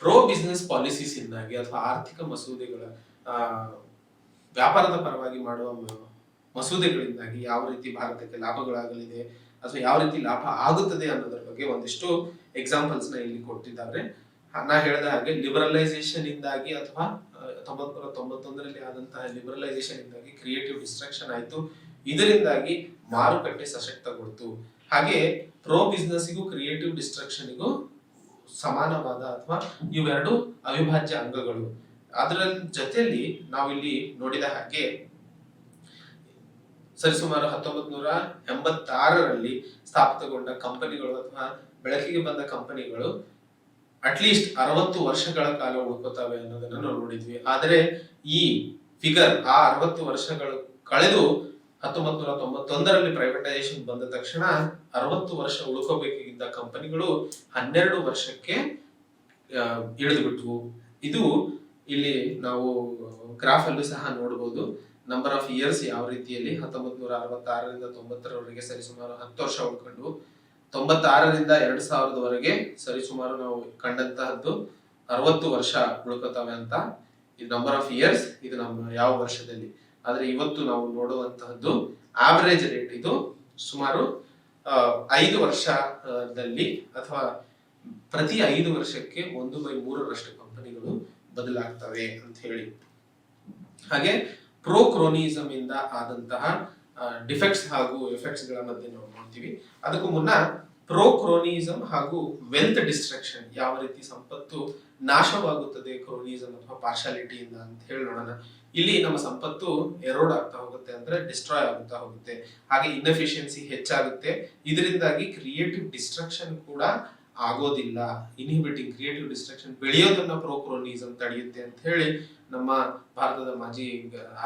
ಪ್ರೋ ಬಿಸ್ನೆಸ್ ಪಾಲಿಸೀಸ್ ಇಂದಾಗಿ ಅಥವಾ ಆರ್ಥಿಕ ಮಸೂದೆಗಳ ವ್ಯಾಪಾರದ ಪರವಾಗಿ ಮಾಡುವ ಮಸೂದೆಗಳಿಂದಾಗಿ ಯಾವ ರೀತಿ ಭಾರತಕ್ಕೆ ಲಾಭಗಳಾಗಲಿದೆ ಅಥವಾ ಯಾವ ರೀತಿ ಲಾಭ ಆಗುತ್ತದೆ ಅನ್ನೋದ್ರ ಬಗ್ಗೆ ಒಂದಿಷ್ಟು ಎಕ್ಸಾಂಪಲ್ಸ್ ನ ಇಲ್ಲಿ ಕೊಟ್ಟಿದ್ದಾರೆ. ನಾ ಹೇಳಿದ ಹಾಗೆ ಲಿಬರಲೈಸೇಷನ್ ಇಂದಾಗಿ ಅಥವಾ 1991ರಲ್ಲಿ ಆದಂತಹ ಲಿಬರಲೈಸೇಷನ್ ಇಂದಾಗಿ ಕ್ರಿಯೇಟಿವ್ ಡಿಸ್ಟ್ರಕ್ಷನ್ ಆಯ್ತು, ಇದರಿಂದಾಗಿ ಮಾರುಕಟ್ಟೆ ಸಶಕ್ತಗೊಳ್ತು. ಹಾಗೆ ಪ್ರೋ ಬಿಸ್ನೆಸ್ಗೂ ಕ್ರಿಯೇಟಿವ್ ಡಿಸ್ಟ್ರಕ್ಷನ್ಗೂ ಸಮಾನವಾದ ಅಥವಾ ಇವೆರಡು ಅವಿಭಾಜ್ಯ ಅಂಗಗಳು. ಅದರ ಜೊತೆಯಲ್ಲಿ ನಾವಿಲ್ಲಿ ನೋಡಿದ ಹಾಗೆ ಸರಿಸುಮಾರು 1986ರಲ್ಲಿ ಸ್ಥಾಪಿತಗೊಂಡ ಕಂಪನಿಗಳು ಅಥವಾ ಬೆಳಕಿಗೆ ಬಂದ ಕಂಪನಿಗಳು ಅಟ್ಲೀಸ್ಟ್ 60 ವರ್ಷಗಳ ಕಾಲ ಉಳ್ಕೋತಾವೆ ಅನ್ನೋದನ್ನ ನಾವು ನೋಡಿದ್ವಿ. ಆದರೆ ಈ ಫಿಗರ್ 60 ವರ್ಷಗಳು ಕಳೆದು 1991ರಲ್ಲಿ ಪ್ರೈವೇಟೈಸೇಷನ್ ಬಂದ ತಕ್ಷಣ 60 ವರ್ಷ ಉಳ್ಕೋಬೇಕಿದ್ದ ಕಂಪನಿಗಳು 12 ವರ್ಷಕ್ಕೆ ಇಳಿದು ಬಿಟ್ವು. ಇದು ಇಲ್ಲಿ ನಾವು ಗ್ರಾಫ್ ಅಲ್ಲೂ ಸಹ ನೋಡಬಹುದು. ನಂಬರ್ ಆಫ್ ಇಯರ್ಸ್ ಯಾವ ರೀತಿಯಲ್ಲಿ 1966ರಿಂದ 90ರವರೆಗೆ ಸರಿಸುಮಾರು 10 ವರ್ಷ ಉಳ್ಕೊಂಡು 96ರಿಂದ 2000ವರೆಗೆ ಸರಿಸುಮಾರು ನಾವು ಕಂಡಂತಹದ್ದು 60 ವರ್ಷ ಉಳ್ಕೋತಾವೆ ಅಂತ. ಇದು ನಂಬರ್ ಆಫ್ ಇಯರ್ಸ್, ಇದು ನಮ್ಮ ಯಾವ ವರ್ಷದಲ್ಲಿ. ಆದ್ರೆ ಇವತ್ತು ನಾವು ನೋಡುವಂತಹದ್ದು ಆವರೇಜ್ ರೇಟ್, ಇದು ಸುಮಾರು 5 ವರ್ಷದಲ್ಲಿ ಅಥವಾ ಪ್ರತಿ 5 ವರ್ಷಕ್ಕೆ 1/3ರಷ್ಟು ಕಂಪನಿಗಳು ಬದಲಾಗ್ತವೆ ಅಂತ ಹೇಳಿ. ಹಾಗೆ ಪ್ರೋ ಕ್ರೋನಿಸಮ್ ಇಂದ ಆದಂತಹ ಡಿಫೆಕ್ಟ್ಸ್ ಹಾಗೂ ಎಫೆಕ್ಟ್ಸ್ ಗಳ ಮಧ್ಯೆ ನಾವು ನೋಡ್ತೀವಿ. ಅದಕ್ಕೂ ಮುನ್ನ ಪ್ರೋ ಕ್ರೋನಿಸಮ್ ಹಾಗೂ ವೆಲ್ತ್ ಡಿಸ್ಟ್ರಕ್ಷನ್, ಯಾವ ರೀತಿ ಸಂಪತ್ತು ನಾಶವಾಗುತ್ತದೆ ಕ್ರೋನಿಸಮ್ ಅಥವಾ ಪಾರ್ಶಾಲಿಟಿಯಿಂದ ಅಂತ ಹೇಳಿ ನೋಡೋಣ. ಇಲ್ಲಿ ನಮ್ಮ ಸಂಪತ್ತು ಎರೋಡ್ ಆಗ್ತಾ ಹೋಗುತ್ತೆ, ಅಂದ್ರೆ ಡಿಸ್ಟ್ರಾಯ್ ಆಗುತ್ತಾ ಹೋಗುತ್ತೆ. ಹಾಗೆ ಇನ್ಎಫಿಷಿಯನ್ಸಿ ಹೆಚ್ಚಾಗುತ್ತೆ, ಇದರಿಂದಾಗಿ ಕ್ರಿಯೇಟಿವ್ ಡಿಸ್ಟ್ರಕ್ಷನ್ ಕೂಡ ಆಗೋದಿಲ್ಲ. ಇನ್ಹಿಬಿಟಿಂಗ್ ಕ್ರಿಯೇಟಿವ್ ಡಿಸ್ಟ್ರಕ್ಷನ್ ಬೆಳೆಯೋದನ್ನ ಪ್ರೋ ಕ್ರೋನಿಸಮ್ ತಡೆಯುತ್ತೆ ಅಂತ ಹೇಳಿ ನಮ್ಮ ಭಾರತದ ಮಾಜಿ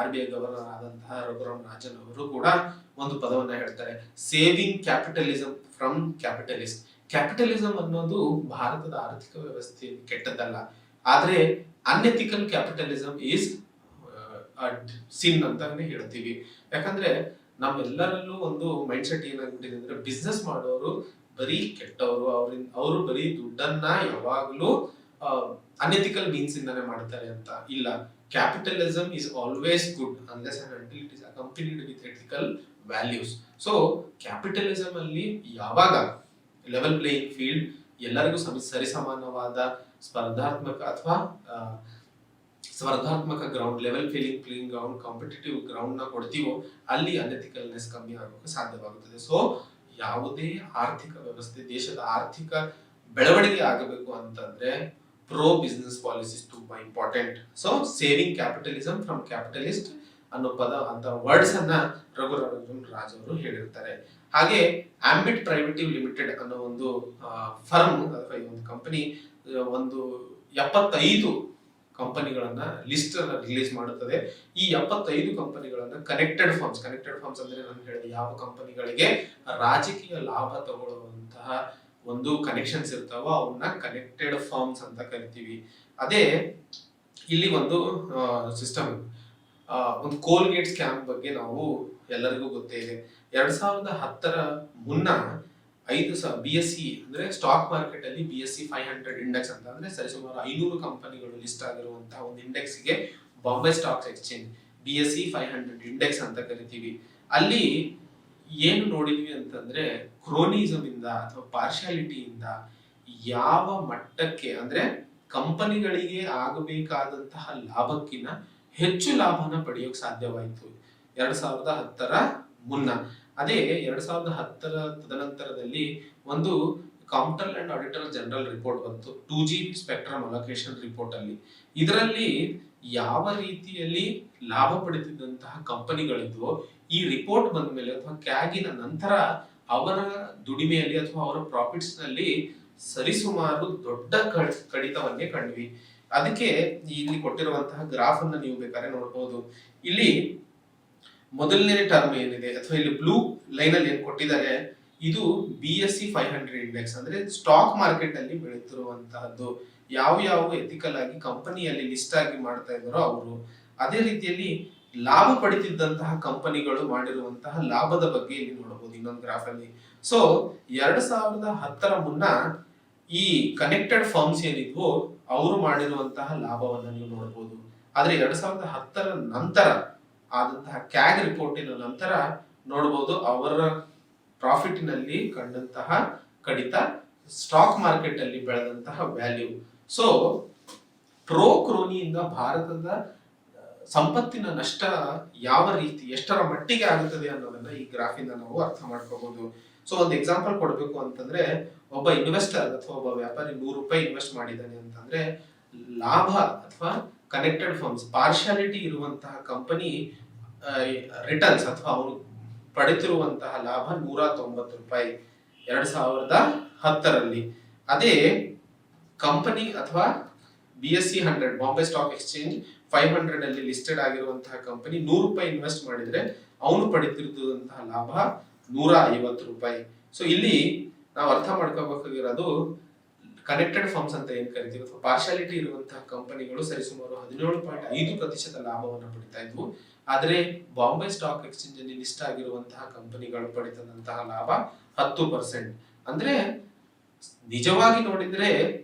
RBI ಗವರ್ನರ್ ಆದಂತಹ ರಘುರಾಮ್ ರಾಜನ್ ಅವರು ಕೂಡ ಒಂದು ಪದವನ್ನ ಹೇಳ್ತಾರೆ, saving capitalism from capitalist. Capitalism ಅನ್ನೋದು ಭಾರತದ ಆರ್ಥಿಕ ವ್ಯವಸ್ಥೆ ಕೆಟ್ಟದ್ದಲ್ಲ, ಆದ್ರೆ ಅನ್ಎಥಿಕಲ್ ಕ್ಯಾಪಿಟಲಿಸಮ್ ಈಸ್ ಸಿನ್ ಅಂತಾನೆ ಹೇಳ್ತೀವಿ. ಯಾಕಂದ್ರೆ ನಮ್ಮೆಲ್ಲರಲ್ಲೂ ಒಂದು ಮೈಂಡ್ ಸೆಟ್ ಏನಾಗ್ಬಿಟ್ಟಿದೆ ಅಂದ್ರೆ ಬಿಸ್ನೆಸ್ ಮಾಡೋರು ಬರೀ ಕೆಟ್ಟವರು, ಅವರು ಬರೀ ದುಡ್ಡನ್ನ ಯಾವಾಗ್ಲೂ ಅನ್ಎಥಿಕಲ್ ಮೀನ್ಸ್ ಇಂದಾನೆ ಮಾಡ್ತಾರೆ ಅಂತ. ಇಲ್ಲ, capitalism is always good unless and until it is accompanied with ethical values. So capitalism ಅಲ್ಲಿ ಯಾವಾಗ ಲೆವೆಲ್ ಪ್ಲೇಯಿಂಗ್ ಫೀಲ್ಡ್, ಎಲ್ಲರಿಗೂ ಸರಿಸಮಾನವಾದ ಸ್ಪರ್ಧಾತ್ಮಕ ground, level playing ground, competitive ground ನ ಕೊಡ್ತೀವೋ ಅಲ್ಲಿ ಅನ್ಎಥಿಕಲ್ನೆಸ್ ಕಮ್ಮಿ ಆಗೋಕೆ ಸಾಧ್ಯವಾಗುತ್ತದೆ. ಸೊ ಯಾವುದೇ ಆರ್ಥಿಕ ವ್ಯವಸ್ಥೆ, ದೇಶದ ಆರ್ಥಿಕ ಬೆಳವಣಿಗೆ ಆಗಬೇಕು ಅಂತಂದ್ರೆ ಪ್ರೋ ಬಿಸ್ನೆಸ್ ಪಾಲಿಸೀಸ್ ತುಂಬಾ important. So saving capitalism from capitalist ಅನ್ನೋ ಪದ ಅಂತ ವರ್ಡ್ಸ್ ಅನ್ನ ರಘುರಾಮ್ ರಾಜ್ ಅವರು ಹೇಳಿರ್ತಾರೆ. ಹಾಗೆ ಆಂಬಿಟ್ ಪ್ರೈವೇಟಿವ್ ಲಿಮಿಟೆಡ್ ಅನ್ನೋ ಒಂದು ಫರ್ಮ್ ಅಥವಾ ಈ ಒಂದು ಕಂಪನಿ ಒಂದು 75 ಕಂಪನಿಗಳನ್ನ ಲಿಸ್ಟ್ ಅನ್ನ ರಿಲೀಸ್ ಮಾಡುತ್ತದೆ. ಈ 75 ಕಂಪನಿಗಳನ್ನ ಕನೆಕ್ಟೆಡ್ ಫರ್ಮ್ಸ್ ಅಂದ್ರೆ ನಾನು ಹೇಳಿದ ಯಾವ ಕಂಪನಿಗಳಿಗೆ ರಾಜಕೀಯ ಲಾಭ ತಗೊಳ್ಳುವಂತಹ ಒಂದು ಕನೆಕ್ಷನ್ಸ್ ಇರ್ತಾವೋ ಅವನ್ನ ಕನೆಕ್ಟೆಡ್ ಫರ್ಮ್ಸ್ ಅಂತ ಕರಿತೀವಿ. ಅದೇ ಇಲ್ಲಿ ಒಂದು ಸಿಸ್ಟಮ್, ಒಂದು ಕೋಲ್ಗೇಟ್ ಸ್ಕ್ಯಾಮ್ ಬಗ್ಗೆ ನಾವು ಎಲ್ಲರಿಗೂ ಗೊತ್ತೇ ಇದೆ. 2010 ಮುನ್ನ 5 BSE ಅಂದ್ರೆ ಸ್ಟಾಕ್ ಮಾರ್ಕೆಟ್ ಅಲ್ಲಿ BSE 500 ಇಂಡೆಕ್ಸ್ ಅಂತ ಅಂದ್ರೆ ಸರಿಸುಮಾರು 500 ಕಂಪನಿಗಳು ಲಿಸ್ಟ್ ಆಗಿರುವಂತಹ ಒಂದು ಇಂಡೆಕ್ಸ್ ಗೆ Bombay stock exchange BSE 500 index ಅಂತ ಕರಿತೀವಿ. ಅಲ್ಲಿ ಏನು ನೋಡಿದ್ವಿ ಅಂತಂದ್ರೆ ಕ್ರೋನಿಸಮ್ ಇಂದ ಅಥವಾ ಪಾರ್ಶಿಯಾಲಿಟಿಯಿಂದ ಯಾವ ಮಟ್ಟಕ್ಕೆ ಅಂದ್ರೆ ಕಂಪನಿಗಳಿಗೆ ಆಗಬೇಕಾದಂತಹ ಲಾಭಕ್ಕಿಂತ ಹೆಚ್ಚು ಲಾಭನ ಪಡೆಯೋಕೆ ಸಾಧ್ಯವಾಯಿತು 2010 ಮುನ್ನ. ಅದೇ 2010 ತದನಂತರದಲ್ಲಿ ಒಂದು ಕಾಂಪ್ಟಲ್ ಅಂಡ್ ಆಡಿಟರ್ ಜನರಲ್ ರಿಪೋರ್ಟ್ ಬಂತು, 2G ಸ್ಪೆಕ್ಟ್ರಮ್ ಅಲೋಕೇಶನ್ ರಿಪೋರ್ಟ್ ಅಲ್ಲಿ. ಇದರಲ್ಲಿ ಯಾವ ರೀತಿಯಲ್ಲಿ ಲಾಭ ಪಡೆದಿದ್ದಂತಹ ಕಂಪನಿಗಳಿದ್ವೋ ಈ ರಿಪೋರ್ಟ್ ಬಂದ ಮೇಲೆ ಅಥವಾ ಕ್ಯಾಗಿನ ನಂತರ ಅವರ ದುಡಿಮೆಯಲ್ಲಿ ಅಥವಾ ಅವರ ಪ್ರಾಫಿಟ್ಸ್ ನಲ್ಲಿ ಸರಿಸುಮಾರು ದೊಡ್ಡ ಕಡಿತವನ್ನೇ ಕಂಡ್ವಿ. ಅದಕ್ಕೆ ಇಲ್ಲಿ ಕೊಟ್ಟಿರುವಂತಹ ಗ್ರಾಫ್ ಅನ್ನ ನೀವು ಬೇಕಾದ್ರೆ ನೋಡಬಹುದು. ಇಲ್ಲಿ ಮೊದಲನೇ ಟರ್ಮ್ ಏನಿದೆ ಅಥವಾ ಇಲ್ಲಿ ಬ್ಲೂ ಲೈನ್ ಅಲ್ಲಿ ಏನ್ ಕೊಟ್ಟಿದ್ದಾರೆ ಇದು BSE 500 ಇಂಡೆಕ್ಸ್ ಅಂದ್ರೆ ಸ್ಟಾಕ್ ಮಾರ್ಕೆಟ್ ಅಲ್ಲಿ ಬೆಳೀತಿರುವಂತಹದ್ದು. ಯಾವ ಎಥಿಕಲ್ ಆಗಿ ಕಂಪನಿಯಲ್ಲಿ ಲಿಸ್ಟ್ ಆಗಿ ಮಾಡ್ತಾ ಇದ್ದಾರೋ ಅವರು. ಅದೇ ರೀತಿಯಲ್ಲಿ ಲಾಭ ಪಡಿತಿದ್ದಂತಹ ಕಂಪನಿಗಳು ಮಾಡಿರುವಂತಹ ಲಾಭದ ಬಗ್ಗೆ ಇಲ್ಲಿ ನೋಡಬಹುದು ಇನ್ನೊಂದು ಗ್ರಾಫ್ ಅಲ್ಲಿ. ಸೊ 2010 ಮುನ್ನ ಈ ಕನೆಕ್ಟೆಡ್ ಫರ್ಮ್ಸ್ ಏನಿದ್ವು ಅವರು ಮಾಡಿರುವಂತಹ ಲಾಭವನ್ನ ನೀವು ನೋಡಬಹುದು. ಆದ್ರೆ 2010 ನಂತರ ಆದಂತಹ ಕ್ಯಾಗ್ ರಿಪೋರ್ಟಿನ ನಂತರ ನೋಡಬಹುದು ಅವರ ಪ್ರಾಫಿಟ್ನಲ್ಲಿ ಕಂಡಂತಹ ಕಡಿತ, ಸ್ಟಾಕ್ ಮಾರ್ಕೆಟ್ ಅಲ್ಲಿ ಬೆಳೆದಂತಹ ವ್ಯಾಲ್ಯೂ. ಸೊ ಪ್ರೋ ಕ್ರೋನಿಯಿಂದ ಭಾರತದ ಸಂಪತ್ತಿನ ನಷ್ಟ ಯಾವ ರೀತಿ ಎಷ್ಟರ ಮಟ್ಟಿಗೆ ಆಗುತ್ತದೆ ಅನ್ನೋದನ್ನ ಈ ಗ್ರಾಫಿಂದ ನಾವು ಅರ್ಥ ಮಾಡ್ಕೋಬಹುದು. ಸೊ ಒಂದು ಎಕ್ಸಾಂಪಲ್ ಕೊಡಬೇಕು ಅಂತಂದ್ರೆ ಒಬ್ಬ ಇನ್ವೆಸ್ಟರ್ ಅಥವಾ ಒಬ್ಬ ವ್ಯಾಪಾರಿ 100 ರೂಪಾಯಿ ಇನ್ವೆಸ್ಟ್ ಮಾಡಿದ್ದಾನೆ ಅಂತಂದ್ರೆ ಲಾಭ ಅಥವಾ ಕನೆಕ್ಟೆಡ್ ಫರ್ಮ್ಸ್ ಪಾರ್ಶಿಯಾಲಿಟಿ ಇರುವಂತಹ ಕಂಪನಿ ರಿಟರ್ನ್ಸ್ ಅಥವಾ ಅವರು ಪಡೆತಿರುವಂತಹ ಲಾಭ 190 ರೂಪಾಯಿ 2010ರಲ್ಲಿ. ಅದೇ ಕಂಪನಿ ಅಥವಾ BSE 100 ಬಾಂಬೆ ಸ್ಟಾಕ್ ಎಕ್ಸ್ಚೇಂಜ್ 500 ಅಲ್ಲಿ ಲಿಸ್ಟೆಡ್ ಆಗಿರುವಂತಹ ಕಂಪನಿ 100 ರೂಪಾಯಿ ಇನ್ವೆಸ್ಟ್ ಮಾಡಿದ್ರೆ ಅವನು ಪಡೆತಿರುವಂತಹ ಲಾಭ 150 ರೂಪಾಯಿ. ಸೊ ಇಲ್ಲಿ ನಾವು ಅರ್ಥ ಮಾಡ್ಕೋಬೇಕಾಗಿರೋದು ಕನೆಕ್ಟೆಡ್ ಫರ್ಮ್ಸ್ ಅಂತ ಏನ್ ಕರಿತೀವಿ ಅಥವಾ ಪಾರ್ಶಿಯಾಲಿಟಿ ಇರುವಂತಹ ಕಂಪನಿಗಳು ಸರಿಸುಮಾರು 17.5% ಲಾಭವನ್ನು ಪಡಿತಾ ಇದ್ವು. ಆದ್ರೆ ಬಾಂಬೆ ಸ್ಟಾಕ್ ಎಕ್ಸ್ಚೇಂಜ್ ಅಲ್ಲಿ ಲಿಸ್ಟ್ ಆಗಿರುವಂತಹ ಕಂಪನಿಗಳು ಪಡಿತಂತಹ ಲಾಭ 10%. ಅಂದ್ರೆ ನಿಜವಾಗಿ ನೋಡಿದ್ರೆ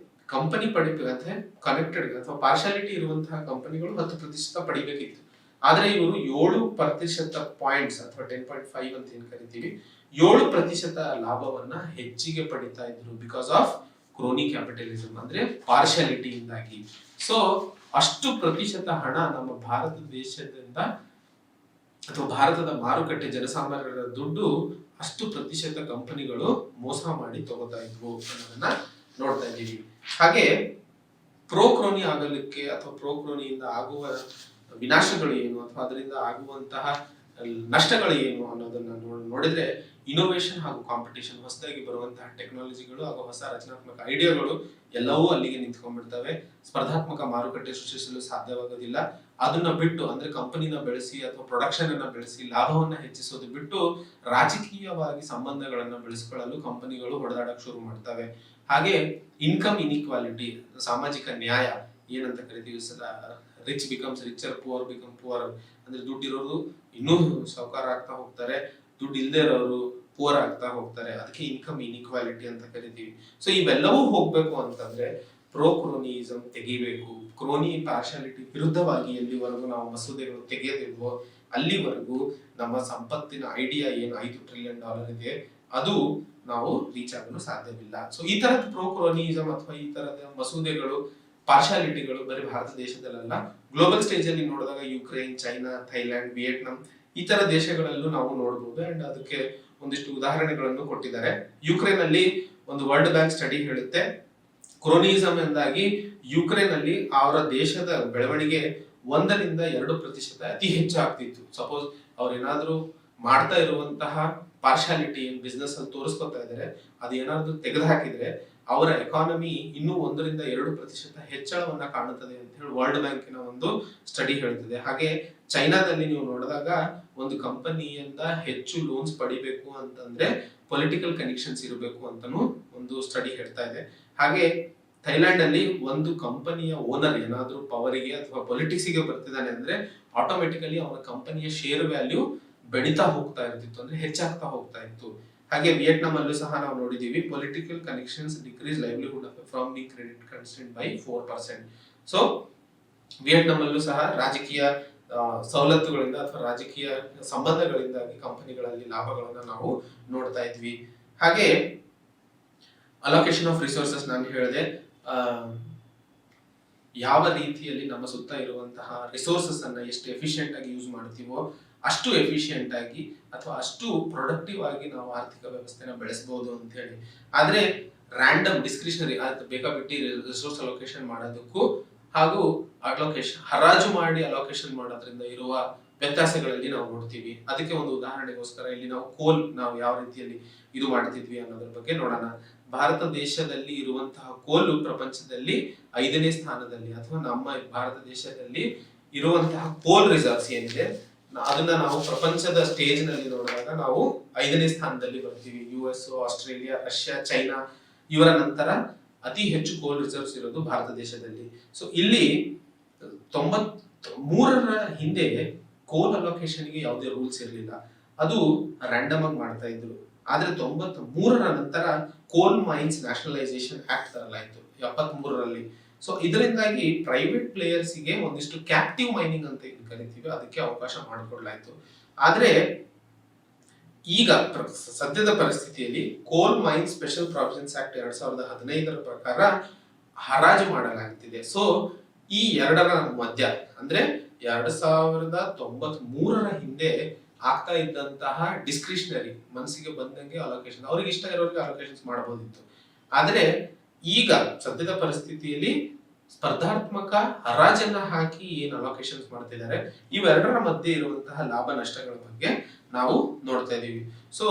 ಕಂಪನಿ ಪಡಿಬೇಕಂದ್ರೆ ಕನೆಕ್ಟೆಡ್ ಅಥವಾ ಪಾರ್ಶಿಯಾಲಿಟಿ ಇರುವಂತಹ ಕಂಪನಿಗಳು 10% ಪಡಿಬೇಕಿತ್ತು. ಆದ್ರೆ ಇವರು 7% ಪಾಯಿಂಟ್ಸ್ ಅಥವಾ 10.5 ಅಂತ ಏನ್ ಕರಿತೀವಿ 7% ಲಾಭವನ್ನ ಹೆಚ್ಚಿಗೆ ಪಡಿತಾ ಇದ್ರು ಬಿಕಾಸ್ ಆಫ್ ಕ್ರೋನಿ ಕ್ಯಾಪಿಟಲಿಸಮ್ ಅಂದ್ರೆ ಪಾರ್ಶಿಯಾಲಿಟಿಯಿಂದಾಗಿ. ಸೊ ಅಷ್ಟು ಪ್ರತಿಶತ ಹಣ ನಮ್ಮ ಭಾರತ ದೇಶದಿಂದ ಅಥವಾ ಭಾರತದ ಮಾರುಕಟ್ಟೆ ಜನಸಾಮಾನ್ಯರ ದುಡ್ಡು ಅಷ್ಟು ಪ್ರತಿಶತ ಕಂಪನಿಗಳು ಮೋಸ ಮಾಡಿ ತಗೋತಾ ಇದ್ವು ಅನ್ನೋದನ್ನ ನೋಡ್ತಾ ಇದ್ದೀವಿ. ಹಾಗೆ ಪ್ರೋ ಕ್ರೋನಿ ಆಗಲಿಕ್ಕೆ ಅಥವಾ ಪ್ರೋ ಕ್ರೋನಿಯಿಂದ ಆಗುವ ವಿನಾಶಗಳು ಏನು ಅಥವಾ ಅದರಿಂದ ಆಗುವಂತಹ ನಷ್ಟಗಳು ಏನು ಅನ್ನೋದನ್ನ ನೋಡಿದ್ರೆ ಇನೋವೇಷನ್ ಹಾಗೂ ಕಾಂಪಿಟೇಷನ್, ಹೊಸದಾಗಿ ಬರುವಂತಹ ಟೆಕ್ನಾಲಜಿಗಳು ಹಾಗೂ ಹೊಸ ರಚನಾತ್ಮಕ ಐಡಿಯಾಗಳು ಎಲ್ಲವೂ ಅಲ್ಲಿಗೆ ನಿಂತ್ಕೊಂಡ್ಬಿಡ್ತವೆ. ಸ್ಪರ್ಧಾತ್ಮಕ ಮಾರುಕಟ್ಟೆ ಸೃಷ್ಟಿಸಲು ಸಾಧ್ಯವಾಗೋದಿಲ್ಲ. ಅದನ್ನ ಬಿಟ್ಟು ಅಂದ್ರೆ ಕಂಪನಿನ ಬೆಳೆಸಿ ಅಥವಾ ಪ್ರೊಡಕ್ಷನ್ ಅನ್ನ ಬೆಳೆಸಿ ಲಾಭವನ್ನ ಹೆಚ್ಚಿಸೋದು ಬಿಟ್ಟು ರಾಜಕೀಯವಾಗಿ ಸಂಬಂಧಗಳನ್ನ ಬೆಳೆಸಿಕೊಳ್ಳಲು ಕಂಪನಿಗಳು ಹೊಡೆದಾಡಕ್ ಶುರು ಮಾಡ್ತವೆ. ಹಾಗೆ ಇನ್ಕಮ್ ಇನ್ಇಕ್ವಾಲಿಟಿ, ಸಾಮಾಜಿಕ ನ್ಯಾಯ ಏನಂತ ಕರಿತೀವಿ, rich becomes richer, poor become poor. ಅಂದ್ರೆ ದುಡ್ಡಿರೋರು ಇನ್ನೂ ಸಾಹುಕಾರ ಆಗ್ತಾ ಹೋಗ್ತಾರೆ, ದುಡ್ಡು ಇಲ್ಲದೆ ಇರೋರು ಪುವರ್ ಆಗ್ತಾ ಹೋಗ್ತಾರೆ. ಅದಕ್ಕೆ ಇನ್ಕಮ್ ಇನ್ಇಕ್ವಾಲಿಟಿ ಅಂತ ಕರಿತೀವಿ. ಸೊ ಇವೆಲ್ಲವೂ ಹೋಗ್ಬೇಕು ಅಂತಂದ್ರೆ ಪ್ರೋ ಕ್ರೋನಿಸಮ್ ತೆಗಿಬೇಕು. ಕ್ರೋನಿ ಪಾರ್ಶಿಯಾಲಿಟಿ ವಿರುದ್ಧವಾಗಿ ಎಲ್ಲಿವರೆಗೂ ನಾವು ಮಸೂದೆಗಳು ತೆಗೆಯೋದಿಲ್ವೋ ಅಲ್ಲಿವರೆಗೂ ನಮ್ಮ ಸಂಪತ್ತಿನ ಐಡಿಯಾ ಏನು $5 ಟ್ರಿಲಿಯನ್ ಇದೆ ಅದು ನಾವು ರೀಚ್ ಆಗಲು ಸಾಧ್ಯವಿಲ್ಲ. ಸೊ ಈ ತರದ ಪ್ರೋ ಕ್ರೋನಿಸಮ್ ಅಥವಾ ಈ ತರದ ಮಸೂದೆಗಳು ಪಾರ್ಶಿಯಾಲಿಟಿಗಳು ಬರೀ ಭಾರತ ದೇಶದಲ್ಲ, ಗ್ಲೋಬಲ್ ಸ್ಟೇಜ್ ಅಲ್ಲಿ ನೋಡಿದಾಗ ಯುಕ್ರೇನ್, ಚೈನಾ, ಥೈಲ್ಯಾಂಡ್, ವಿಯೆಟ್ನಾಂ ಈ ತರ ದೇಶಗಳಲ್ಲೂ ನಾವು ನೋಡಬಹುದು. ಅಂಡ್ ಅದಕ್ಕೆ ಒಂದಿಷ್ಟು ಉದಾಹರಣೆಗಳನ್ನು ಕೊಟ್ಟಿದ್ದಾರೆ. ಯುಕ್ರೇನ್ ಅಲ್ಲಿ ಒಂದು ವರ್ಲ್ಡ್ ಬ್ಯಾಂಕ್ ಸ್ಟಡಿ ಹೇಳುತ್ತೆ ಕ್ರೋನಿಸಮ್ ಎಂದಾಗಿ ಯುಕ್ರೇನ್ ಅಲ್ಲಿ ಅವರ ದೇಶದ ಬೆಳವಣಿಗೆ 1-2% ಅತಿ ಹೆಚ್ಚು ಆಗ್ತಿತ್ತು. ಸಪೋಸ್ ಅವ್ರು ಏನಾದ್ರು ಮಾಡ್ತಾ ಇರುವಂತಹ ಪಾರ್ಶಿಯಾಲಿಟಿ ಬಿಸ್ನೆಸ್ ಅಲ್ಲಿ ತೋರಿಸ್ಕೊತಾ ಇದ್ದಾರೆ, ಅದು ಏನಾದ್ರು ತೆಗೆದು ಹಾಕಿದ್ರೆ ಅವರ ಎಕಾನಮಿ ಇನ್ನೂ 1-2% ಹೆಚ್ಚಳವನ್ನ ಕಾಣುತ್ತದೆ ಅಂತ ಹೇಳಿ ವರ್ಲ್ಡ್ ಬ್ಯಾಂಕಿನ ಒಂದು ಸ್ಟಡಿ ಹೇಳ್ತಿದೆ. ಹಾಗೆ ಚೈನಾದಲ್ಲಿ ನೀವು ನೋಡಿದಾಗ ಒಂದು ಕಂಪನಿಯಿಂದ ಹೆಚ್ಚು ಲೋನ್ಸ್ ಪಡಿಬೇಕು ಅಂತಂದ್ರೆ ಪೊಲಿಟಿಕಲ್ ಕನೆಕ್ಷನ್ಸ್ ಇರಬೇಕು ಅಂತಾನು ಒಂದು ಸ್ಟಡಿ ಹೇಳ್ತಾ ಇದೆ. ಹಾಗೆ ಥೈಲ್ಯಾಂಡ್ ಅಲ್ಲಿ ಒಂದು ಕಂಪನಿಯ ಓನರ್ ಏನಾದ್ರೂ ಪವರಿಗೆ ಅಥವಾ ಪೊಲಿಟಿಕ್ಸ್ ಗೆ ಬರ್ತಿದ್ದಾನೆ ಅಂದ್ರೆ ಆಟೋಮೆಟಿಕಲಿ ಅವನ ಕಂಪನಿಯ ಶೇರ್ ವ್ಯಾಲ್ಯೂ ಬೆಳೀತಾ ಹೋಗ್ತಾ ಇರ್ತಿತ್ತು, ಅಂದ್ರೆ ಹೆಚ್ಚಾಗ್ತಾ ಹೋಗ್ತಾ ಇತ್ತು. ಹಾಗೆ ವಿಯೆಟ್ನಾಂ ಅಲ್ಲೂ ಸಹ ನಾವು ನೋಡಿದೀವಿ, political connections decrease livelihood from the credit constant by 4%. So Vietnam ಅಲ್ಲೂ ಸಹ ರಾಜಕೀಯ ಸವಲತ್ತುಗಳಿಂದ ಅಥವಾ ರಾಜಕೀಯ ಸಂಬಂಧಗಳಿಂದಾಗಿ ಕಂಪನಿಗಳಲ್ಲಿ ಲಾಭಗಳನ್ನ ನಾವು ನೋಡ್ತಾ ಇದ್ವಿ. ಹಾಗೆ ಅಲೋಕೇಶನ್ ಆಫ್ ರಿಸೋರ್ಸಸ್ ನಾನು ಹೇಳಿದೆ, ಯಾವ ರೀತಿಯಲ್ಲಿ ನಮ್ಮ ಸುತ್ತ ಇರುವಂತಹ ರಿಸೋರ್ಸಸ್ ಅನ್ನ ಎಷ್ಟು ಎಫಿಷಿಯಂಟ್ ಆಗಿ ಯೂಸ್ ಮಾಡ್ತೀವೋ ಅಷ್ಟು ಎಫಿಷಿಯಂಟ್ ಆಗಿ ಅಥವಾ ಅಷ್ಟು ಪ್ರೊಡಕ್ಟಿವ್ ಆಗಿ ನಾವು ಆರ್ಥಿಕ ವ್ಯವಸ್ಥೆನ ಬೆಳೆಸಬಹುದು ಅಂತ ಹೇಳಿ. ಆದ್ರೆ ರ್ಯಾಂಡಮ್ ಡಿಸ್ಕ್ರಿಷನರಿ ಬೇಕಾಬಿಟ್ಟಿ ರಿಸೋರ್ಸ್ ಅಲೋಕೇಶನ್ ಮಾಡೋದಕ್ಕೂ ಹಾಗೂ ಅಲೋಕೇಶನ್ ಹರಾಜು ಮಾಡಿ ಅಲೋಕೇಶನ್ ಮಾಡೋದ್ರಿಂದ ಇರುವ ವ್ಯತ್ಯಾಸಗಳಲ್ಲಿ ನಾವು ನೋಡ್ತೀವಿ. ಅದಕ್ಕೆ ಒಂದು ಉದಾಹರಣೆಗೋಸ್ಕರ ಇಲ್ಲಿ ನಾವು ಕೋಲ್ ನಾವು ಯಾವ ರೀತಿಯಲ್ಲಿ ಇದು ಮಾಡ್ತಿದ್ವಿ ಅನ್ನೋದ್ರ ಬಗ್ಗೆ ನೋಡೋಣ. ಭಾರತ ದೇಶದಲ್ಲಿ ಇರುವಂತಹ ಕೋಲು ಪ್ರಪಂಚದಲ್ಲಿ 5ನೇ ಸ್ಥಾನದಲ್ಲಿ, ಅಥವಾ ನಮ್ಮ ಭಾರತ ದೇಶದಲ್ಲಿ ಇರುವಂತಹ ಕೋಲ್ ರಿಸರ್ವ್ಸ್ ಏನಿದೆ ಅದನ್ನ ನಾವು ಪ್ರಪಂಚದ ಸ್ಟೇಜ್ ನಲ್ಲಿ ನೋಡಿದಾಗ ನಾವು 5ನೇ ಸ್ಥಾನದಲ್ಲಿ ಬರ್ತೀವಿ. US, ಆಸ್ಟ್ರೇಲಿಯಾ, ರಷ್ಯಾ, ಚೈನಾ ಇವರ ನಂತರ ಅತಿ ಹೆಚ್ಚು ಕೋಲ್ ರಿಸರ್ವ್ಸ್ ಇರೋದು ಭಾರತ ದೇಶದಲ್ಲಿ. ಸೊ ಇಲ್ಲಿ 93ರ ಹಿಂದೆ ಕೋಲ್ ಅಲೋಕೇಶನ್ ಗೆ ಯಾವುದೇ ರೂಲ್ಸ್ ಇರಲಿಲ್ಲ, ಅದು ರ್ಯಾಂಡಮ್ ಆಗಿ ಮಾಡ್ತಾ ಇದ್ರು. ಆದ್ರೆ 93ರ ನಂತರ ಕೋಲ್ ಮೈನ್ಸ್ ನ್ಯಾಷನಲೈಸೇಷನ್ ಆಕ್ಟ್ ತರಲಾಯಿತು 73ರಲ್ಲಿ. ಸೊ ಇದರಿಂದಾಗಿ ಪ್ರೈವೇಟ್ ಪ್ಲೇಯರ್ಸ್ ಗೆ ಒಂದಿಷ್ಟು ಕ್ಯಾಪ್ಟಿವ್ ಮೈನಿಂಗ್ ಅಂತ ಏನು ಕರಿತೀವಿ ಅದಕ್ಕೆ ಅವಕಾಶ ಮಾಡಿಕೊಡ್ಲಾಯ್ತು. ಆದ್ರೆ ಈಗ ಸದ್ಯದ ಪರಿಸ್ಥಿತಿಯಲ್ಲಿ ಕೋಲ್ ಮೈನ್ ಸ್ಪೆಷಲ್ ಪ್ರಾವಿಷನ್ಸ್ ಆಕ್ಟ್ 2015ರ ಪ್ರಕಾರ ಹರಾಜು ಮಾಡಲಾಗ್ತಿದೆ. ಸೊ ಈ ಎರಡರ ಮಧ್ಯ ಅಂದ್ರೆ 2093ರ ಹಿಂದೆ ಆಗ್ತಾ ಇದ್ದಂತಹ ಡಿಸ್ಕ್ರಿಷನರಿ ಮನಸ್ಸಿಗೆ ಬಂದಂಗೆ ಅಲೋಕೇಶನ್ ಅವ್ರಿಗೆ ಇಷ್ಟ ಇರೋರಿಗೆ ಅಲೋಕೇಶನ್ಸ್ ಮಾಡಬಹುದಿತ್ತು. ಆದ್ರೆ ಈಗ ಸದ್ಯದ ಪರಿಸ್ಥಿತಿಯಲ್ಲಿ ಸ್ಪರ್ಧಾತ್ಮಕ ಹರಾಜನ್ನ ಹಾಕಿ ಏನ್ ಅಲೋಕೇಶನ್ಸ್ ಮಾಡ್ತಿದ್ದಾರೆ ಇವೆರಡರ ಮಧ್ಯೆ ಇರುವಂತಹ ಲಾಭ ನಷ್ಟಗಳ ಬಗ್ಗೆ ನಾವು ನೋಡ್ತಾ ಇದೀವಿ. ಸೊ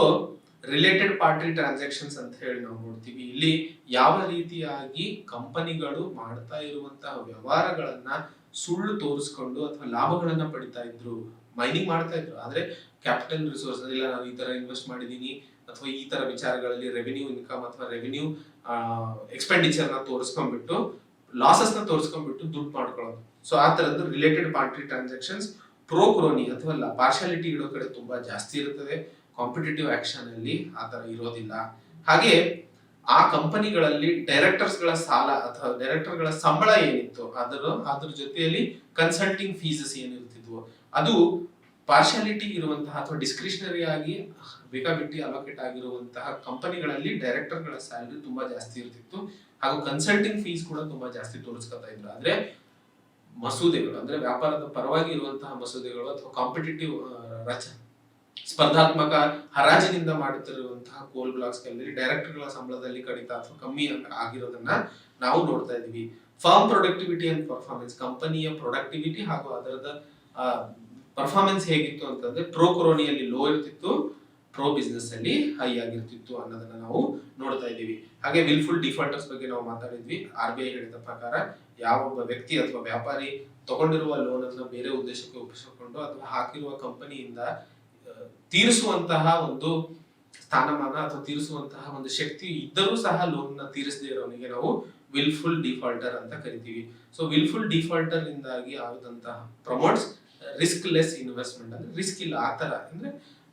ರಿಲೇಟೆಡ್ ಪಾರ್ಟಿ ಟ್ರಾನ್ಸಾಕ್ಷನ್ಸ್ ಅಂತ ಹೇಳಿ ನಾವು ನೋಡ್ತೀವಿ. ಇಲ್ಲಿ ಯಾವ ರೀತಿಯಾಗಿ ಕಂಪನಿಗಳು ಮಾಡ್ತಾ ಇರುವಂತಹ ವ್ಯವಹಾರಗಳನ್ನ ಸುಳ್ಳು ತೋರಿಸ್ಕೊಂಡು ಅಥವಾ ಲಾಭಗಳನ್ನ ಪಡಿತಾ ಇದ್ರು, ಮೈನಿಂಗ್ ಮಾಡ್ತಾ ಇದ್ರು. ಆದ್ರೆ ಕ್ಯಾಪಿಟಲ್ ರಿಸೋರ್ಸ್ ಇಲ್ಲ, ನಾನು ಈ ತರ ಇನ್ವೆಸ್ಟ್ ಮಾಡಿದೀನಿ ಅಥವಾ ಈ ತರ ವಿಚಾರಗಳಲ್ಲಿ ರೆವಿನ್ಯೂ ಇನ್ಕಮ್ ಅಥವಾ ರೆವಿನ್ಯೂ ಎಕ್ಸ್ಪೆಂಡಿಚರ್ ನ ತೋರಿಸ್ಕೊಂಡ್ಬಿಟ್ಟು ಲಾಸಸ್ ನ ತೋರಿಸ್ಕೊಂಡ್ಬಿಟ್ಟು ದುಡ್ಡು ಮಾಡ್ಕೊಳ್ಳೋದು. ಸೊ ಆ ತರದ್ದು ರಿಲೇಟೆಡ್ ಪಾರ್ಟಿ ಟ್ರಾನ್ಸಾಕ್ಷನ್ಸ್ ಪ್ರೋ ಕ್ರೋನಿ ಅಥವಾ ಪಾರ್ಶಾಲಿಟಿ ಇಡೋ ಕಡೆ ತುಂಬಾ ಜಾಸ್ತಿ ಇರುತ್ತದೆ. ಕಾಂಪಿಟೇಟಿವ್ ಆಕ್ಷನ್ ಅಲ್ಲಿ ಆ ತರ ಇರೋದಿಲ್ಲ. ಹಾಗೆ ಆ ಕಂಪನಿಗಳಲ್ಲಿ ಡೈರೆಕ್ಟರ್ಸ್ ಗಳ ಸಾಲ ಅಥವಾ ಡೈರೆಕ್ಟರ್ ಗಳ ಸಂಬಳ ಏನಿತ್ತು ಅದ್ರ ಜೊತೆಯಲ್ಲಿ ಕನ್ಸಲ್ಟಿಂಗ್ ಫೀಸಸ್ ಏನಿರ್ತಿದ್ವು ಅದು ಪಾರ್ಶಾಲಿಟಿ ಇರುವಂತಹ ಅಥವಾ ಡಿಸ್ಕ್ರಿಷನರಿ ಆಗಿ ಬೇಕಾಬಿಟ್ಟಿ ಅಲೋಕೇಟ್ ಆಗಿರುವಂತಹ ಕಂಪನಿಗಳಲ್ಲಿ ಡೈರೆಕ್ಟರ್ ಗಳ ಸ್ಯಾಲರಿ ತುಂಬಾ ಜಾಸ್ತಿ ಇರ್ತಿತ್ತು, ಹಾಗೂ ಕನ್ಸಲ್ಟಿಂಗ್ ಫೀಸ್ ಕೂಡ ತುಂಬಾ ಜಾಸ್ತಿ ತೋರಿಸ್ಕೊತಾ ಇದ್ರು. ಆದ್ರೆ ಮಸೂದೆಗಳು ಅಂದ್ರೆ ವ್ಯಾಪಾರದ ಪರವಾಗಿ ಇರುವಂತಹ ಮಸೂದೆಗಳು ಅಥವಾ ಕಾಂಪಿಟೇಟಿವ್ ಸ್ಪರ್ಧಾತ್ಮಕ ಹರಾಜಿನಿಂದ ಮಾಡುತ್ತಿರುವಂತಹ ಕೋಲ್ ಬ್ಲಾಕ್ಸ್ ಗಳಲ್ಲಿ ಡೈರೆಕ್ಟರ್ ಗಳ ಸಂಬಳದಲ್ಲಿ ಕಡಿತ ಅಥವಾ ಕಮ್ಮಿ ಆಗಿರೋದನ್ನ ನಾವು ನೋಡ್ತಾ ಇದೀವಿ. ಫರ್ಮ್ ಪ್ರೊಡಕ್ಟಿವಿಟಿ ಅಂಡ್ ಪರ್ಫಾರ್ಮೆನ್ಸ್, ಕಂಪನಿಯ ಪ್ರೊಡಕ್ಟಿವಿಟಿ ಹಾಗೂ ಅದರದ ಪರ್ಫಾರ್ಮೆನ್ಸ್ ಹೇಗಿತ್ತು ಅಂತಂದ್ರೆ ಪ್ರೋ ಕೊರೋನಿಯಲ್ಲಿ ಲೋ ಇರ್ತಿತ್ತು, ಪ್ರೋ ಬಿಸ್ನೆಸ್ ಅಲ್ಲಿ ಹೈ ಆಗಿರ್ತಿತ್ತು ಅನ್ನೋದನ್ನ ನಾವು ನೋಡ್ತಾ ಇದೀವಿ. ಹಾಗೆ ವಿಲ್ಫುಲ್ ಡಿಫಾಲ್ಟರ್ಸ್ ಬಗ್ಗೆ ನಾವು ಮಾತಾಡಿದ್ವಿ. RBI ಹೇಳಿದ ಪ್ರಕಾರ ಯಾವೊಬ್ಬ ವ್ಯಕ್ತಿ ಅಥವಾ ವ್ಯಾಪಾರಿ ತಗೊಂಡಿರುವ ಲೋನ್ ಅನ್ನ ಬೇರೆ ಉದ್ದೇಶಕ್ಕೆ ಉಪಯೋಗಿಸಿಕೊಂಡು ಅಥವಾ ಹಾಕಿರುವ ಕಂಪನಿಯಿಂದ ತೀರಿಸುವಂತಹ ಒಂದು ಸ್ಥಾನಮಾನ ಅಥವಾ ತೀರಿಸುವಂತಹ ಒಂದು ಶಕ್ತಿ ಇದ್ದರೂ ಸಹ ಲೋನ್ ನ ತೀರಿಸದೇ ಇರೋನಿಗೆ ನಾವು ವಿಲ್ಫುಲ್ ಡಿಫಾಲ್ಟರ್ ಅಂತ ಕರಿತೀವಿ. ಸೊ ವಿಲ್ಫುಲ್ ಡಿಫಾಲ್ಟರ್ ಇಂದಾಗಿ ಆದಂತಹ ಪ್ರಮೋಟ್ಸ್ ರಿಸ್ಕ್ ಲೆಸ್ ಇನ್ವೆಸ್ಟ್ಮೆಂಟ್, ಅಂದ್ರೆ ರಿಸ್ಕ್ ಇಲ್ಲ ಆ ತರ. ಅಂದ್ರೆ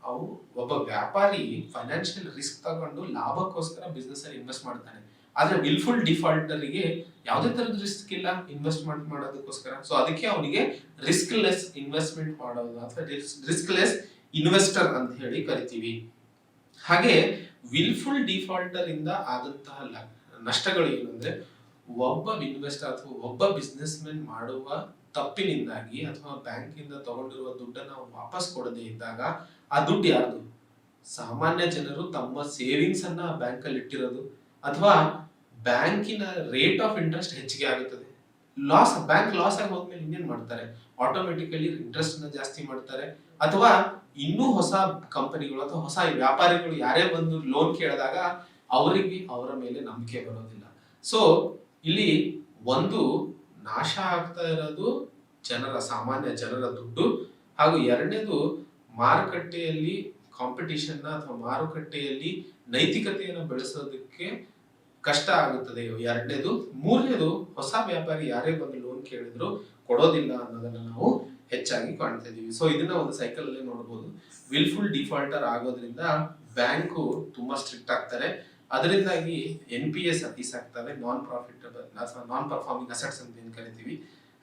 ಅವು ಒಬ್ಬ ವ್ಯಾಪಾರಿ ಫೈನಾನ್ಷಿಯಲ್ ರಿಸ್ಕ್ ತಗೊಂಡು ಲಾಭಕ್ಕೋಸ್ಕರ ಬಿಸ್ನೆಸ್ ಅಲ್ಲಿ ಇನ್ವೆಸ್ಟ್ ಮಾಡ್ತಾನೆ. ಆದ್ರೆ ವಿಲ್ಫುಲ್ ಡಿಫಾಲ್ಟರ್ಗೆ ಯಾವುದೇ ತರದ ರಿಸ್ಕ್ ಇಲ್ಲ ಇನ್ವೆಸ್ಟ್ಮೆಂಟ್ ಮಾಡೋದಕ್ಕೋಸ್ಕರ. ಸೊ ಅದಕ್ಕೆ ಅವನಿಗೆ ರಿಸ್ಕ್ ಲೆಸ್ ಇನ್ವೆಸ್ಟ್ಮೆಂಟ್ ಮಾಡೋದು ಅಥವಾ ರಿಸ್ಕ್ ಲೆಸ್ ಇನ್ವೆಸ್ಟರ್ ಅಂತ ಹೇಳಿ ಕರಿತೀವಿ. ಹಾಗೆ ವಿಲ್ಫುಲ್ ಡಿಫಾಲ್ಟರ್ ಇಂದ ಆದಂತಹ ನಷ್ಟಗಳು ಏನು ಅಂದ್ರೆ ಒಬ್ಬ ಇನ್ವೆಸ್ಟರ್ ಅಥವಾ ಒಬ್ಬ ಬಿಸ್ನೆಸ್ ಮ್ಯಾನ್ ಮಾಡುವ ತಪ್ಪಿನಿಂದಾಗಿ ಅಥವಾ ಬ್ಯಾಂಕ್ ಇಂದ ತಗೊಂಡಿರುವ ದುಡ್ಡನ್ನ ವಾಪಸ್ ಕೊಡದೇ ಇದ್ದಾಗ ಆ ದುಡ್ಡು ಯಾರ್ದು? ಸಾಮಾನ್ಯ ಜನರು ತಮ್ಮ ಸೇವಿಂಗ್ಸ್ ಅನ್ನ ಬ್ಯಾಂಕ್ ಅಲ್ಲಿ ಇಟ್ಟಿರೋದು, ಅಥವಾ ಬ್ಯಾಂಕಿನ ರೇಟ್ ಆಫ್ ಇಂಟ್ರೆಸ್ಟ್ ಹೆಚ್ಚಿಗೆ ಆಗುತ್ತದೆ. ಬ್ಯಾಂಕ್ ಲಾಸ್ ಆಗಿ ಹೋದ್ಮೇಲೆ ಇನ್ನೇನ್ ಮಾಡ್ತಾರೆ? ಆಟೋಮೆಟಿಕಲಿ ಇಂಟ್ರೆಸ್ಟ್ ನ ಜಾಸ್ತಿ ಮಾಡ್ತಾರೆ, ಅಥವಾ ಇನ್ನೂ ಹೊಸ ಕಂಪನಿಗಳು ಅಥವಾ ಹೊಸ ವ್ಯಾಪಾರಿಗಳು ಯಾರೇ ಬಂದು ಲೋನ್ ಕೇಳಿದಾಗ ಅವರಿಗೆ ಅವರ ಮೇಲೆ ನಂಬಿಕೆ ಬರೋದಿಲ್ಲ. ಸೊ ಇಲ್ಲಿ ಒಂದು ನಾಶ ಆಗ್ತಾ ಇರೋದು ಸಾಮಾನ್ಯ ಜನರ ದುಡ್ಡು, ಹಾಗೂ ಎರಡನೇದು ಮಾರುಕಟ್ಟೆಯಲ್ಲಿ ಕಾಂಪಿಟಿಷನ್ ಅಥವಾ ಮಾರುಕಟ್ಟೆಯಲ್ಲಿ ನೈತಿಕತೆಯನ್ನು ಬೆಳೆಸೋದಕ್ಕೆ ಕಷ್ಟ ಆಗುತ್ತದೆ ಎರಡನೇದು. ಮೂರನೇದು, ಹೊಸ ವ್ಯಾಪಾರಿ ಯಾರೇ ಬಂದು ಲೋನ್ ಕೇಳಿದ್ರು ಕೊಡೋದಿಲ್ಲ ಅನ್ನೋದನ್ನ ನಾವು ಹೆಚ್ಚಾಗಿ ಕಾಣ್ತಾ ಇದೀವಿ. ಸೊ ಇದನ್ನ ಒಂದು ಸೈಕಲ್ ಅಲ್ಲಿ ನೋಡಬಹುದು. ವಿಲ್ಫುಲ್ ಡಿಫಾಲ್ಟರ್ ಆಗೋದ್ರಿಂದ ಬ್ಯಾಂಕು ತುಂಬಾ ಸ್ಟ್ರಿಕ್ಟ್ ಆಗ್ತಾರೆ. ಅದರಿಂದಾಗಿ NPA ಸತೀಸ್ ಆಗ್ತವೆ, ನಾನ್ ಪರ್ಫಾರ್ಮಿಂಗ್ ಅಸೆಟ್ಸ್ ಅಂತ ಏನ್ ಕರಿತೀವಿ.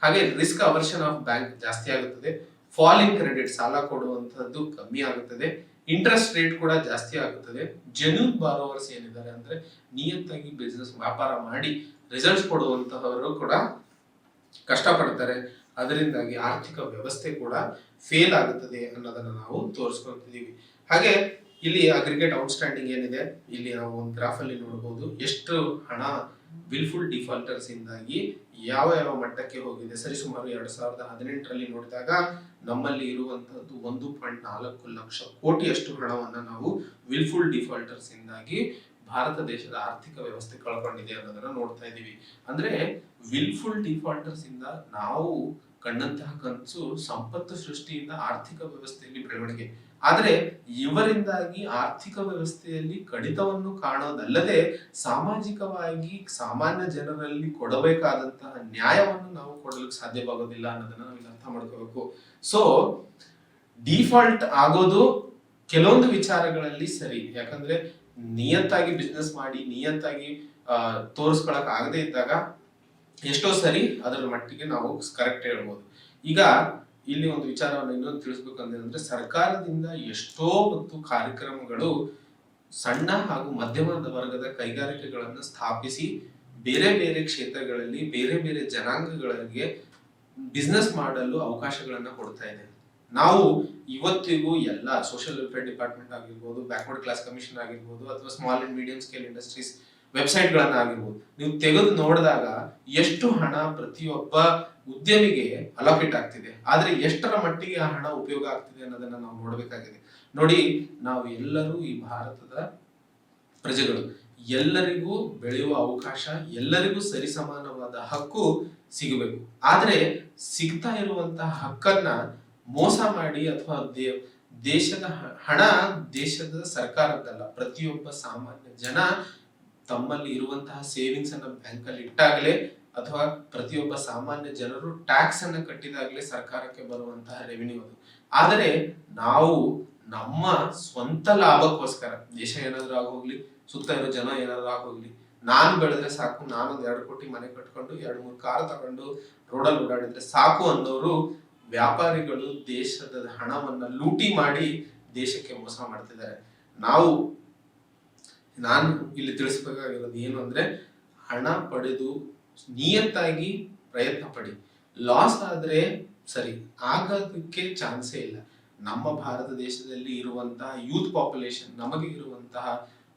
ಹಾಗೆ ರಿಸ್ಕ್ ಅವರ್ಷನ್ ಆಫ್ ಬ್ಯಾಂಕ್ ಜಾಸ್ತಿ ಆಗುತ್ತದೆ. ಫಾಲ್ ಇನ್ ಕ್ರೆಡಿಟ್, ಸಾಲ ಕೊಡುವಂತದ್ದು ಕಮ್ಮಿ ಆಗುತ್ತದೆ. ಇಂಟ್ರೆಸ್ಟ್ ರೇಟ್ ಕೂಡ ಜಾಸ್ತಿ ಆಗುತ್ತದೆ. ಜೆನ್ಯೂನ್ ಬಾರೋವರ್ಸ್ ಏನಿದ್ದಾರೆ ಅಂದ್ರೆ ನಿಯತ್ತಾಗಿ ಬಿಸ್ನೆಸ್ ವ್ಯಾಪಾರ ಮಾಡಿ ರಿಸಲ್ಟ್ಸ್ ಕೊಡುವಂತಹವರು ಕೂಡ ಕಷ್ಟಪಡ್ತಾರೆ. ಅದರಿಂದಾಗಿ ಆರ್ಥಿಕ ವ್ಯವಸ್ಥೆ ಕೂಡ ಫೇಲ್ ಆಗುತ್ತದೆ ಅನ್ನೋದನ್ನ ನಾವು ತೋರಿಸ್ಕೊಳ್ತಿದೀವಿ. ಹಾಗೆ ಇಲ್ಲಿ ಅಗ್ರಿಗೇಟ್ ಔಟ್ಸ್ಟ್ಯಾಂಡಿಂಗ್ ಏನಿದೆ, ಇಲ್ಲಿ ನಾವು ಒಂದು ಗ್ರಾಫ್ ಅಲ್ಲಿ ನೋಡಬಹುದು ಎಷ್ಟು ಹಣ ವಿಲ್ಫುಲ್ ಡಿಫಾಲ್ಟರ್ಸ್ ಇಂದಾಗಿ ಯಾವ ಯಾವ ಮಟ್ಟಕ್ಕೆ ಹೋಗಿದೆ. ಸರಿಸುಮಾರು 2018ರಲ್ಲಿ ನೋಡಿದಾಗ ನಮ್ಮಲ್ಲಿ ಇರುವಂತದ್ದು 1.4 ಲಕ್ಷ ಕೋಟಿಯಷ್ಟು ಹಣವನ್ನ ನಾವು ವಿಲ್ಫುಲ್ ಡಿಫಾಲ್ಟರ್ಸ್ ಇಂದಾಗಿ ಭಾರತ ದೇಶದ ಆರ್ಥಿಕ ವ್ಯವಸ್ಥೆ ಕಳ್ಕೊಂಡಿದೆ ಅನ್ನೋದನ್ನ ನೋಡ್ತಾ ಇದೀವಿ. ಅಂದ್ರೆ ವಿಲ್ಫುಲ್ ಡಿಫಾಲ್ಟರ್ಸ್ ಇಂದ ನಾವು ಕಂಡಂತಹ ಕನಸು ಸಂಪತ್ತು ಸೃಷ್ಟಿಯಿಂದ ಆರ್ಥಿಕ ವ್ಯವಸ್ಥೆಯಲ್ಲಿ ಬೆಳವಣಿಗೆ, ಆದ್ರೆ ಇವರಿಂದಾಗಿ ಆರ್ಥಿಕ ವ್ಯವಸ್ಥೆಯಲ್ಲಿ ಕಡಿತವನ್ನು ಕಾಣೋದಲ್ಲದೆ ಸಾಮಾಜಿಕವಾಗಿ ಸಾಮಾನ್ಯ ಜನರಲ್ಲಿ ಕೊಡಬೇಕಾದಂತಹ ನ್ಯಾಯವನ್ನು ನಾವು ಕೊಡಲು ಸಾಧ್ಯವಾಗೋದಿಲ್ಲ ಅನ್ನೋದನ್ನ ನಾವು ಅರ್ಥ ಮಾಡ್ಕೋಬೇಕು. ಸೊ ಡಿಫಾಲ್ಟ್ ಆಗೋದು ಕೆಲವೊಂದು ವಿಚಾರಗಳಲ್ಲಿ ಸರಿ, ಯಾಕಂದ್ರೆ ನಿಯತ್ತಾಗಿ ಬಿಸ್ನೆಸ್ ಮಾಡಿ ನಿಯತ್ತಾಗಿ ತೋರಿಸ್ಕೊಳಕ್ ಆಗದೆ ಇದ್ದಾಗ ಎಷ್ಟೋ ಸರಿ ಅದರ ಮಟ್ಟಿಗೆ ನಾವು ಕರೆಕ್ಟ್ ಹೇಳ್ಬೋದು. ಈಗ ಇಲ್ಲಿ ಒಂದು ವಿಚಾರವನ್ನು ಇನ್ನೊಂದು ತಿಳಿಸ್ಬೇಕಂದ್ರೆ ಸರ್ಕಾರದಿಂದ ಎಷ್ಟೋ ಮತ್ತು ಕಾರ್ಯಕ್ರಮಗಳು ಸಣ್ಣ ಹಾಗೂ ಮಧ್ಯಮ ವರ್ಗದ ಕೈಗಾರಿಕೆಗಳನ್ನು ಸ್ಥಾಪಿಸಿ ಬೇರೆ ಬೇರೆ ಕ್ಷೇತ್ರಗಳಲ್ಲಿ ಬೇರೆ ಬೇರೆ ಜನಾಂಗಗಳಿಗೆ ಬಿಸ್ನೆಸ್ ಮಾಡಲು ಅವಕಾಶಗಳನ್ನ ಕೊಡ್ತಾ ಇದೆ. ನಾವು ಇವತ್ತಿಗೂ ಎಲ್ಲ ಸೋಷಿಯಲ್ ವೆಲ್ಫೇರ್ ಡಿಪಾರ್ಟ್ಮೆಂಟ್ ಆಗಿರ್ಬೋದು, ಬ್ಯಾಕ್ವರ್ಡ್ ಕ್ಲಾಸ್ ಕಮಿಷನ್ ಆಗಿರ್ಬೋದು, ಅಥವಾ small and medium scale industries website ಗಳನ್ನ ಆಗಿರ್ಬೋದು, ನೀವು ತೆಗೆದು ನೋಡಿದಾಗ ಎಷ್ಟು ಹಣ ಪ್ರತಿಯೊಬ್ಬ ಉದ್ಯಮಿಗೆ ಅಲೋಕೇಟ್ ಆಗ್ತಿದೆ, ಆದ್ರೆ ಎಷ್ಟರ ಮಟ್ಟಿಗೆ ಆ ಹಣ ಉಪಯೋಗ ಆಗ್ತಿದೆ ಅನ್ನೋದನ್ನ ನಾವು ನೋಡ್ಬೇಕಾಗಿದೆ. ನೋಡಿ, ನಾವು ಎಲ್ಲರೂ ಈ ಭಾರತದ ಪ್ರಜೆಗಳು, ಎಲ್ಲರಿಗೂ ಬೆಳೆಯುವ ಅವಕಾಶ, ಎಲ್ಲರಿಗೂ ಸರಿಸಮಾನವಾದ ಹಕ್ಕು ಸಿಗಬೇಕು. ಆದ್ರೆ ಸಿಗ್ತಾ ಇರುವಂತಹ ಹಕ್ಕನ್ನ ಮೋಸ ಮಾಡಿ ಅಥವಾ ದೇಶದ ಹಣ ದೇಶದ ಸರ್ಕಾರದ್ದಲ್ಲ, ಪ್ರತಿಯೊಬ್ಬ ಸಾಮಾನ್ಯ ಜನ ತಮ್ಮಲ್ಲಿ ಇರುವಂತಹ ಸೇವಿಂಗ್ಸ್ ಅನ್ನ ಬ್ಯಾಂಕ್ ಅಲ್ಲಿ ಇಟ್ಟಾಗಲೇ ಅಥವಾ ಪ್ರತಿಯೊಬ್ಬ ಸಾಮಾನ್ಯ ಜನರು ಟ್ಯಾಕ್ಸ್ ಅನ್ನ ಕಟ್ಟಿದಾಗಲೇ ಸರ್ಕಾರಕ್ಕೆ ಬರುವಂತಹ ರೆವಿನ್ಯೂ ಅದು. ಆದರೆ ನಾವು ನಮ್ಮ ಸ್ವಂತ ಲಾಭಕ್ಕೋಸ್ಕರ, ದೇಶ ಏನಾದ್ರೂ ಆಗೋಗ್ಲಿ, ಸುತ್ತ ಇರೋ ಜನ ಏನಾದ್ರೂ ಆಗೋಗ್ಲಿ, ನಾನು ಬೆಳೆದ್ರೆ ಸಾಕು, ನಾನೊಂದ್ 2 ಕೋಟಿ ಮನೆ ಕಟ್ಕೊಂಡು 2-3 ಕಾರ್ ತಗೊಂಡು ರೋಡಲ್ಲಿ ಓಡಾಡಿದ್ರೆ ಸಾಕು ಅನ್ನೋರು ವ್ಯಾಪಾರಿಗಳು ದೇಶದ ಹಣವನ್ನ ಲೂಟಿ ಮಾಡಿ ದೇಶಕ್ಕೆ ಮೋಸ ಮಾಡ್ತಿದ್ದಾರೆ. ನಾನು ಇಲ್ಲಿ ತಿಳಿಸ್ಬೇಕಾಗಿರೋದು ಏನು ಅಂದ್ರೆ, ಹಣ ಪಡೆದು ನಿಯತ್ತಾಗಿ ಪ್ರಯತ್ನ ಪಡಿ. ಲಾಸ್ ಆದ್ರೆ ಸರಿ, ಆಗೋದಕ್ಕೆ ಚಾನ್ಸೇ ಇಲ್ಲ. ನಮ್ಮ ಭಾರತ ದೇಶದಲ್ಲಿ ಇರುವಂತಹ ಯೂತ್ ಪಾಪ್ಯುಲೇಷನ್, ನಮಗೆ ಇರುವಂತಹ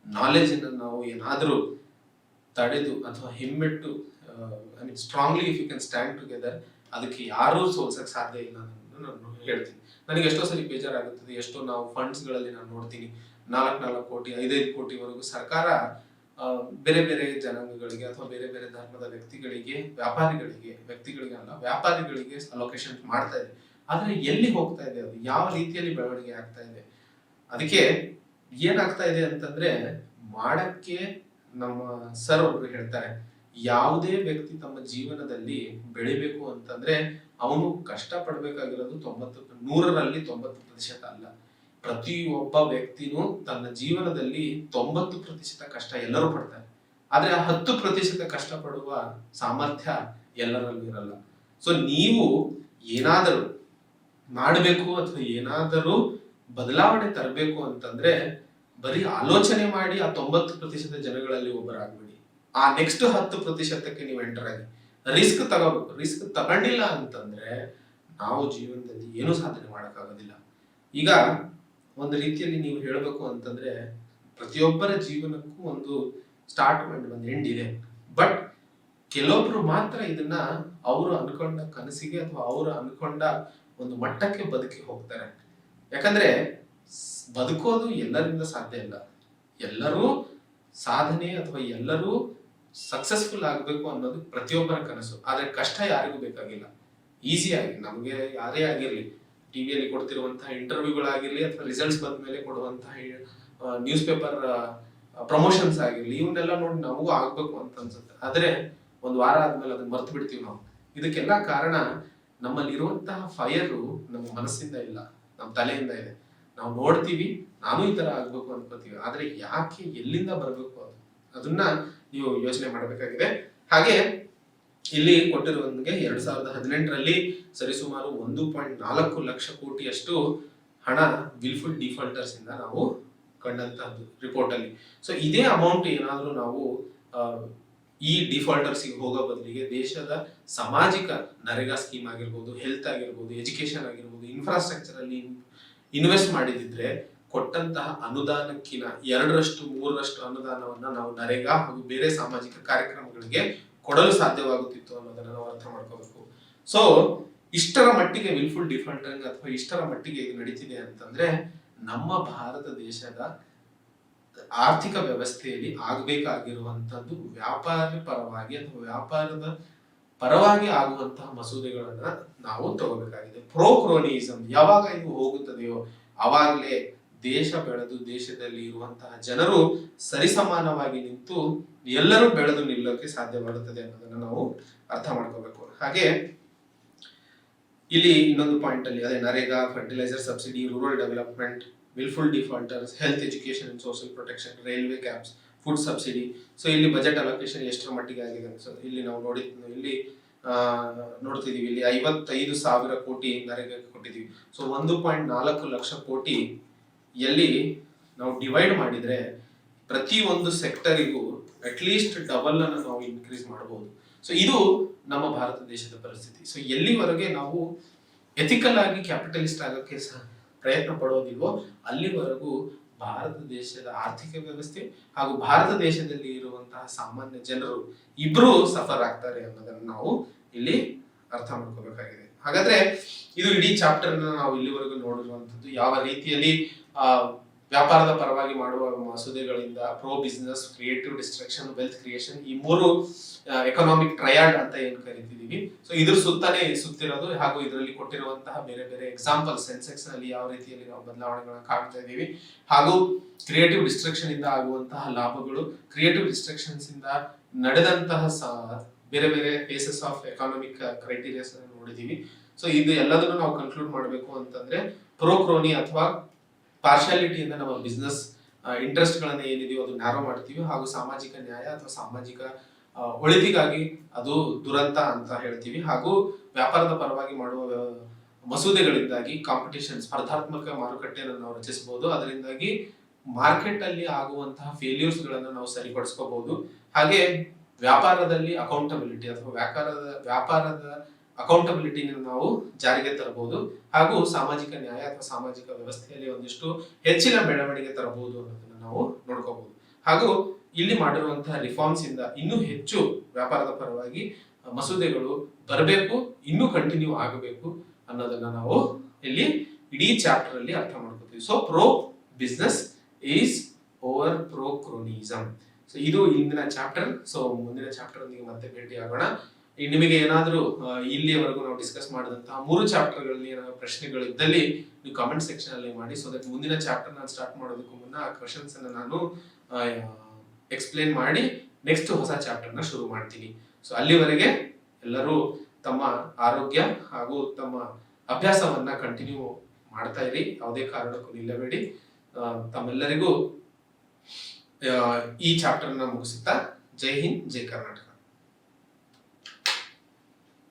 ನಾಲೆಜ್ ಅನ್ನು ನಾವು ಏನಾದ್ರೂ ತಡೆದು ಅಥವಾ ಹಿಮ್ಮೆಟ್ಟು, strongly if you can stand together, ಅದಕ್ಕೆ ಯಾರೂ ಸೋಲ್ಸಕ್ ಸಾಧ್ಯ ಇಲ್ಲ ಅನ್ನೋದನ್ನ ನಾನು ಹೇಳ್ತೀನಿ. ನನಗೆ ಎಷ್ಟೋ ಸರಿ ಬೇಜಾರಾಗುತ್ತದೆ. ಎಷ್ಟೋ ನಾವು ಫಂಡ್ಸ್ ಗಳಲ್ಲಿ ನಾನು ನೋಡ್ತೀನಿ 4 ಕೋಟಿ 5 ಕೋಟಿವರೆಗೂ ಸರ್ಕಾರ ಬೇರೆ ಬೇರೆ ಜನಾಂಗಗಳಿಗೆ ಅಥವಾ ಬೇರೆ ಬೇರೆ ಧರ್ಮದ ವ್ಯಕ್ತಿಗಳಿಗೆ, ವ್ಯಾಪಾರಿಗಳಿಗೆ ಅಲೋಕೇಶನ್ ಮಾಡ್ತಾ ಇದೆ. ಆದ್ರೆ ಎಲ್ಲಿ ಹೋಗ್ತಾ ಇದೆ, ಅದು ಯಾವ ರೀತಿಯಲ್ಲಿ ಬೆಳವಣಿಗೆ ಆಗ್ತಾ ಇದೆ? ಅದಕ್ಕೆ ಏನಾಗ್ತಾ ಇದೆ ಅಂತಂದ್ರೆ, ಮಾಡಕ್ಕೆ ನಮ್ಮ ಸರ್ ಒಬ್ರು ಹೇಳ್ತಾರೆ, ಯಾವುದೇ ವ್ಯಕ್ತಿ ತಮ್ಮ ಜೀವನದಲ್ಲಿ ಬೆಳಿಬೇಕು ಅಂತಂದ್ರೆ ಅವನು ಕಷ್ಟ ಪಡ್ಬೇಕಾಗಿರೋದು 100ರಲ್ಲಿ 90% ಅಲ್ಲ. ಪ್ರತಿಯೊಬ್ಬ ವ್ಯಕ್ತಿನೂ ತನ್ನ ಜೀವನದಲ್ಲಿ 90% ಕಷ್ಟ ಎಲ್ಲರೂ ಪಡ್ತಾರೆ. ಆದ್ರೆ ಆ 10% ಕಷ್ಟ ಪಡುವ ಸಾಮರ್ಥ್ಯ ಎಲ್ಲರಲ್ಲೂ ಇರಲ್ಲ. ಸೊ ನೀವು ಏನಾದರೂ ಮಾಡಬೇಕು ಅಥವಾ ಏನಾದರೂ ಬದಲಾವಣೆ ತರಬೇಕು ಅಂತಂದ್ರೆ ಬರೀ ಆಲೋಚನೆ ಮಾಡಿ ಆ 90% ಜನಗಳಲ್ಲಿ ಒಬ್ಬರಾಗ್ಬೇಡಿ. ಆ ನೆಕ್ಸ್ಟ್ 10%ಕ್ಕೆ ನೀವು ಎಂಟರ್ ಆಗಿ ರಿಸ್ಕ್ ತಗೋಬೇಕು. ರಿಸ್ಕ್ ತಗೊಂಡಿಲ್ಲ ಅಂತಂದ್ರೆ ನಾವು ಜೀವನದಲ್ಲಿ ಏನೂ ಸಾಧನೆ ಮಾಡಕ್ಕಾಗೋದಿಲ್ಲ. ಈಗ ಒಂದು ರೀತಿಯಲ್ಲಿ ನೀವು ಹೇಳಬೇಕು ಅಂತಂದ್ರೆ, ಪ್ರತಿಯೊಬ್ಬರ ಜೀವನಕ್ಕೂ ಒಂದು ಸ್ಟಾರ್ಟ್ ಮಾಡಿ ಒಂದು ಎಂಡ್ ಇದೆ. ಬಟ್ ಕೆಲವೊಬ್ರು ಮಾತ್ರ ಇದನ್ನ ಅವರು ಅನ್ಕೊಂಡ ಕನಸಿಗೆ ಅಥವಾ ಅವರು ಅನ್ಕೊಂಡ ಒಂದು ಮಟ್ಟಕ್ಕೆ ಬದುಕಿ ಹೋಗ್ತಾರೆ. ಯಾಕಂದ್ರೆ ಬದುಕೋದು ಎಲ್ಲರಿಂದ ಸಾಧ್ಯ ಇಲ್ಲ. ಎಲ್ಲರೂ ಸಾಧನೆ ಅಥವಾ ಎಲ್ಲರೂ ಸಕ್ಸಸ್ಫುಲ್ ಆಗಬೇಕು ಅನ್ನೋದು ಪ್ರತಿಯೊಬ್ಬರ ಕನಸು. ಆದ್ರೆ ಕಷ್ಟ ಯಾರಿಗೂ ಬೇಕಾಗಿಲ್ಲ. ಈಸಿಯಾಗಿ ನಮಗೆ ಯಾರೇ ಆಗಿರ್ಲಿ, ಟಿವಿಯಲ್ಲಿ ಕೊಡ್ತಿರುವಂತಹ ಇಂಟರ್ವ್ಯೂಗಳಾಗಿರ್ಲಿ ಅಥವಾ ರಿಸಲ್ಟ್ಸ್ ಬಂದ ಮೇಲೆ ಕೊಡುವಂತಹ ನ್ಯೂಸ್ ಪೇಪರ್ ಪ್ರಮೋಷನ್ಸ್ ಆಗಿರ್ಲಿ, ಇವನ್ನೆಲ್ಲ ನೋಡಿ ನಮಗೂ ಆಗ್ಬೇಕು ಅಂತ ಅನ್ಸುತ್ತೆ. ಆದ್ರೆ ಒಂದು ವಾರ ಆದ್ಮೇಲೆ ಅದನ್ನ ಮರ್ತು ಬಿಡ್ತೀವಿ ನಾವು. ಇದಕ್ಕೆಲ್ಲ ಕಾರಣ ನಮ್ಮಲ್ಲಿರುವಂತಹ ಫೈರು ನಮ್ಮ ಮನಸ್ಸಿಂದ ಇಲ್ಲ, ನಮ್ಮ ತಲೆಯಿಂದ ಇದೆ. ನಾವು ನೋಡ್ತೀವಿ, ನಾನು ಈ ತರ ಆಗ್ಬೇಕು ಅನ್ಕೋತೀವಿ, ಆದ್ರೆ ಯಾಕೆ, ಎಲ್ಲಿಂದ ಬರ್ಬೇಕು ಅದನ್ನ ನೀವು ಯೋಚನೆ ಮಾಡಬೇಕಾಗಿದೆ. ಹಾಗೆ ಇಲ್ಲಿ ಕೊಟ್ಟಿರುವಂಗೆ 2018ರಲ್ಲಿ ಸರಿಸುಮಾರು 1.4 ಲಕ್ಷ ಕೋಟಿಯಷ್ಟು ಹಣ ವಿಲ್ಫುಲ್ ಡಿಫಾಲ್ಟರ್ಸ್ ಇಂದ ನಾವು ಕಂಡಂತಹದ್ದು ರಿಪೋರ್ಟ್ ಅಲ್ಲಿ. ಸೊ ಇದೇ ಅಮೌಂಟ್ ಏನಾದ್ರೂ ನಾವು ಈ ಡಿಫಾಲ್ಟರ್ಸ್ ಹೋಗೋ ಬದಲಿಗೆ ದೇಶದ ಸಾಮಾಜಿಕ ನರೇಗಾ ಸ್ಕೀಮ್ ಆಗಿರ್ಬೋದು, ಹೆಲ್ತ್ ಆಗಿರ್ಬೋದು, ಎಜುಕೇಶನ್ ಆಗಿರ್ಬೋದು, ಇನ್ಫ್ರಾಸ್ಟ್ರಕ್ಚರ್ ಅಲ್ಲಿ ಇನ್ವೆಸ್ಟ್ ಮಾಡಿದಿದ್ರೆ ಕೊಟ್ಟಂತಹ ಅನುದಾನಕ್ಕಿಂತ 2ರಷ್ಟು 3ರಷ್ಟು ಅನುದಾನವನ್ನ ನಾವು ನರೇಗಾ ಹಾಗೂ ಬೇರೆ ಸಾಮಾಜಿಕ ಕಾರ್ಯಕ್ರಮಗಳಿಗೆ ಕೊಡಲು ಸಾಧ್ಯವಾಗುತ್ತಿತ್ತು ಅನ್ನೋದನ್ನ ನಾವು ಅರ್ಥ ಮಾಡ್ಕೋಬೇಕು. ಸೊ ಇಷ್ಟರ ಮಟ್ಟಿಗೆ ವಿಲ್ಫುಲ್ ಡಿಫಾಲ್ಟರಿಂಗ್ ಅಥವಾ ಇಷ್ಟರ ಮಟ್ಟಿಗೆ ಇದು ನಡೀತಿದೆ ಅಂತಂದ್ರೆ ನಮ್ಮ ಭಾರತ ದೇಶದ ಆರ್ಥಿಕ ವ್ಯವಸ್ಥೆಯಲ್ಲಿ ಆಗ್ಬೇಕಾಗಿರುವಂತದ್ದು ವ್ಯಾಪಾರ ಪರವಾಗಿ ಅಥವಾ ವ್ಯಾಪಾರದ ಪರವಾಗಿ ಆಗುವಂತಹ ಮಸೂದೆಗಳನ್ನ ನಾವು ತಗೋಬೇಕಾಗಿದೆ. ಪ್ರೋ ಕ್ರೋನಿಸಂ ಯಾವಾಗ ಇದು ಹೋಗುತ್ತದೆಯೋ ಅವಾಗಲೇ ದೇಶ ಬೆಳೆದು ದೇಶದಲ್ಲಿ ಇರುವಂತಹ ಜನರು ಸರಿಸಮಾನವಾಗಿ ನಿಂತು ಎಲ್ಲರೂ ಬೆಳೆದು ನಿಲ್ಲೋಕೆ ಸಾಧ್ಯವಾಗುತ್ತದೆ ಅನ್ನೋದನ್ನ ನಾವು ಅರ್ಥ ಮಾಡ್ಕೋಬೇಕು. ಹಾಗೆ ಇಲ್ಲಿ ಇನ್ನೊಂದು ಪಾಯಿಂಟ್ ಅಲ್ಲಿ ಅದೇ NREGA, fertiliser subsidy, rural development, wilful defaulters, health education and social protection, railway cabs, food subsidy. So ಇಲ್ಲಿ ಬಜೆಟ್ ಅಲೋಕೇಶನ್ ಎಷ್ಟರ ಮಟ್ಟಿಗೆ ಆಗಿದೆ. ಸೊ ಇಲ್ಲಿ ನಾವು ನೋಡ್ತಿದೀವಿ, ಇಲ್ಲಿ 55,000 ಕೋಟಿ ನರೇಗಾಕ್ಕೆ ಕೊಟ್ಟಿದೀವಿ. ಸೊ 1.4 ಲಕ್ಷ ಕೋಟಿ ಎಲ್ಲಿ ನಾವು ಡಿವೈಡ್ ಮಾಡಿದ್ರೆ ಪ್ರತಿ ಒಂದು ಸೆಕ್ಟರಿಗೂ ಅಟ್ಲೀಸ್ಟ್ ಡಬಲ್ ಅನ್ನು ನಾವು ಇನ್ಕ್ರೀಸ್ ಮಾಡಬಹುದು. ಸೊ ಇದು ನಮ್ಮ ಭಾರತ ದೇಶದ ಪರಿಸ್ಥಿತಿ. ಸೊ ಎಲ್ಲಿವರೆಗೆ ನಾವು ಎಥಿಕಲ್ ಆಗಿ ಕ್ಯಾಪಿಟಲಿಸ್ಟ್ ಆಗಕ್ಕೆ ಪ್ರಯತ್ನ ಪಡೋದಿಲ್ವೋ ಅಲ್ಲಿವರೆಗೂ ಭಾರತ ದೇಶದ ಆರ್ಥಿಕ ವ್ಯವಸ್ಥೆ ಹಾಗೂ ಭಾರತ ದೇಶದಲ್ಲಿ ಇರುವಂತಹ ಸಾಮಾನ್ಯ ಜನರು ಇಬ್ರು ಸಫರ್ ಆಗ್ತಾರೆ ಅನ್ನೋದನ್ನ ನಾವು ಇಲ್ಲಿ ಅರ್ಥ ಮಾಡ್ಕೋಬೇಕಾಗಿದೆ. ಹಾಗಾದ್ರೆ ಇದು ಇಡೀ ಚಾಪ್ಟರ್ ನಾವು ಇಲ್ಲಿವರೆಗೂ ನೋಡಿರುವಂತದ್ದು ಯಾವ ರೀತಿಯಲ್ಲಿ ವ್ಯಾಪಾರದ ಪರವಾಗಿ ಮಾಡುವ ಮಸೂದೆಗಳಿಂದ pro business, creative destruction, wealth creation, ಈ 3 ಎಕನಾಮಿಕ್ ಟ್ರಯಾಡ್ ಅಂತ ಏನ್ ಕರಿತಿದೀವಿ. ಸೊ ಇದ್ರ ಸುತ್ತಾನೆ ಸುತ್ತಿರೋದು ಹಾಗೂ ಇದರಲ್ಲಿ ಕೊಟ್ಟಿರುವಂತಹ ಬೇರೆ ಬೇರೆ ಎಕ್ಸಾಂಪಲ್ ಸೆನ್ಸೆಕ್ಸ್ ನಲ್ಲಿ ಯಾವ ರೀತಿಯಲ್ಲಿ ನಾವು ಬದಲಾವಣೆಗಳನ್ನ ಕಾಣ್ತಾ ಇದೀವಿ ಹಾಗೂ ಕ್ರಿಯೇಟಿವ್ ಡಿಸ್ಟ್ರಕ್ಷನ್ ಇಂದ ಆಗುವಂತಹ ಲಾಭಗಳು, ಕ್ರಿಯೇಟಿವ್ ಡಿಸ್ಟ್ರಕ್ಷನ್ಸ್ ಇಂದ ನಡೆದಂತಹ ಬೇರೆ ಬೇರೆ ಫೇಸಸ್ ಆಫ್ ಎಕಾನಮಿಕ್ ಕ್ರೈಟೀರಿಯಾಸ್ ನೋಡಿದೀವಿ. ಸೊ ಇದು ಎಲ್ಲದನ್ನು ನಾವು ಕನ್ಕ್ಲೂಡ್ ಮಾಡಬೇಕು ಅಂತಂದ್ರೆ ಪ್ರೋ ಕ್ರೋನಿ ಅಥವಾ ಪಾರ್ಶಾಲಿಟಿಯಿಂದ ನಮ್ಮ ಬಿಸ್ನೆಸ್ ಇಂಟ್ರೆಸ್ಟ್ ಗಳನ್ನ ಏನಿದೆಯೋ ಅದು ನ್ಯಾರೋ ಮಾಡ್ತೀವಿ ಹಾಗೂ ಸಾಮಾಜಿಕ ನ್ಯಾಯ ಅಥವಾ ಸಾಮಾಜಿಕ ಒಳಿತಿಗಾಗಿ ಅದು ದುರಂತ ಅಂತ ಹೇಳ್ತೀವಿ. ಹಾಗೂ ವ್ಯಾಪಾರದ ಪರವಾಗಿ ಮಾಡುವ ಮಸೂದೆಗಳಿಂದಾಗಿ ಕಾಂಪಿಟೇಷನ್, ಸ್ಪರ್ಧಾತ್ಮಕ ಮಾರುಕಟ್ಟೆಯನ್ನು ನಾವು ರಚಿಸಬಹುದು. ಅದರಿಂದಾಗಿ ಮಾರ್ಕೆಟ್ ಅಲ್ಲಿ ಆಗುವಂತಹ ಫೇಲ್ಯೂರ್ಸ್ ಗಳನ್ನ ನಾವು ಸರಿಪಡಿಸ್ಕೋಬಹುದು. ಹಾಗೆ ವ್ಯಾಪಾರದಲ್ಲಿ ಅಕೌಂಟಬಿಲಿಟಿ ಅಥವಾ ವ್ಯಾಪಾರದ ಅಕೌಂಟಬಿಲಿಟಿನ ನಾವು ಜಾರಿಗೆ ತರಬಹುದು ಹಾಗೂ ಸಾಮಾಜಿಕ ನ್ಯಾಯ ಅಥವಾ ಸಾಮಾಜಿಕ ವ್ಯವಸ್ಥೆಯಲ್ಲಿ ಒಂದಿಷ್ಟು ಹೆಚ್ಚಿನ ಬೆಳವಣಿಗೆ ತರಬಹುದು ಅನ್ನೋದನ್ನ ನಾವು ನೋಡ್ಕೋಬಹುದು. ಹಾಗೂ ಇಲ್ಲಿ ಮಾಡಿರುವಂತಹ ರಿಫಾರ್ಮ್ಸ್ ಇಂದ ಇನ್ನೂ ಹೆಚ್ಚು ವ್ಯಾಪಾರದ ಪರವಾಗಿ ಮಸೂದೆಗಳು ಬರಬೇಕು, ಇನ್ನೂ ಕಂಟಿನ್ಯೂ ಆಗಬೇಕು ಅನ್ನೋದನ್ನ ನಾವು ಇಲ್ಲಿ ಇಡೀ ಚಾಪ್ಟರ್ ಅಲ್ಲಿ ಅರ್ಥ ಮಾಡ್ಕೋತೀವಿ. So pro business is over pro cronyism. So ಇದು ಇಂದಿನ ಚಾಪ್ಟರ್. ಸೊ ಮುಂದಿನ ಚಾಪ್ಟರ್ ಮತ್ತೆ ಭೇಟಿ ಆಗೋಣ. ನಿಮಗೆ ಏನಾದರೂ ಇಲ್ಲಿಯವರೆಗೂ ನಾವು ಡಿಸ್ಕಸ್ ಮಾಡಿದಂತಹ 3 ಚಾಪ್ಟರ್ಗಳಲ್ಲಿ ಏನಾದ್ರು ಪ್ರಶ್ನೆಗಳು ಇದ್ದಲ್ಲಿ ನೀವು ಕಾಮೆಂಟ್ ಸೆಕ್ಷನ್ ಅಲ್ಲಿ ಮಾಡಿ. ಸೊ ದಟ್ ಮುಂದಿನ ಚಾಪ್ಟರ್ ನಾನು ಸ್ಟಾರ್ಟ್ ಮಾಡೋದಕ್ಕೂ ಮುನ್ನ ಆ ಕ್ವೆಶ್ಚನ್ಸ್ ಅನ್ನು ನಾನು ಎಕ್ಸ್ಪ್ಲೇನ್ ಮಾಡಿ ನೆಕ್ಸ್ಟ್ ಹೊಸ ಚಾಪ್ಟರ್ ನ ಶುರು ಮಾಡ್ತೀನಿ. ಸೊ ಅಲ್ಲಿವರೆಗೆ ಎಲ್ಲರೂ ತಮ್ಮ ಆರೋಗ್ಯ ಹಾಗೂ ತಮ್ಮ ಅಭ್ಯಾಸವನ್ನ ಕಂಟಿನ್ಯೂ ಮಾಡ್ತಾ ಇರಿ, ಯಾವುದೇ ಕಾರಣಕ್ಕೂ ನಿಲ್ಲಬೇಡಿ. ತಮ್ಮೆಲ್ಲರಿಗೂ ಈ ಚಾಪ್ಟರ್ ನ ಮುಗಿಸುತ್ತಾ ಜೈ ಹಿಂದ್, ಜೈ ಕರ್ನಾಟಕ.